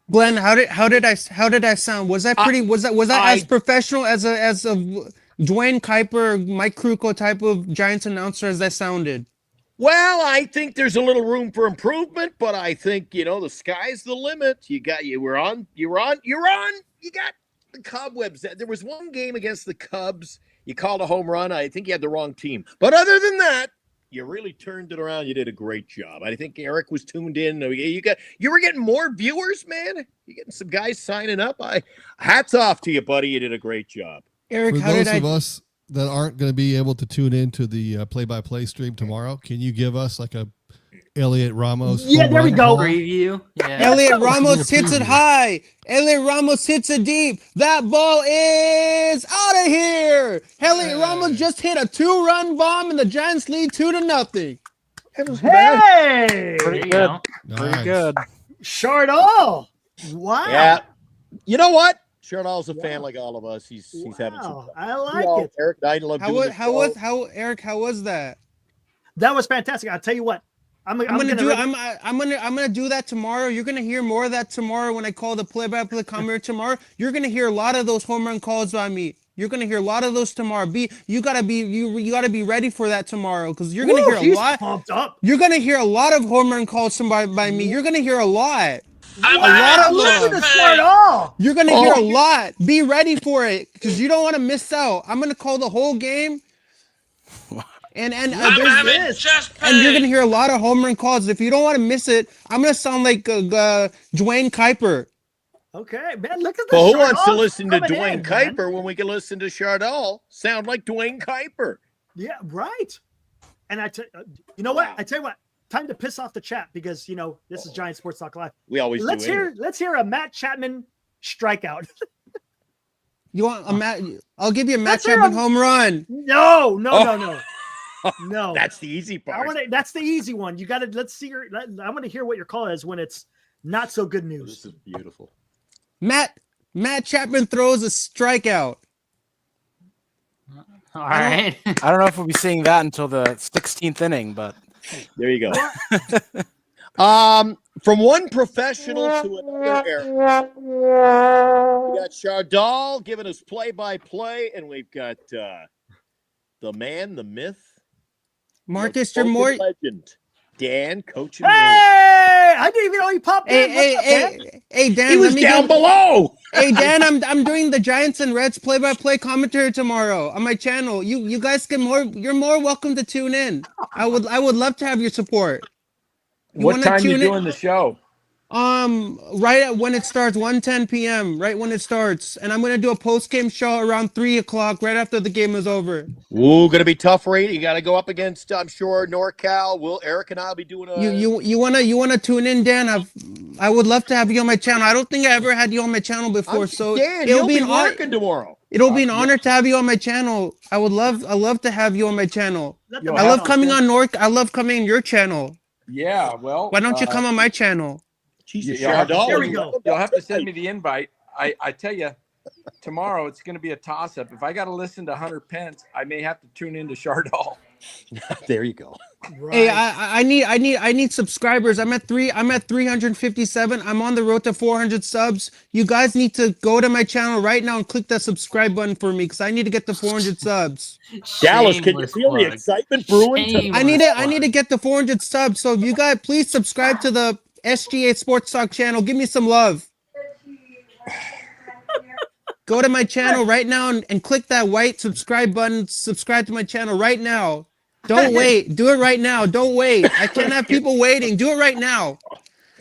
Glenn, how did I sound? Was that pretty? Was that as professional as a Dwayne Kuiper, Mike Krukow type of Giants announcer as that sounded? Well, I think there's a little room for improvement, but I think the sky's the limit. You got the cobwebs. There was one game against the Cubs. You called a home run. I think you had the wrong team. But other than that, you really turned it around. You did a great job. I think Eric was tuned in. You were getting more viewers, man. You're getting some guys signing up. Hats off to you, buddy. You did a great job. Eric, for those of us that aren't going to be able to tune into the play-by-play stream tomorrow, can you give us like a Elliot Ramos? Yeah, there we go. Preview. Yeah. Elliot Ramos hits it high. Elliot Ramos hits it deep. That ball is out of here. Elliot Ramos just hit a 2-run bomb and the Giants lead 2-0. Hey, Pretty There you good. go. Pretty good. Chardal. Wow. Yeah. You know what? Chardal's a fan like all of us. He's having some Wow. fun. I like it. Eric and I love doing the show. Eric, how was that? That was fantastic. I'll tell you what. I'm gonna do that tomorrow. You're gonna hear more of that tomorrow when I call the play-by-play commentary tomorrow. You're gonna hear a lot of those home run calls by me. You're gonna hear a lot of those tomorrow. You gotta be ready for that tomorrow because you're gonna hear a lot. Pumped up. You're gonna hear a lot of home run calls by me. You're gonna hear a lot. Listen to Chardal. You're gonna hear a lot. Be ready for it because you don't want to miss out. I'm gonna call the whole game. And you're gonna hear a lot of home run calls. If you don't want to miss it, I'm gonna sound like Dwayne Kuiper. Okay, man. Look at this. Well, who wants to Chardal's listen to coming Dwayne in, man. Kuiper when we can listen to Chardal sound like Dwayne Kuiper? Yeah, right. And you know what? I tell you what. Time to piss off the chat because this is Giant Sports Talk Live. We always let's do. hear let's hear a Matt Chapman strikeout. You want a Matt? I'll give you a Matt Chapman home run. No. No. That's the easy part. That's the easy one. You got to let's see your. I want to hear what your call is when it's not so good news. This is beautiful. Matt Chapman throws a strikeout. All right. I don't know if we'll be seeing that until the 16th inning, but there you go. From one professional to another, Eric. We got Chardal giving us play-by-play, and we've got the man, the myth, Marcus, you're Spoken more. legend. Dan, coach. Hey, I didn't even know he popped in. Hey, Dan. He was down below. Hey, Dan, I'm doing the Giants and Reds play-by-play commentary tomorrow on my channel. You guys you're more welcome to tune in. I would love to have your support. What time you doing the show? Right when it starts, 1:10 p.m. Right when it starts, and I'm gonna do a post-game show around 3 o'clock, right after the game is over. Ooh, gonna be tough rate. You got to go up against, I'm sure, NorCal. Eric and I'll be doing a. You wanna tune in, Dan? I would love to have you on my channel. I don't think I ever had you on my channel before, so Dan, it'll be working tomorrow. It'll be an honor to have you on my channel. I love to have you on my channel. I love coming on I love coming on your channel. Yeah, well. Why don't you come on my channel? Jesus, There we go. You'll have to send me the invite. I tell you, tomorrow it's going to be a toss-up. If I got to listen to Hunter Pence, I may have to tune into Chardal. There you go. Right. Hey, I need subscribers. I'm at 357. I'm on the road to 400 subs. You guys need to go to my channel right now and click that subscribe button for me because I need to get to 400 subs. Dallas, can you feel the excitement brewing? I need to get to 400 subs. So if you guys please subscribe to the SGA Sports Talk channel. Give me some love. Go to my channel right now and click that white subscribe button. Subscribe to my channel right now. Don't wait. Do it right now. Don't wait. I can't have people waiting. Do it right now.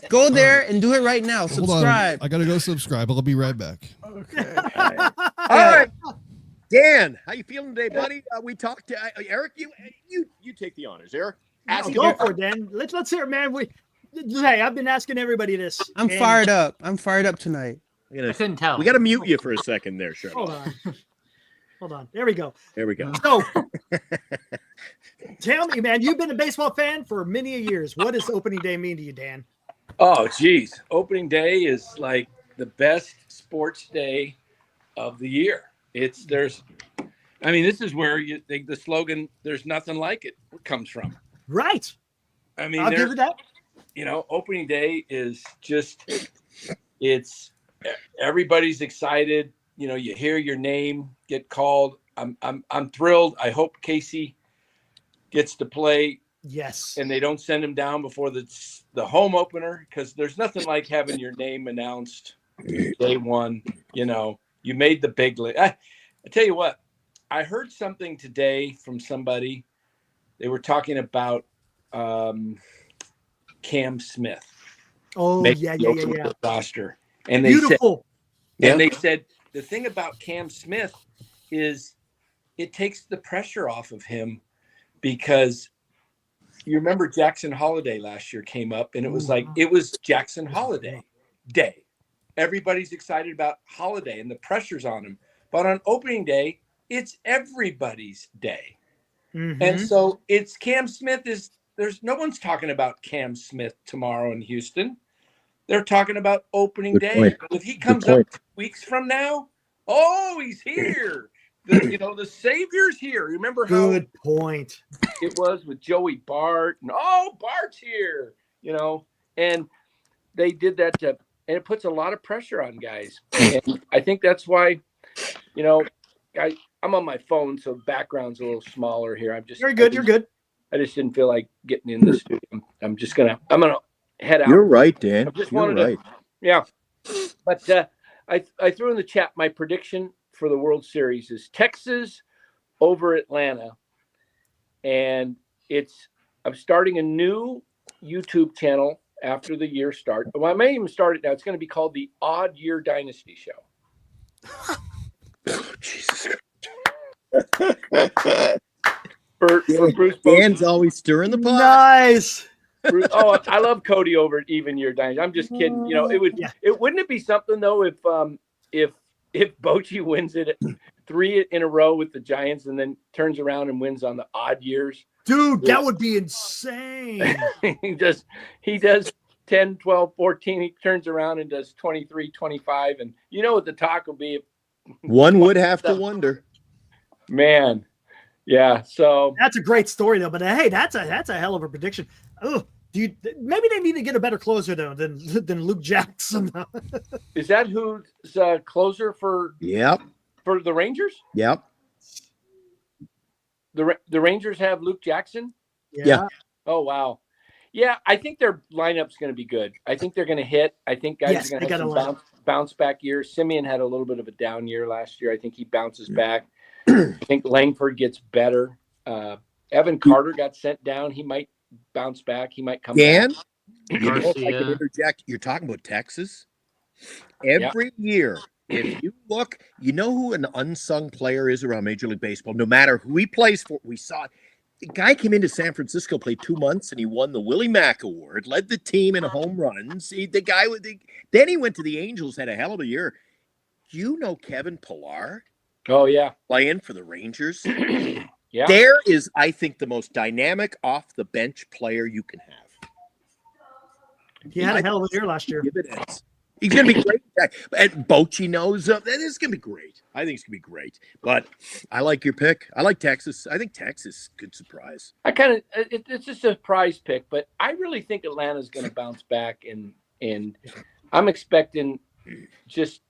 Go there and do it right now. Hold Subscribe. on. I gotta go subscribe. I'll be right back. Okay. All right. Dan, how you feeling today, buddy? We talked to Eric. You take the honors, Eric. Go for it, Dan. Let's hear it, man. Hey, I've been asking everybody this. I'm fired up. I'm fired up tonight. I couldn't tell. We got to mute you for a second there, Cheryl. Hold on. There we go. There we go. So, tell me, man, you've been a baseball fan for many years. What does opening day mean to you, Dan? Oh, geez. Opening day is like the best sports day of the year. This is where you think the slogan, there's nothing like it, comes from. Right. I mean, I'll give it that. Opening day is just, everybody's excited. You hear your name get called. I'm thrilled. I hope Casey gets to play. Yes. And they don't send him down before the home opener, because there's nothing like having your name announced day one. You made the big league. I tell you what, I heard something today from somebody. They were talking about Cam Smith. Oh, yeah. Roster. And they Beautiful. They said the thing about Cam Smith is it takes the pressure off of him, because you remember Jackson Holiday last year came up, and it was like, it was Jackson Holiday day. Everybody's excited about Holiday and the pressure's on him. But on opening day, it's everybody's day. Mm-hmm. And so it's Cam Smith there's no one's talking about Cam Smith tomorrow in Houston. They're talking about opening day. If he comes up 2 weeks from now, he's here. The Savior's here. Remember how good point it was with Joey Bart, and Bart's here. And they did that and it puts a lot of pressure on guys. And I think that's why, I'm on my phone, so background's a little smaller here. You're good. I just didn't feel like getting in the studio. I'm gonna head out. You're right, Dan. You're right. Yeah. But I threw in the chat my prediction for the World Series is Texas over Atlanta. And I'm starting a new YouTube channel after the year start. Well, I may even start it now. It's going to be called the Odd Year Dynasty Show. Jesus Christ. For Bruce Dan's always stirring the pot. Nice. Bruce, I love Cody over at Even Year Dynasty. I'm just kidding. Wouldn't it be something though if Bochy wins it 3 in a row with the Giants and then turns around and wins on the odd years? Dude, that would be insane. he does 10, 12, 14. He turns around and does 23, 25. And you know what the talk will be. One would have to wonder. Man. Yeah. So that's a great story though. But hey, that's a hell of a prediction. Oh, maybe they need to get a better closer though than Luke Jackson. Is that who's closer for? Yep. For the Rangers? Yep. The Rangers have Luke Jackson. Yeah. Oh, wow. Yeah, I think their lineup's going to be good. I think they're going to hit. I think guys are going to have some bounce back years. Simeon had a little bit of a down year last year. I think he bounces back. I think Langford gets better. Evan Carter got sent down. He might bounce back. He might come back. You know, if I can interject, you're talking about Texas. Every year, if you look, you know who an unsung player is around Major League Baseball, no matter who he plays for. We saw the guy came into San Francisco, played 2 months, and he won the Willie Mack Award, led the team in home runs. Then he went to the Angels, had a hell of a year. You know Kevin Pillar? Oh, yeah. Playing for the Rangers. Yeah. There is, I think, the most dynamic off-the-bench player you can have. He had a hell of a year last year. Dividends. He's going to be great. And Bochy knows that is going to be great. I think it's going to be great. But I like your pick. I like Texas. I think Texas could surprise. It's just a surprise pick, but I really think Atlanta's going to bounce back, and I'm expecting just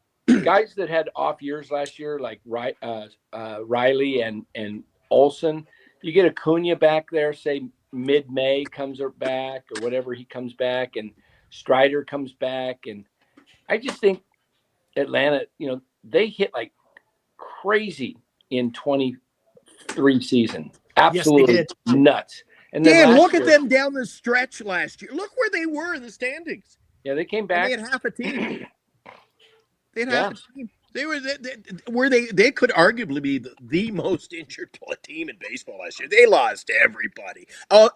guys that had off years last year, like Riley and Olsen. You get Acuna back there, say mid-May comes back or whatever, he comes back, and Strider comes back, and I just think Atlanta, they hit like crazy in 23 season. Absolutely nuts. And then look at them down the stretch last year. Look where they were in the standings. Yeah, they came back. And they had half a team. Half a team. They could arguably be the most injured team in baseball last year. They lost everybody.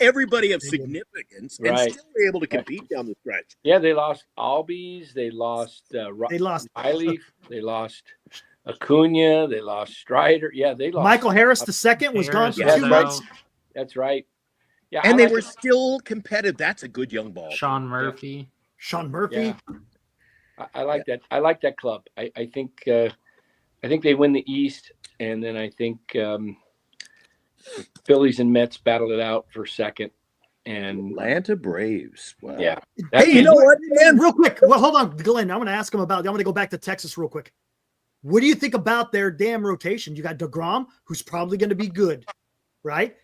Everybody of significance, and still were able to compete down the stretch. Yeah, they lost Albies, they lost Riley, they lost Acuna, they lost Strider. Yeah, they lost Michael Harris II was gone for 2 months. That's right. Yeah, and they were still competitive. That's a good young ball. Sean Murphy. Yeah. I like that. I like that club. I think they win the East, and then I think Phillies and Mets battle it out for second. And Atlanta Braves. Wow. Yeah. Hey, you know what, man? Real quick. Well, hold on, Glenn. I'm going to ask him about. I'm going to go back to Texas real quick. What do you think about their damn rotation? You got DeGrom, who's probably going to be good, right?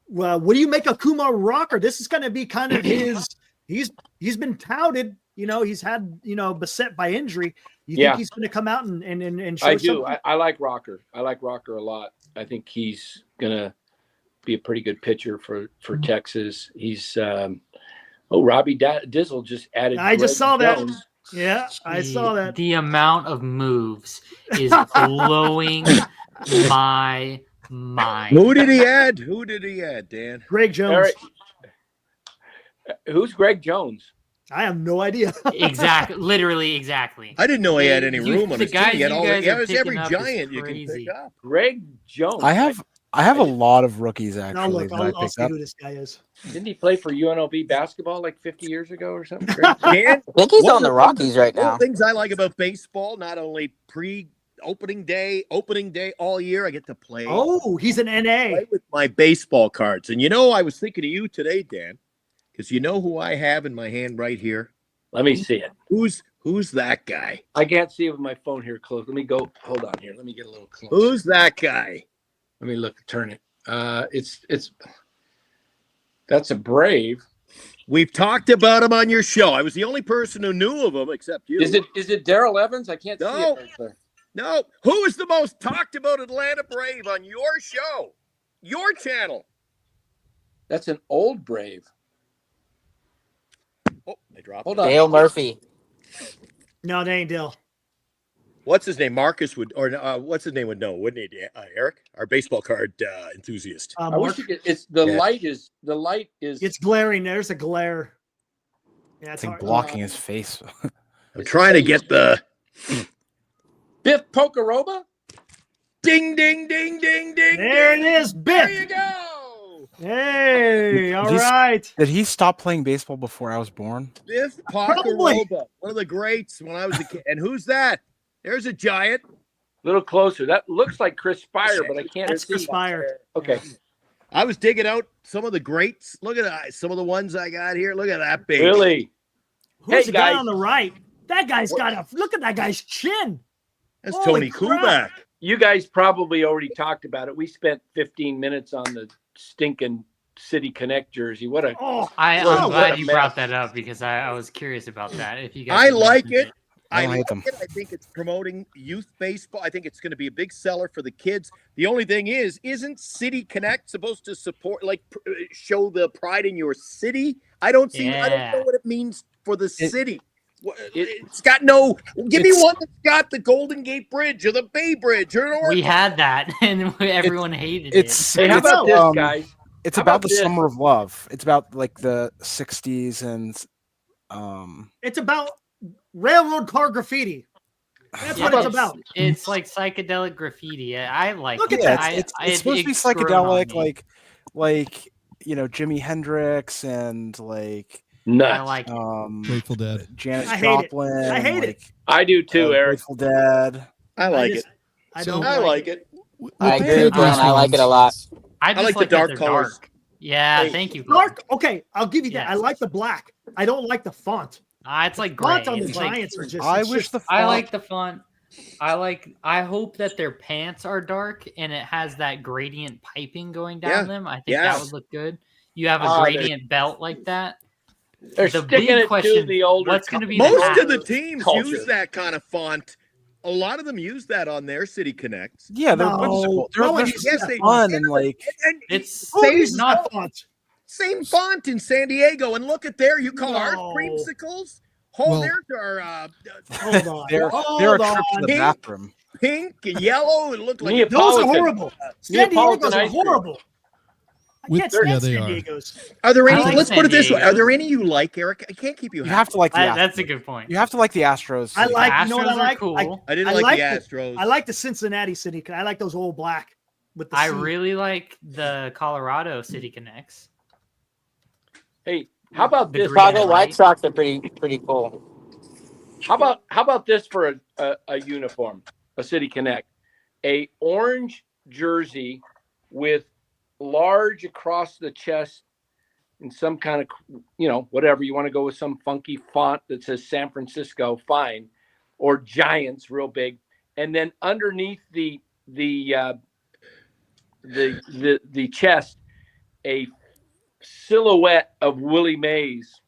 Well, what do you make of Kumar Rocker? This is going to be kind of his. He's been touted. He's had, beset by injury. You think he's going to come out and show I do. something? I like Rocker. I like Rocker a lot. I think he's going to be a pretty good pitcher for Texas. He's Robbie Dizzle just added. I just saw that. Jones. Yeah, I saw that. The amount of moves is blowing my mind. Who did he add, Dan? Greg Jones. Who's Greg Jones? I have no idea. Exactly. Literally, exactly. I didn't know he had any room on his team. He had every up giant you can pick up. Greg Jones. I have a lot of rookies actually. Now look, that I I'll picked see up. who this guy is. Didn't he play for UNLV basketball like 50 years ago or something? Dan, I think he's on the Rockies right One now. of the things I like about baseball, not only opening day all year, I get to play. Oh, he's an NA. Play with my baseball cards. And I was thinking of you today, Dan, because you know who I have in my hand right here? Let me see it. Who's that guy? I can't see it with my phone here close. Let me go. Hold on here. Let me get a little close. Who's that guy? Let me turn it. That's a Brave. We've talked about him on your show. I was the only person who knew of him except you. Is it Darrell Evans? I can't see it right there. No. Who is the most talked about Atlanta Brave on your show? Your channel? That's an old Brave. Oh, I dropped Hold it. on. Dale Murphy. No, they ain't Dale. What's his name? Marcus would, or what's his name would know, wouldn't he? Eric, our baseball card enthusiast. I wish you could. It's the light is. It's glaring. There's a glare. Yeah, It's like blocking his face. I'm trying to get the Biff Pocoroba. Ding, ding, ding, ding, ding. There ding. it is, Biff. There you go. Hey, all right. Did he stop playing baseball before I was born? Biff Probably. Pocoroba, one of the greats when I was a kid. And who's that? There's a giant. A little closer. That looks like Chris Spire, but I can't That's see. Chris Spire. Okay. I was digging out some of the greats. Look at that. Some of the ones I got here. Look at that big. Really? Who's Hey, the guy guys. on the right? That guy's got a look at that guy's chin. That's Holy Tony crap. Kubak. You guys probably already talked about it. We spent 15 minutes on the stinking City Connect jersey. What a I'm what glad a you mess. brought that up because I was curious about that. If you guys I had like mentioned it. I like like them. it. I think it's promoting youth baseball. I think it's going to be a big seller for the kids. The only thing isn't City Connect supposed to support, like, show the pride in your city? I don't see. I don't know what it means for the city. It's got no. Give me one that's got the Golden Gate Bridge or the Bay Bridge or an We had that, and everyone hated It's it. Hey, how about this, guys? It's How about about the this? summer of love. It's about like the 60s and It's about railroad car graffiti. That's what it's about. It's like psychedelic graffiti. I like. Look at it. that. it's supposed to be it's grown on psychedelic, me. like Jimi Hendrix and like Nuts. I like it. Grateful Dead. Janis I hate it. Joplin. I hate it. I do too, Eric. Grateful Dead. I like it. I don't. I like it. I agree with Dan. I like it a lot. I just like the that dark they're colors. dark. Yeah, Hey, thank you. Dark. Okay, I'll give you that. Yes. I like the black. I don't like the font. It's like gray. Font on the It's like- Giants are just. I it's wish just- the I font- like the font. I hope that their pants are dark and it has that gradient piping going down Yeah. them. I think Yes. that would look good. You have a Oh, they're- gradient belt like that. They're The sticking big it to question, the older. what's going to be the Most hat? of the teams Culture. use that kind of font. A lot of them use that on their City Connects. Yeah, they're No, whimsical. no one They're uses yes, that they- fun and like And It's Who uses that font? same font in San Diego. And look at there, you call ours No. creamsicles? Oh, Well- theirs are Hold on. they're a Hold trip to the Pink. bathroom. pink and yellow. It looked like Those are Neapolitan. horrible. San Neapolitan Diego's are ice cream. horrible. I With- can't stand yeah, they San are. Diego's. Are there any? I like Let's San put it this way: Diego. Are there any you like, Eric? I can't keep you. You have to like the That's a Astros. good point. You have to like the Astros. I like. You know what I Astros are like? cool. I didn't I like like the the- Astros. I like the Cincinnati City. I like those old black with the. I C. really like the Colorado City Connects. Hey, how about The this? green Chicago and White white. Sox are pretty cool. How about this for a uniform, a City Connect, a orange jersey with large across the chest in some kind of whatever you want to go with, some funky font that says San Francisco, fine, or Giants, real big, and then underneath the chest, a silhouette of Willie Mays.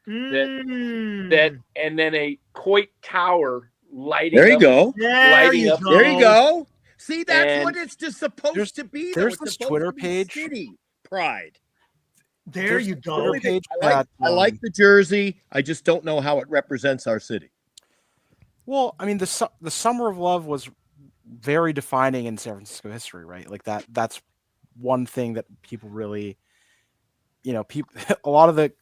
That and then a Coit Tower lighting. There you up, go. There lighting you up. go. There you go. See, that's And what it's just supposed to be. though. there's It's this supposed Twitter to be page. City pride. There There's you the go. Twitter page I like, that, I like the jersey. I just don't know how it represents our city. Well, I mean, the Summer of Love was very defining in San Francisco history, right? Like that's one thing that people really, people a lot of the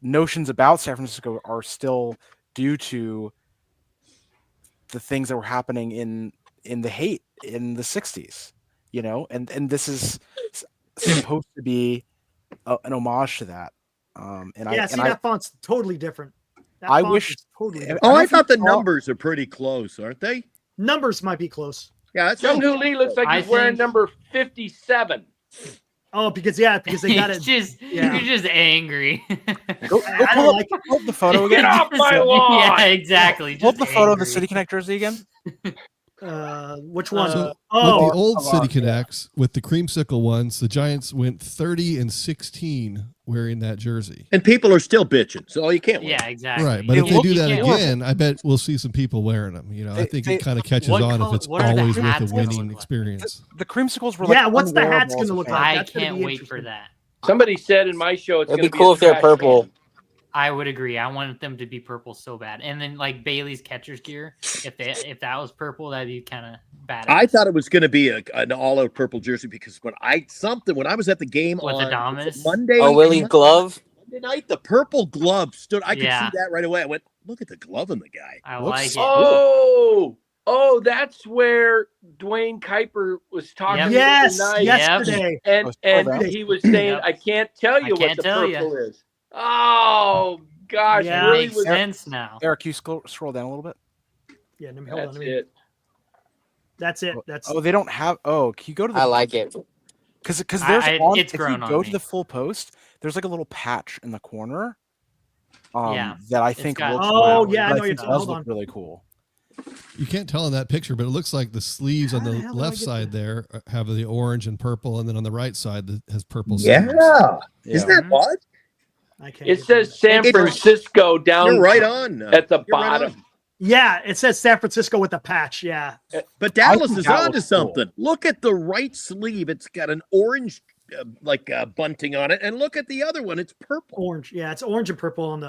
notions about San Francisco are still due to the things that were happening in the hate in the 60s, and this is supposed to be an homage to that. That font's totally different. That I font wish- is totally different. Oh, I think thought the all- numbers are pretty close, aren't they? Numbers might be close. Yeah, that's Jung Hoo Lee looks like I he's wearing think- number 57. Oh, because they got it. You're just angry. Go I pull don't up, like it. pull up the photo Get again. off my lawn! Yeah, exactly. Pull up Just the photo of the angry. City Connect jersey again. Which one? So oh, with the old City Connects, with the creamsicle ones, the Giants went 30-16 wearing that jersey. And people are still bitching, so you can't win. Yeah, exactly. Right, but You if they look- do you that can't- again, I bet we'll see some people wearing them. I think it kind of catches What on color- if it's what are the always with hats a gonna winning look like? experience. The creamsicles were like, Yeah, what's the hats unwearable as gonna a look fan. like? I That's gonna can't be wait for interesting. that. Somebody said in my show it's It'd going be to cool a if they're trash purple. can. I would agree. I wanted them to be purple so bad. And then like Bailey's catcher's gear, if that was purple, that'd be kind of bad. I thought it was going to be an all-out purple jersey because when I was at the game With on Adames? Monday, Oh, Willie's glove. Monday night, the purple glove stood. I could Yeah. see that right away. I went, look at the glove on the guy. I Looks like it. cool. Oh, that's where Dwayne Kuiper was talking. Yep. Yes, the other night. yesterday. And that. he was saying, Yep. I can't tell you I what can't the tell purple is. Oh gosh, Yeah, really Makes was, sense now. Eric, you scroll down a little bit. Yeah, let me hold on. that's Let me- it. That's it. That's Oh, they don't have. Oh, can you go to the? I like it. Because there's it's if grown you on go me. to the full post, there's like a little patch in the corner. Yeah. That I It's think got- looks. Oh, really- yeah, I that know think you're- does hold look on. really cool. You can't tell in that picture, but it looks like the sleeves on the hell did I left get side there have the orange and purple, and then on the right side that has purple Yeah. sleeves. Isn't that odd? I can't It get says that. San Francisco down. You're right on. At the You're right bottom. on. Yeah, it says San Francisco with a patch. Yeah. But Dallas think is that onto looks cool. something. Look at the right sleeve; it's got an orange, bunting on it, and look at the other one; it's purple. Orange. Yeah, it's orange and purple on the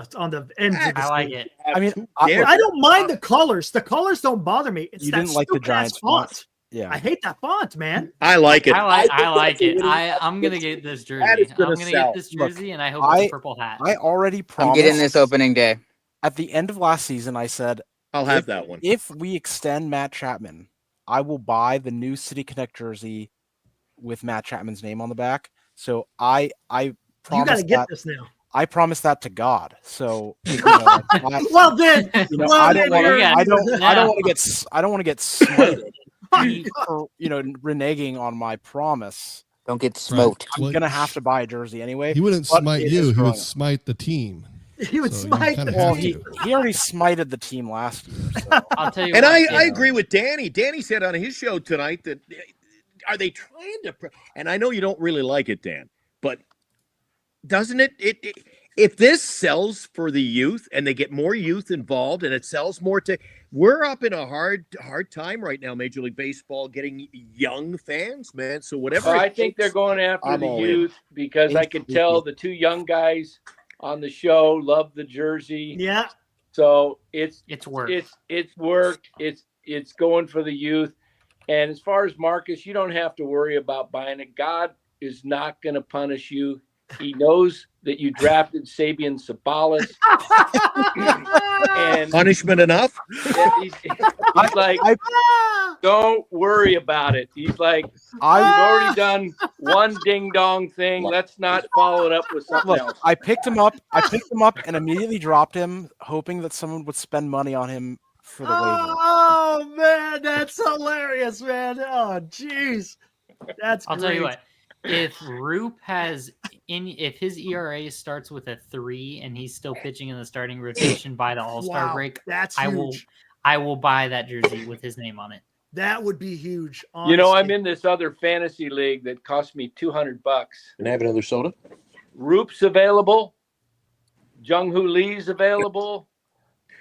ends. Of the I like sleeve. it. I mean, I don't mind the colors. The colors don't bother me. It's You that didn't like the stupid-ass Giants font. font? Yeah. I hate that font, man. I like it. I like it. I'm gonna get this jersey. That is I'm gonna gonna sell. get this Look, jersey, and I hope it's a purple hat. I already I'm promised. getting this opening day. At the end of last season, I said, I'll have that one. If we extend Matt Chapman, I will buy the new City Connect jersey with Matt Chapman's name on the back. So I You promise got to get that. this now. I promised that to God. So Well then, I don't want to. I don't Yeah. want to get. I don't want to get smited for reneging on my promise. Don't get smoked. I'm Well, gonna have to buy a jersey anyway. He wouldn't but smite it you; is he growing would up. smite the team. He would So you smite kinda the have Well, team. he already smited the team last year. So. I'll tell you And what. I agree with Danny. Danny said on his show tonight that are they trying to? And I know you don't really like it, Dan, but doesn't it if this sells for the youth and they get more youth involved and it sells more to, we're up in a hard time right now, Major League Baseball, getting young fans, man. So whatever. I think they're going after I'm the all in. youth because I can tell the two young guys on the show love the jersey. Yeah. So it's worked. It's worked. It's going for the youth. And as far as Marcus, you don't have to worry about buying it. God is not going to punish you. He knows that you drafted Sabian Sabalas. And punishment enough. he's like, don't worry about it. He's like, you've already done one ding dong thing. Let's not follow it up with something Look, else. I picked him up and immediately dropped him, hoping that someone would spend money on him for the waiver. Oh man, that's hilarious, man. Oh jeez, that's. I'll great. tell you what. If Roop if his ERA starts with a 3 and he's still pitching in the starting rotation by the All-Star Wow, break, that's I will buy that jersey with his name on it. That would be huge. You know, I'm honestly. in this other fantasy league that cost me $200. Can I have another soda? Roop's available. Jung-Hoo Lee's available.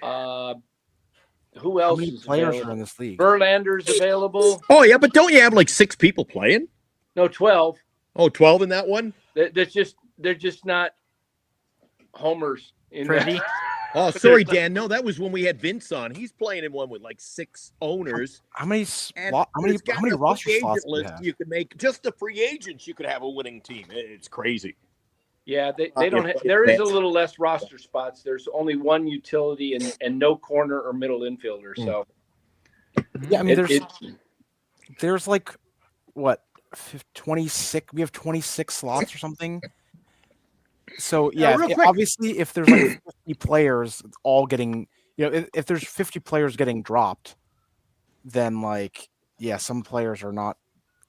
Who else many is players available? are in this league? Verlander's available. Oh yeah, but don't you have like 6 people playing? No, 12. Oh, 12 in that one? They're just not homers. Pretty. Oh, sorry, Dan. No, that was when we had Vince on. He's playing in one with like 6 owners. How many And how many there's got how many a roster free spots agent do you list have? you could make. Just the free agents, you could have a winning team. It's crazy. Yeah, they don't. There is a little less roster spots. There's only one utility and no corner or middle infielder. So Yeah, I mean, It- there's like what 26. We have 26 slots or something. So yeah, real quick. obviously, if there's like 50 players all getting, if there's 50 players getting dropped, then like yeah, some players are not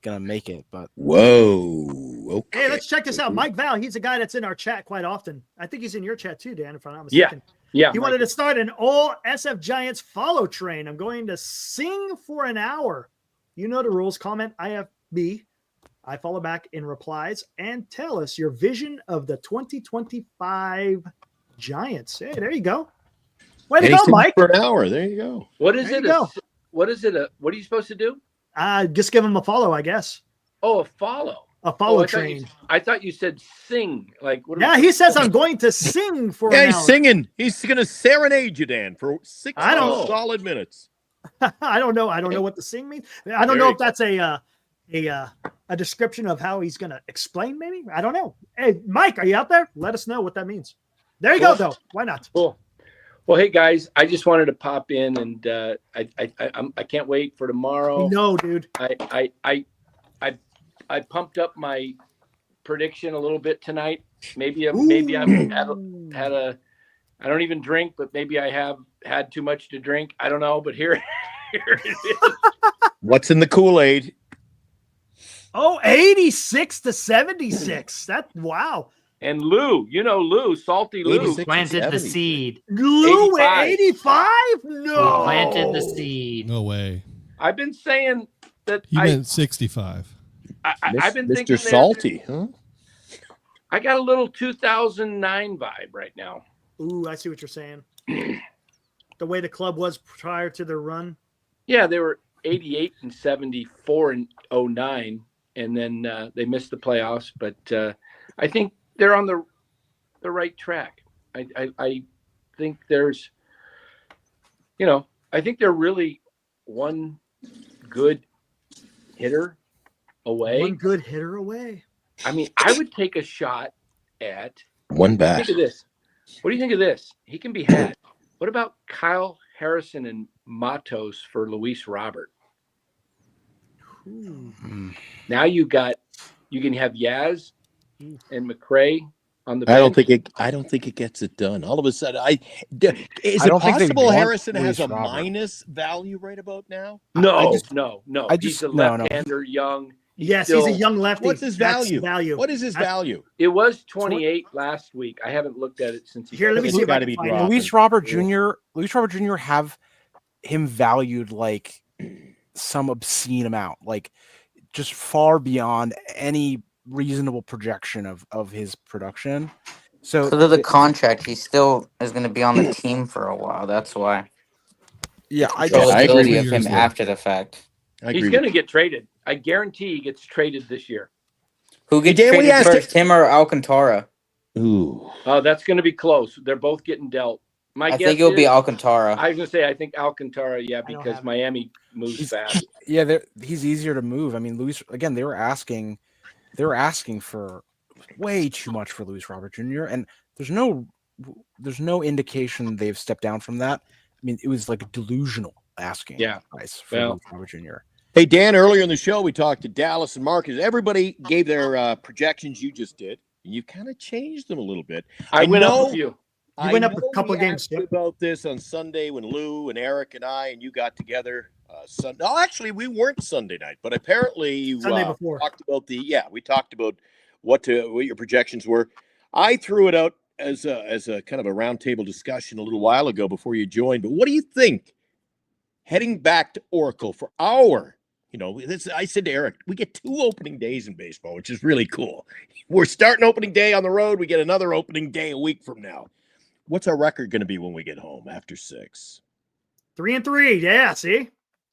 gonna make it. But Whoa. Okay. Hey, let's check this out. Mike Val, he's a guy that's in our chat quite often. I think he's in your chat too, Dan, if I'm not Yeah. mistaken. yeah, He wanted to start an all SF Giants follow train. I'm going to sing for an hour. You know the rules. Comment IFB. I follow back in replies and tell us your vision of the 2025 Giants. Hey, there you go. Way to go, Anything Mike. for an hour. There you go. What is There it? you go. What is it? What are you supposed to do? Just give him a follow, I guess. Oh, a follow. A follow I thought you- train. I thought you said sing. Like what? Yeah, he says I'm going to sing for Yeah, an he's hour. singing. He's going to serenade you, Dan, for 6 I don't- solid minutes. I don't know. I don't know what the sing means. I don't know if that's a description of how he's going to explain. Maybe I don't know. Hey, Mike, are you out there? Let us know what that means. There you go, though. Why not? Cool. Well, hey guys, I just wanted to pop in and I can't wait for tomorrow. No, dude. I pumped up my prediction a little bit tonight. Maybe I've had a I don't even drink, but maybe I have had too much to drink. I don't know, but here it is. What's in the Kool-Aid? Oh, 86 to 76. Wow. And Lou, Lou, Salty Lou. 86 and Planted the 70. seed. Lou at 85. 85? No. Planted the seed. No way. I've been saying that He meant 65. I've been thinking Mr. Salty, huh? I got a little 2009 vibe right now. Ooh, I see what you're saying. The way the club was prior to their run. Yeah, they were 88 and 74 and 09, and then they missed the playoffs. But I think they're on the right track. I think there's, I think they're really one good hitter away. One good hitter away. I mean, I would take a shot at one bat. Think of this. What do you think of this? He can be had. What about Kyle Harrison and Matos for Luis Robert? Now you can have Yaz and McRae on the bench. I don't think it gets it done. All of a sudden, is I it don't think they possible want Harrison has Luis a Robert. minus value right about now? No. No. He's a left-hander, young. Yes, he's a young lefty. What's his That's value? What is his value? It was 28 last week. I haven't looked at it since he Here, let me see if I can find it. Luis Robert Jr. have him valued like some obscene amount, like just far beyond any reasonable projection of his production. So because of the contract, he still is going to be on the team for a while. That's why. Yeah, I agree of him after the fact. He's going to get traded. I guarantee he gets traded this year. Who gets traded first, him or Alcantara? Ooh. Oh, that's going to be close. They're both getting dealt. I think it'll be Alcantara. I was going to say, I think Alcantara, because Miami moves fast. Yeah, he's easier to move. I mean, Luis, again, they were asking for way too much for Luis Robert Jr. And there's no indication they've stepped down from that. I mean, it was like delusional asking price for Luis Robert Jr. Hey, Dan, earlier in the show, we talked to Dallas and Marcus. Everybody gave their projections. You just did. And you've kind of changed them a little bit. I went up a few. You went up a couple of games. About this on Sunday when Lou and Eric and I and you got together. No, actually, we weren't Sunday night, but apparently you Sunday before. talked about we talked about what your projections were. I threw it out as a kind of a roundtable discussion a little while ago before you joined. But what do you think? Heading back to Oracle for our, I said to Eric, we get 2 opening days in baseball, which is really cool. We're starting opening day on the road. We get another opening day a week from now. What's our record going to be when we get home after 6? 3-3. Yeah, see?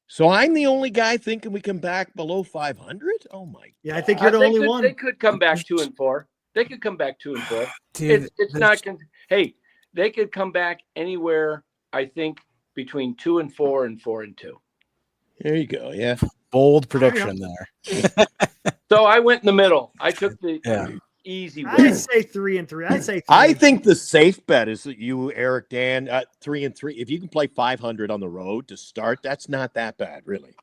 So I'm the only guy thinking we come back below 500? Oh, my God. Yeah, I think you're the only one. They could come back 2-4. They could come back 2-4. Dude, it's not – hey, they could come back anywhere, I think, between 2-4 and 4-2. There you go, yeah. Bold prediction there. So I went in the middle. I took the easy way. I say 3-3. I say 3. I think the safe bet is that you, Eric, Dan, 3-3. If you can play 500 on the road to start, that's not that bad, really.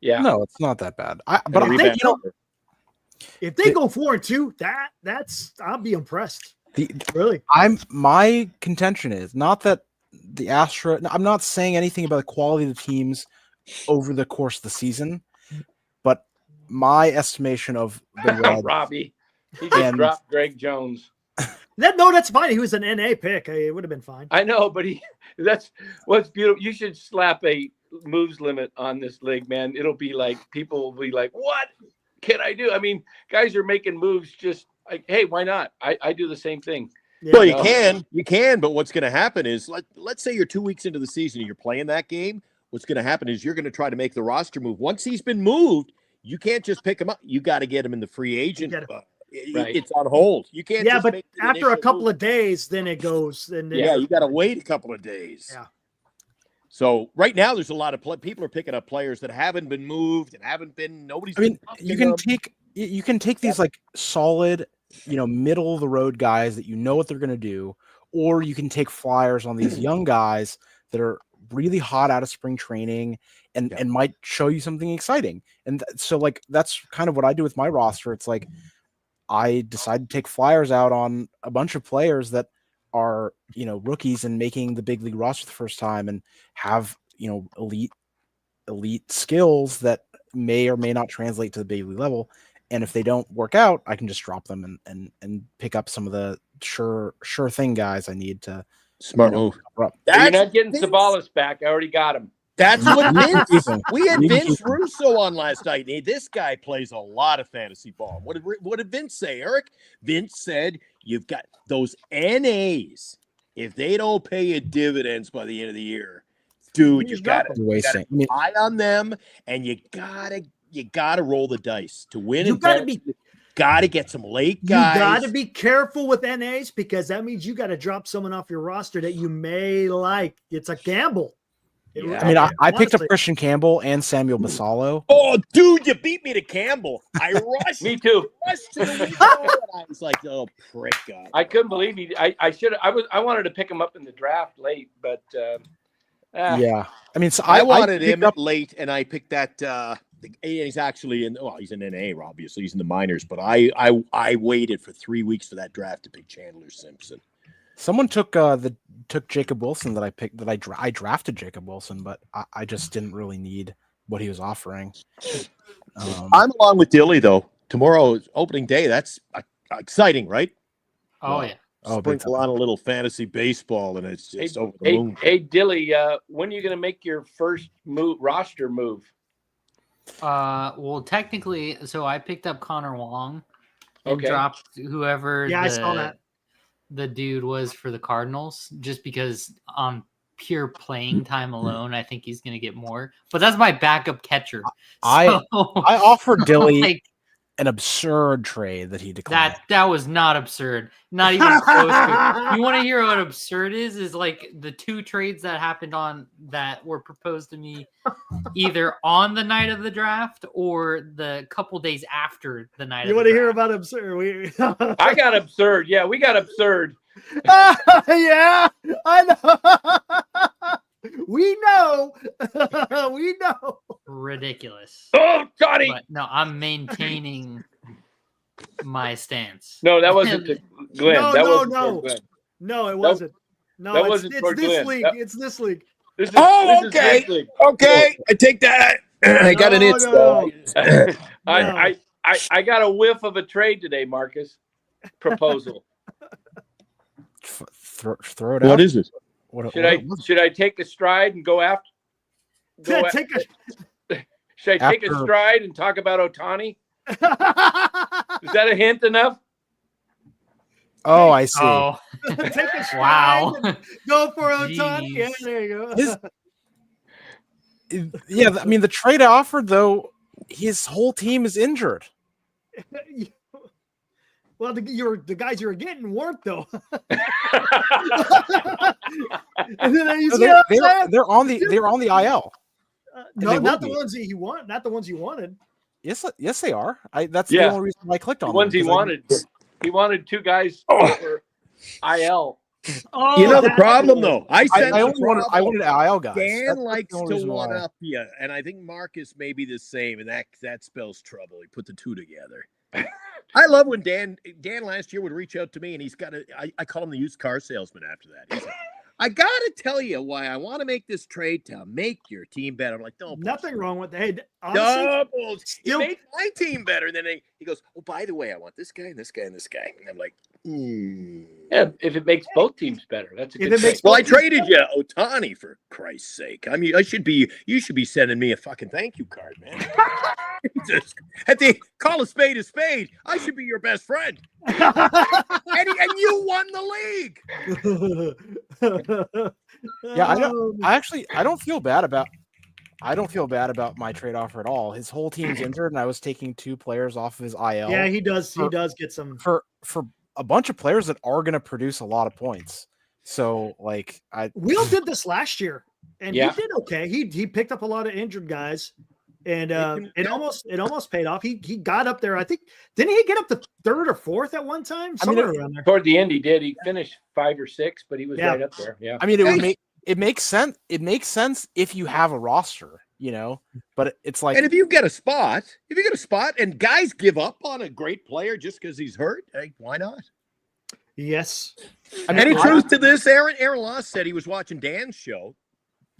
Yeah. No, it's not that bad. If they go 4-2, that's I'll be impressed. Really. My contention is not that the I'm not saying anything about the quality of the teams over the course of the season, but my estimation of the Reds, Robbie. He just dropped Greg Jones. That's fine. He was an NA pick. It would have been fine. I know, but that's what's beautiful. You should slap a moves limit on this league, man. It'll be like people will be like, what can I do? I mean, guys are making moves just like, hey, why not? I do the same thing. Yeah, well, you can, but what's going to happen is let's say you're 2 weeks into the season and you're playing that game. What's going to happen is you're going to try to make the roster move. Once he's been moved, you can't just pick him up. You got to get him in the free agent. It's on hold. You can't. Yeah, just but make the after a initial couple move. of days, then it goes. Then you got to wait a couple of days. Yeah. So right now, there's a lot of people are picking up players that haven't been moved and haven't been. Nobody's. I mean, you can take these like solid, middle of the road guys that what they're going to do, or you can take flyers on these young guys that are really hot out of spring training and might show you something exciting. And so like that's kind of what I do with my roster. It's like I decide to take flyers out on a bunch of players that are rookies and making the big league roster the first time and have elite skills that may or may not translate to the big league level. And if they don't work out, I can just drop them and pick up some of the sure thing guys I need to. Smart move. You're not getting Sabalas back. I already got him. That's what Vince. We had Vince Russo on last night. Hey, this guy plays a lot of fantasy ball. What did Vince say, Eric? Vince said you've got those NAs. If they don't pay you dividends by the end of the year, dude, you got to eye on them, and you gotta roll the dice to win. You got to get some late guys. You got to be careful with NAs because that means you got to drop someone off your roster that you may like. It's a gamble. I mean, I picked up Christian Campbell and Samuel Basalo. Oh, dude, you beat me to Campbell. I rushed. Me too. Rushed to the window, and I was like, "Oh, prick, God!" I couldn't believe he. I should. I wanted to pick him up in the draft late, but yeah. I mean, so I wanted him late, and I picked that. He's actually in. Well, he's in NA, obviously. He's in the minors, but I waited for 3 weeks for that draft to pick Chandler Simpson. Someone took Jacob Wilson that I picked. That I drafted Jacob Wilson, but I just didn't really need what he was offering. I'm along with Dilly though. Tomorrow's opening day. That's exciting, right? Oh yeah. Sprinkle on a little fantasy baseball, and it's just over the moon. Hey, Dilly, when are you going to make your first roster move? Well, technically, so I picked up Connor Wong and Okay. dropped whoever. I saw that. The dude was for the Cardinals, just because on pure playing time alone, I think he's going to get more. But that's my backup catcher. I offered Dilly like, an absurd trade that he declined. that was not absurd. Not even close to. You want to hear what absurd is? Is like the 2 trades that happened that were proposed to me either on the night of the draft or the couple days after the night. You want to hear about absurd? I got absurd. Yeah, we got absurd. Yeah, I know. We know. We know. Ridiculous. Oh, Johnny. But no, I'm maintaining my stance. No, that wasn't the Glenn. No, it wasn't. No, that it's wasn't this for Glenn. league. It's this league. This is, okay. Okay. I take that. I got an itch. I got a whiff of a trade today, Marcus. Proposal. Throw it out. What is it? Should I take a stride and go after? Should I take a stride and talk about Ohtani? Is that a hint enough? Oh, I see. Oh, Take a stride. Wow. And go for Ohtani. Jeez. Yeah, there you go. Yeah, I mean the trade I offered though, his whole team is injured. Well, the guys you were getting weren't though. And then They're on the IL. No, not the ones that he wanted. Not the ones you wanted. Yes, they are. That's the only reason I clicked on the ones them, he wanted. He wanted 2 guys for IL. Oh, You know the problem though. I wanted IL guys. Dan That's likes the only to reason one why. up you, and I think Marcus may be the same, and that spells trouble. He put the 2 together. I love when Dan last year would reach out to me, and he's got I call him the used car salesman after that. He's like, I gotta tell you why I want to make this trade to make your team better. I'm like, no, nothing wrong with that. Hey, honestly, it made my team better. And then he goes, oh, by the way, I want this guy and this guy and this guy. And I'm like, Yeah, if it makes both teams better, that's a good thing. Well, I traded you Ohtani for Christ's sake. I mean, you should be sending me a fucking thank you card, man. Jesus. Call a spade. I should be your best friend. and you won the league. Yeah, I don't feel bad about my trade offer at all. His whole team's injured, and I was taking 2 players off of his IL. Yeah, he does get some for a bunch of players that are going to produce a lot of points. So, like, Will did this last year, and Yeah. he did okay. He picked up a lot of injured guys, and it almost paid off. He got up there. I think didn't he get up to 3rd or 4th at one time? Somewhere around there. Toward the end, he did. He finished 5 or 6, but he was right up there. Yeah. I mean, it makes sense. It makes sense if you have a roster, you know. But it's like, and if you get a spot, and guys give up on a great player just because he's hurt, hey, why not? Yes. Any truth to this, Aaron? Aaron Loss said he was watching Dan's show.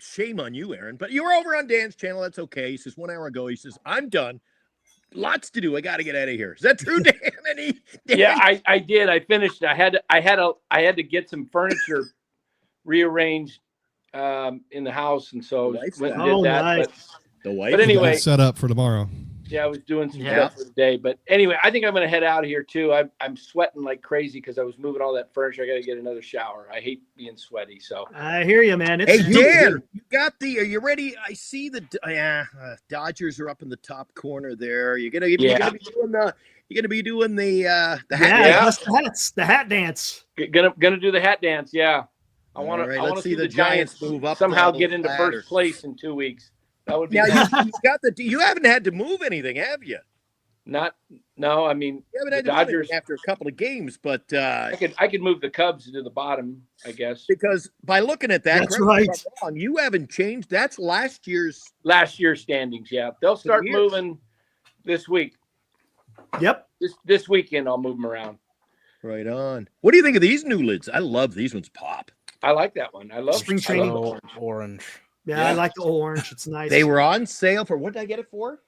Shame on you, Aaron. But you were over on Dan's channel. That's okay. He says 1 hour ago, he says, I'm done. lots to do. I got to get out of here. Is that true, Dan? Dan? Yeah, I did. I finished. I had to get some furniture rearranged in the house, and so went and did that. Nice. But anyway, set up for tomorrow. Yeah, I was doing some stuff for the day. But anyway, I think I'm going to head out of here too. I'm sweating like crazy because I was moving all that furniture. I got to get another shower. I hate being sweaty. So I hear you, man. Hey, Dan, you got are you ready? I see the Dodgers are up in the top corner there. You're gonna be doing the the hat dance. Gonna do the hat dance. Yeah, I want to see the Giants move up somehow, get into first place in 2 weeks. That would be. You haven't had to move anything, have you? No. I mean, you haven't had the to move Dodgers after a couple of games, but I could move the Cubs to the bottom, I guess. Because by looking at that, that's right. Wrong, you haven't changed. That's last year's standings. Yeah, they'll start moving this week. Yep. This weekend, I'll move them around. Right on. What do you think of these new lids? I love these ones. Pop. I like that one. I love spring training orange. Yeah, I like the orange. It's nice. They were on sale for what did I get it for?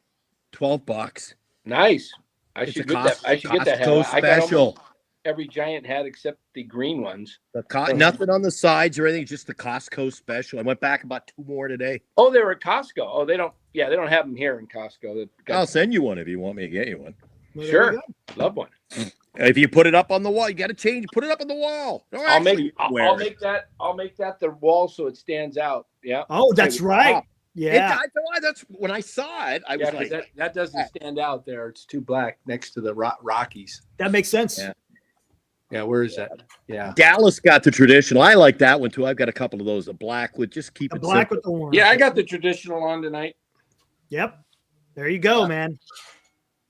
$12. Nice. I should get that. I should get that hat. I got special. Every Giant hat except the green ones. Nothing on the sides or anything. Just the Costco special. I went back about 2 more today. Oh, they were at Costco. Oh, they don't. Yeah, they don't have them here in Costco. I'll send you one if you want me to get you one. Well, sure, love one. If you put it up on the wall, you got to change. Put it up on the wall. No, I'll make that the wall so it stands out. Yeah. Oh, that's right. Yeah. That's when I saw it. I was like, that doesn't stand out there. It's too black next to the Rockies. That makes sense. Yeah. Where is that? Yeah. Dallas got the traditional. I like that one too. I've got a couple of those. The black with just keep it black simple. with the orange. Yeah, I got the traditional on tonight. Yep. There you go, man.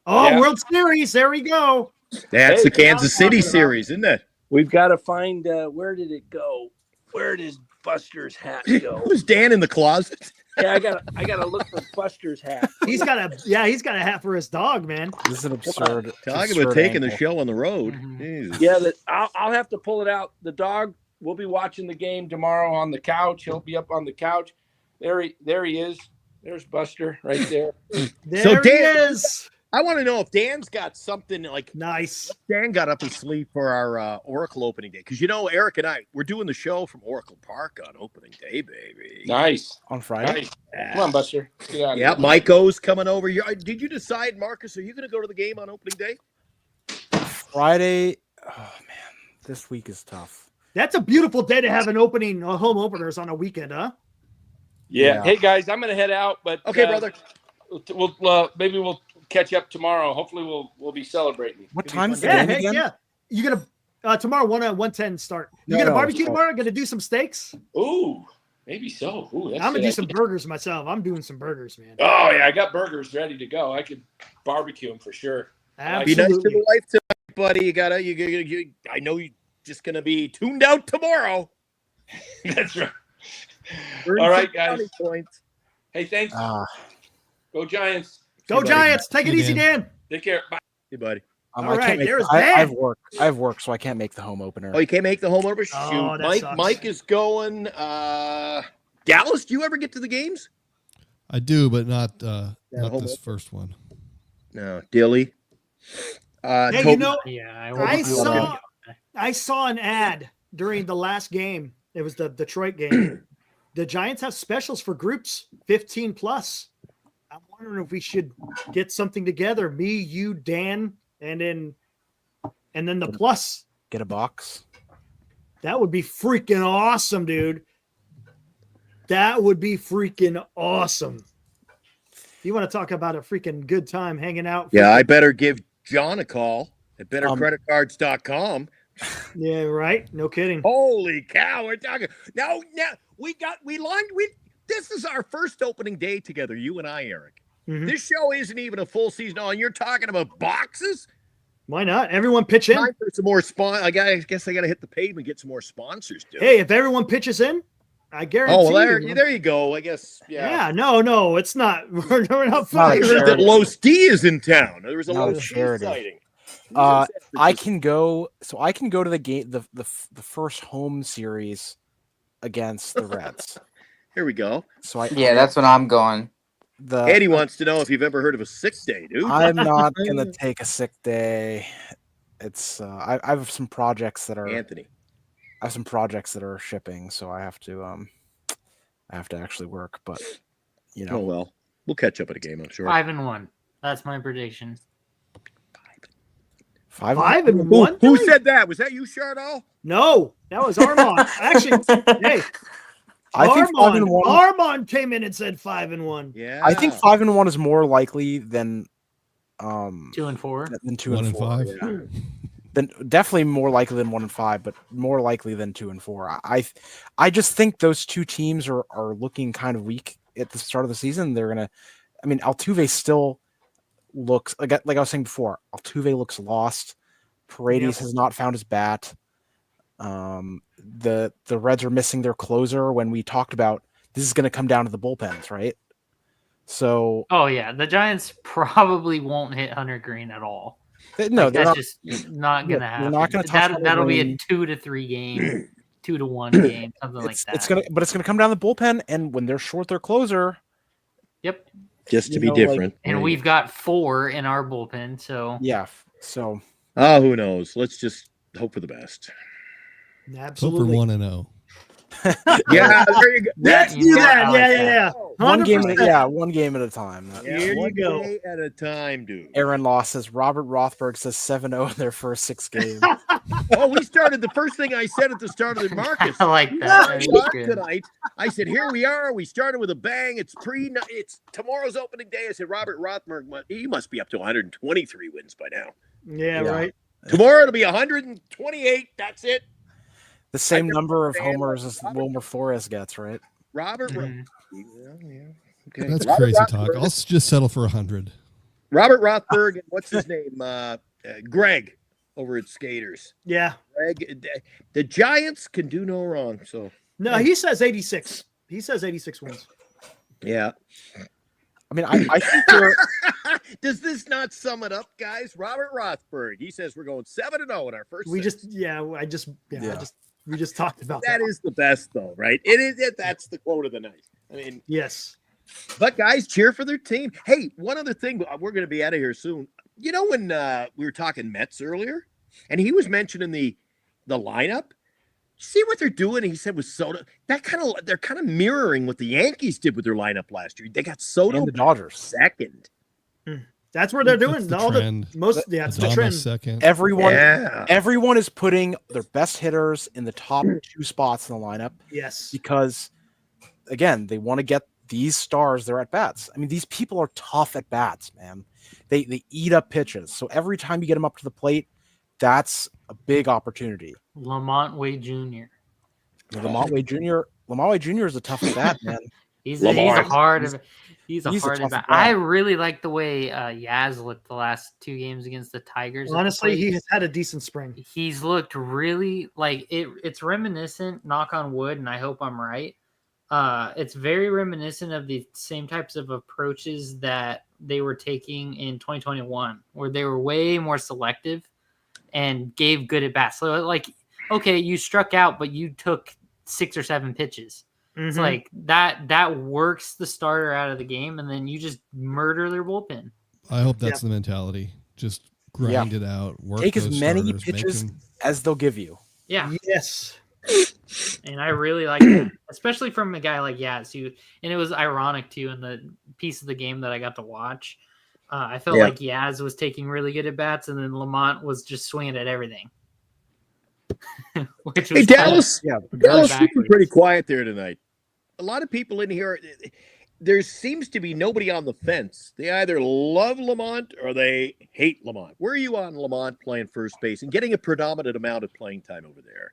Oh, World Series. There we go. That's the Kansas City series, isn't it? We've got to find where did it go? Where did Buster's hat go? Was Dan in the closet? Yeah, I gotta look for Buster's hat. He's got a hat for his dog, man. This is an absurd. Talking about taking the show on the road. Mm-hmm. Yeah, I'll have to pull it out. The dog will be watching the game tomorrow on the couch. He'll be up on the couch. There he is. There's Buster right there. There he is. I want to know if Dan's got something like nice. Dan got up his sleeve for our Oracle opening day because Eric and we're doing the show from Oracle Park on opening day, baby. Nice on Friday. Nice. Come on, Buster. Yeah, Mike O's coming over. Did you decide, Marcus? Are you going to go to the game on opening day? Friday. Oh man, this week is tough. That's a beautiful day to have an opening home openers on a weekend, huh? Yeah. Hey guys, I'm going to head out, but okay, brother. We'll maybe we'll catch up tomorrow. Hopefully we'll be celebrating. What time is the game again? Yeah. You're gonna tomorrow 1:10 start. You gonna barbecue tomorrow? Gonna do some steaks? Ooh, maybe so. Ooh, I'm gonna do some burgers myself. I'm doing some burgers, man. Oh yeah, I got burgers ready to go. I could barbecue them for sure. Absolutely. Be nice to the wife tonight, buddy. You I know you're just gonna be tuned out tomorrow. That's right. All right, guys. Points. Hey, thanks. Go Giants. Go Giants. Take it easy, Dan. Take care. Bye. Hey, buddy. All right, there's Dan. I have work, so I can't make the home opener. Oh, you can't make the home opener? Shoot. Oh, that sucks. Mike is going. Dallas, do you ever get to the games? I do, but not this first one. No, Dilly. Hey, Yeah, I saw an ad during the last game. It was the Detroit game. The Giants have specials for groups 15 plus. I'm wondering if we should get something together. Me, you, Dan, and then the plus. Get a box. That would be freaking awesome, dude. That would be freaking awesome. You want to talk about a freaking good time hanging out? Yeah, I better give John a call at bettercreditcards.com. Yeah, right. No kidding. Holy cow, we're talking. Now this is our first opening day together, you and I, Eric. Mm-hmm. This show isn't even a full season on. You're talking about boxes? Why not? Everyone pitch in. Time for some more I guess I got to hit the pavement and get some more sponsors, dude. Hey, if everyone pitches in, I guarantee. Oh, well, there you go. I guess. Yeah. No, it's not. We're not fighting. That Los D is in town. There was a Los D sighting. I can go to the game, the first home series against the Reds. Here we go. So that's when I'm going. Eddie wants to know if you've ever heard of a sick day, dude. I'm not gonna take a sick day. It's I have some projects that are Anthony. I have some projects that are shipping, so I have to actually work. But Oh well, we'll catch up at a game, I'm sure. 5-1. That's my prediction. 5-1. Who said that? Was that you, Chardall? No, that was Armand. Actually, hey, I think 5-1. Armand came in and said 5-1. Yeah, I think 5-1 is more likely than 2-4. Than 2 and 4. 1 and 5. Yeah. Then definitely more likely than 1 and 5, but more likely than 2 and 4. I just think those two teams are looking kind of weak at the start of the season. They're gonna. I mean, Altuve still looks like I was saying before. Altuve looks lost. Paredes has not found his bat. The Reds are missing their closer. When we talked about this is going to come down to the bullpens, right? So. Oh yeah, the Giants probably won't hit Hunter Green at all. No, that's not, just not going to happen. They're not going to touch that'll be a 2 to 3 game, 2 to 1 game, something like that. It's gonna come down the bullpen, and when they're short their closer. Yep. Just to be different. And we've got 4 in our bullpen, so yeah. So. Who knows? Let's just hope for the best. Absolutely. Hope for 1-0. Yeah, there you go. Let's do that. Yeah. 100%. One game at a time. Here you go. Day at a time, dude. Aaron Law says Robert Rothberg says 7-0 in their first 6 games. We started the first thing I said at the start of the Marcus. I like that. Tonight, I said, here we are. We started with a bang. It's tomorrow's opening day. I said, Robert Rothberg, he must be up to 123 wins by now. Yeah, right. Tomorrow it'll be 128. That's it. The same number of homers as Wilmer Flores gets, right? Robert. Okay. That's crazy talk. I'll just settle for 100. Robert Rothberg and what's his name? Greg over at Skaters. Yeah. Greg. The Giants can do no wrong. So no, he says 86. He says 86 wins. Yeah. I mean, I think does this not sum it up, guys? Robert Rothberg. He says we're going 7-0 in our first. We just talked about that. That is the best, though, right? It is. That's the quote of the night. I mean, yes. But guys, cheer for their team. Hey, one other thing. We're going to be out of here soon. You know when we were talking Mets earlier, and he was mentioning the lineup. See what they're doing? He said with Soto. They're kind of mirroring what the Yankees did with their lineup last year. They got Soto and the Dodgers second. That's where they're doing the all trend. It's the trend. Second. Everyone is putting their best hitters in the top 2 spots in the lineup. Yes. Because again, they want to get these stars their at bats. I mean, these people are tough at bats, man. They eat up pitches. So every time you get them up to the plate, that's a big opportunity. Lamont Wade Jr. Lamont Wade Jr. is a tough at bat, man. He's a hard at bat. I really like the way Yaz looked the last 2 games against the Tigers. Honestly, he has had a decent spring. He's looked really like it's reminiscent, knock on wood, and I hope I'm right. It's very reminiscent of the same types of approaches that they were taking in 2021, where they were way more selective and gave good at bats. So like, okay, you struck out, but you took 6 or 7 pitches. It's like that works the starter out of the game, and then you just murder their bullpen. I hope that's the mentality. Just grind it out. Work Take as many starters, pitches as they'll give you. Yeah. Yes. And I really like that, especially from a guy like Yaz, and it was ironic too in the piece of the game that I got to watch. I felt like Yaz was taking really good at bats, and then Lamont was just swinging at everything. Which was Dallas was pretty quiet there tonight. A lot of people in here, there seems to be nobody on the fence. They either love Lamont or they hate Lamont. Where are you on Lamont playing first base and getting a predominant amount of playing time over there?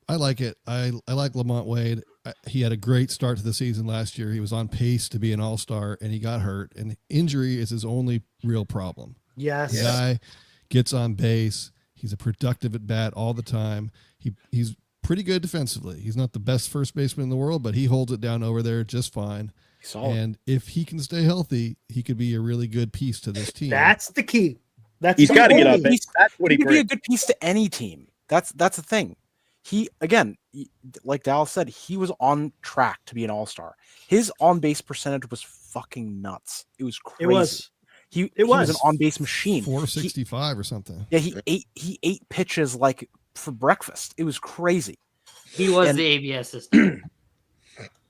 I like it. I like Lamont Wade. He had a great start to the season last year. He was on pace to be an all-star, and he got hurt. And injury is his only real problem. Yes. The guy gets on base. He's a productive at bat all the time. He's pretty good defensively. He's not the best first baseman in the world, but he holds it down over there just fine. And if he can stay healthy, he could be a really good piece to this team. That's the key. He's got to get on base. That's what he could be a good piece to any team. That's the thing. He, again, like Dallas said, he was on track to be an all-star. His on-base percentage was fucking nuts. It was crazy. It was. He was an on base machine. 465 or something. Yeah, he ate pitches like for breakfast. It was crazy. He was the ABS system.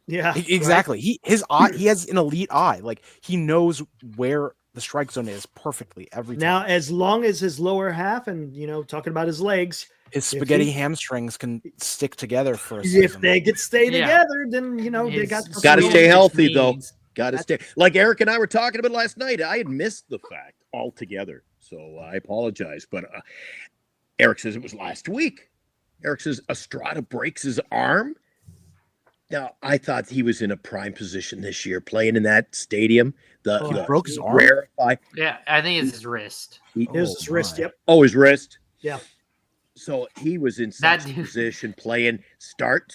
Yeah, exactly. Right? He has an elite eye. Like he knows where the strike zone is perfectly every time. Now, as long as his lower half and talking about his legs, his spaghetti hamstrings can stick together for a season. If they could stay together, then they got to stay healthy though. Got to stay. Like Eric and I were talking about last night. I had missed the fact altogether, so I apologize. But Eric says it was last week. Eric says Estrada breaks his arm. Now, I thought he was in a prime position this year, playing in that stadium. He broke his arm. Yeah, I think it's his wrist. His wrist. Yep. Oh, his wrist. Yeah. So he was in such a position playing start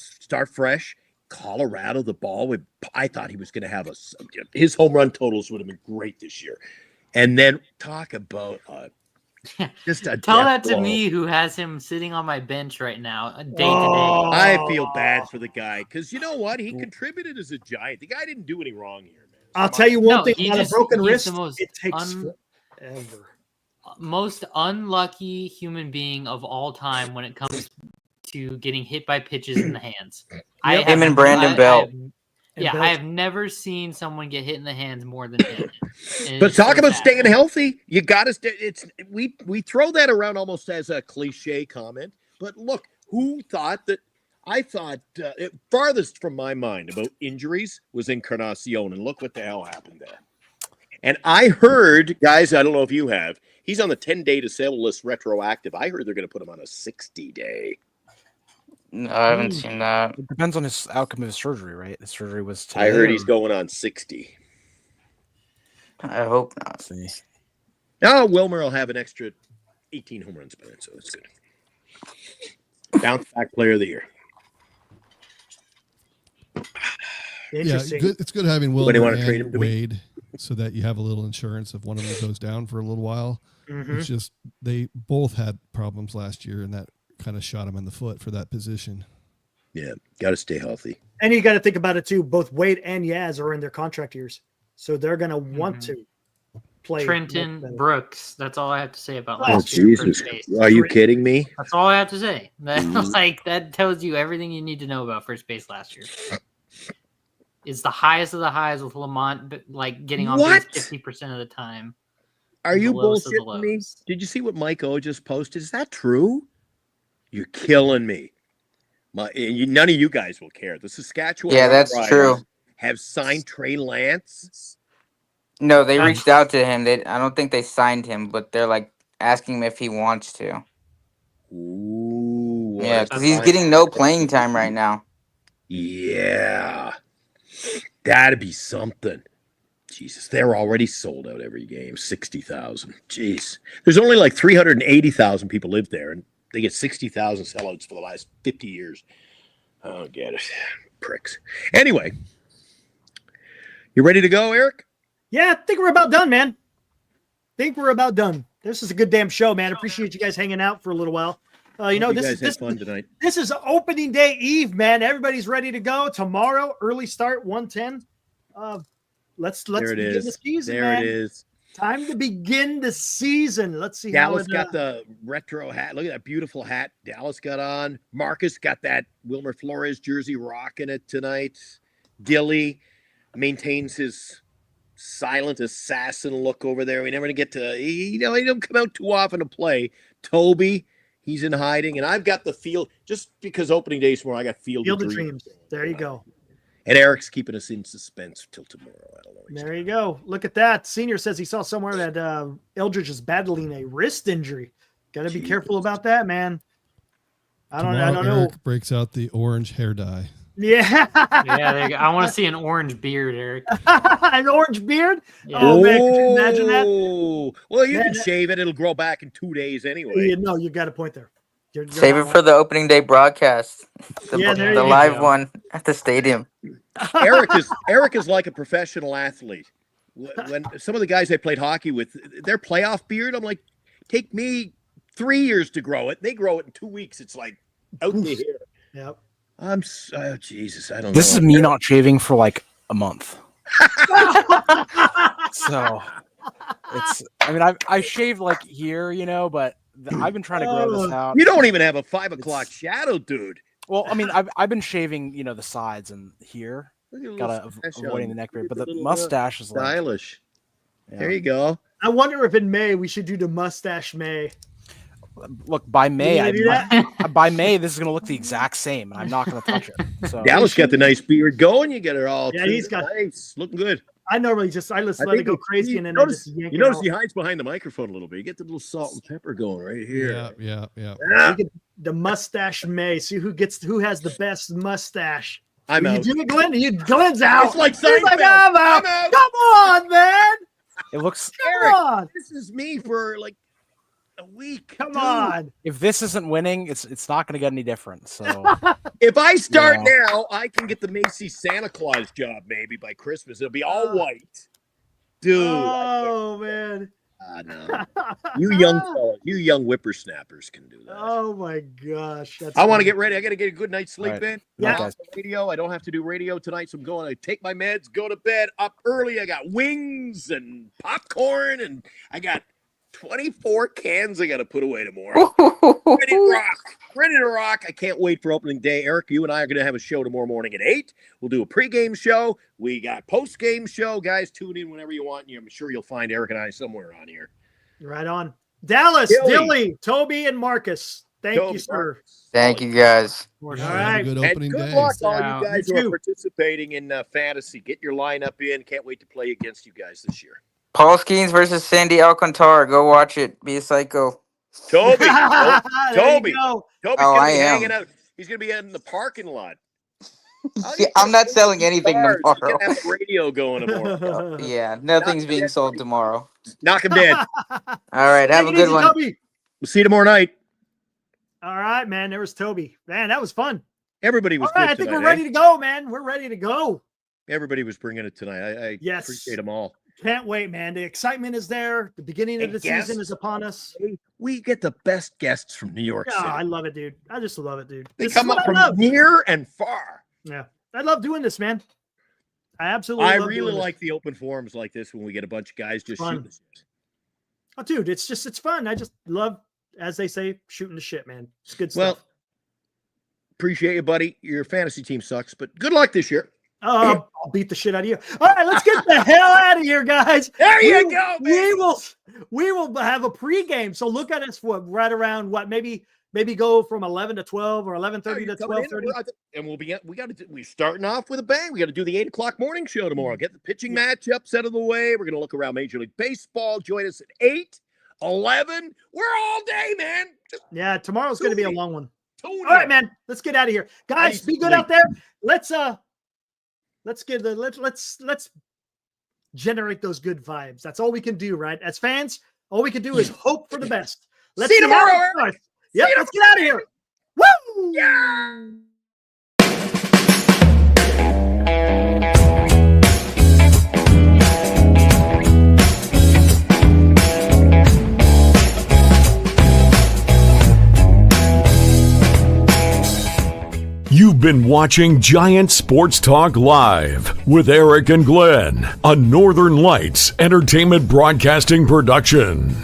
fresh. Colorado, the ball would. I thought he was going to have his home run totals would have been great this year. And then talk about just a tell that to me, who has him sitting on my bench right now, day to day. I feel bad for the guy because you know what? He contributed as a Giant. The guy didn't do any wrong here, man. I'll tell you one thing: on a broken wrist, it takes forever. Most unlucky human being of all time when it comes to getting hit by pitches in the hands. Him and Brandon Belt. I have never seen someone get hit in the hands more than him. But talk about staying healthy. You got to stay. We throw that around almost as a cliche comment. But look, who thought that? I thought farthest from my mind about injuries was Encarnacion, and look what the hell happened there. And I heard, guys, I don't know if you have, he's on the 10-day disabled list retroactive. I heard they're going to put him on a 60-day. No, I haven't seen that. It depends on his outcome of his surgery, right? The surgery was today. I heard he's going on 60. I hope not. Now Wilmer will have an extra 18 home runs by then, so that's good. Bounce back player of the year. Yeah, it's good having Wilmer and Wade so that you have a little insurance if one of them goes down for a little while. Mm-hmm. It's just they both had problems last year, and that kind of shot him in the foot for that position. Yeah, got to stay healthy. And you got to think about it too. Both Wade and Yaz are in their contract years, so they're going to want to play. Trenton Brooks. That's all I have to say about last Jesus. Are you kidding me? That's all I have to say. That tells you everything you need to know about first base last year. It's the highest of the highs with Lamont, getting on base 50% of the time. Are you bullshitting me? Did you see what Mike O just posted? Is that true? You're killing me. None of you guys will care. The Saskatchewan that's true. Have signed Trey Lance. No, they reached out to him. I don't think they signed him, but they're asking him if he wants to. Ooh. Yeah, because he's getting no playing time right now. Yeah. That'd be something. Jesus, they're already sold out every game. 60,000. Jeez. There's only 380,000 people live there, and they get 60,000 sellouts for the last 50 years. I don't get it. Pricks. Anyway, you ready to go, Eric? Yeah, I think we're about done, man. This is a good damn show, man. Appreciate you guys hanging out for a little while. This is fun tonight. This is opening day eve, man. Everybody's ready to go tomorrow. Early start, 1:10. Let's begin the season. It is. Time to begin the season. Let's see. Dallas got the retro hat. Look at that beautiful hat Dallas got on. Marcus got that Wilmer Flores jersey rocking it tonight. Dilly maintains his silent assassin look over there. We never get to, he don't come out too often to play. Toby, he's in hiding, and I've got the field just because opening day tomorrow. I got Field of Dreams. There you go. And Eric's keeping us in suspense till tomorrow. I don't know. There you go. Look at that. Senior says he saw somewhere that Eldridge is battling a wrist injury. Got to be careful about that, man. I don't know. Eric breaks out the orange hair dye. Yeah. Yeah, I want to see an orange beard, Eric. An orange beard? Yeah. Oh, man, could you imagine that? Well, you can shave it. It'll grow back in 2 days anyway. No, you got a point there. Save it for the opening day broadcast. The live one at the stadium. Eric is like a professional athlete. When some of the guys I played hockey with, their playoff beard, I'm like, take me 3 years to grow it. They grow it in 2 weeks. It's like out the hair. Yep. Jesus, I don't know. This is me not shaving for a month. So it's. I mean, I shaved like here, but I've been trying to grow this out. You don't even have a 5 o'clock shadow, dude. Well, I mean, I've been shaving, the sides and here. Gotta avoiding the neck beard, but the mustache is like stylish. Yeah. There you go. I wonder if in May we should do the mustache May. Look, by May, by May, this is gonna look the exact same, and I'm not gonna touch it. So Dallas got the nice beard going. You get it all. Yeah, he's got nice, looking good. I normally just let it go crazy, and then notice, just yank you it notice out. he hides behind the microphone a little bit. You get the little salt and pepper going right here. Yeah. The mustache May. See who has the best mustache. I'm out. You do it, Glenn. Glenn's out. It's like He's like, Seinfeld. I'm out. I'm out. Come on, man. it looks. Come on. This is me for like a week. Come on. If this isn't winning, it's not gonna get any different. So if I start now, I can get the Macy's Santa Claus job maybe by Christmas. It'll be all white. Dude. Oh man. No. You young fellas, you young whippersnappers can do that. Oh my gosh. I want to get ready. I got to get a good night's sleep in. Yeah. Radio. I don't have to do radio tonight, so I'm going to take my meds, go to bed, up early. I got wings and popcorn, and I got 24 cans I got to put away tomorrow. Ready to rock. Ready to rock. I can't wait for opening day. Eric, you and I are going to have a show tomorrow morning at 8. We'll do a pregame show. We got post-game show. Guys, tune in whenever you want. I'm sure you'll find Eric and I somewhere on here. Right on. Dallas, Dilly, Toby, and Marcus. Thank you, sir. Thank you, guys. All right. Good And opening good day. luck, all you guys You who are too. participating in fantasy. Get your lineup in. Can't wait to play against you guys this year. Paul Skeens versus Sandy Alcantara. Go watch it. Be a psycho. Toby. There you Toby. go. Toby's Oh, going I to be am. hanging out. He's going to be in the parking lot. Yeah, I'm not selling anything He's tomorrow. going to have the radio going tomorrow. Yeah, nothing's being sold tomorrow. Knock him dead. All right, have a Take it good easy, one. Toby. We'll see you tomorrow night. All right, man. There was Toby. Man, that was fun. Everybody was All right, good I think tonight, we're ready to go, man. We're ready to go. Everybody was bringing it tonight. I Yes. appreciate them all. Can't wait, man. The excitement is there. The beginning of And the guests. season is upon us. We get the best guests from New York Yeah, City. I love it, dude. I just love it, dude. They This come is what up I from love. near and far. Yeah, I love doing this, man. I absolutely. I love really doing this. like the open forums like this when we get a bunch of guys just Fun. shooting the shit. Oh, dude, it's fun. I just love, as they say, shooting the shit, man. It's good Well, stuff. appreciate you, buddy. Your fantasy team sucks, but good luck this year. Oh, I'll beat the shit out of you. All right, let's get the hell out of here, guys. There you We- go, We will have a pregame. So look at us for right around what maybe go from 11 to 12 or 11:30 to 12:30. And we're starting off with a bang. We got to do the 8 o'clock morning show tomorrow. Get the pitching matchups out of the way. We're going to look around Major League Baseball. Join us at 8, 11. We're all day, man. Just Yeah, tomorrow's going to be a long one. tune All right, in. man. Let's get out of here, guys. Nice Be good sleep. out there. Let's generate those good vibes. That's all we can do, right? As fans, all we can do is hope for the best. Let's See you see how tomorrow, it Eric. starts. Yep, See you let's get out of here. Woo! Yeah. You've been watching Giant Sports Talk Live with Eric and Glenn, a Northern Lights Entertainment Broadcasting production.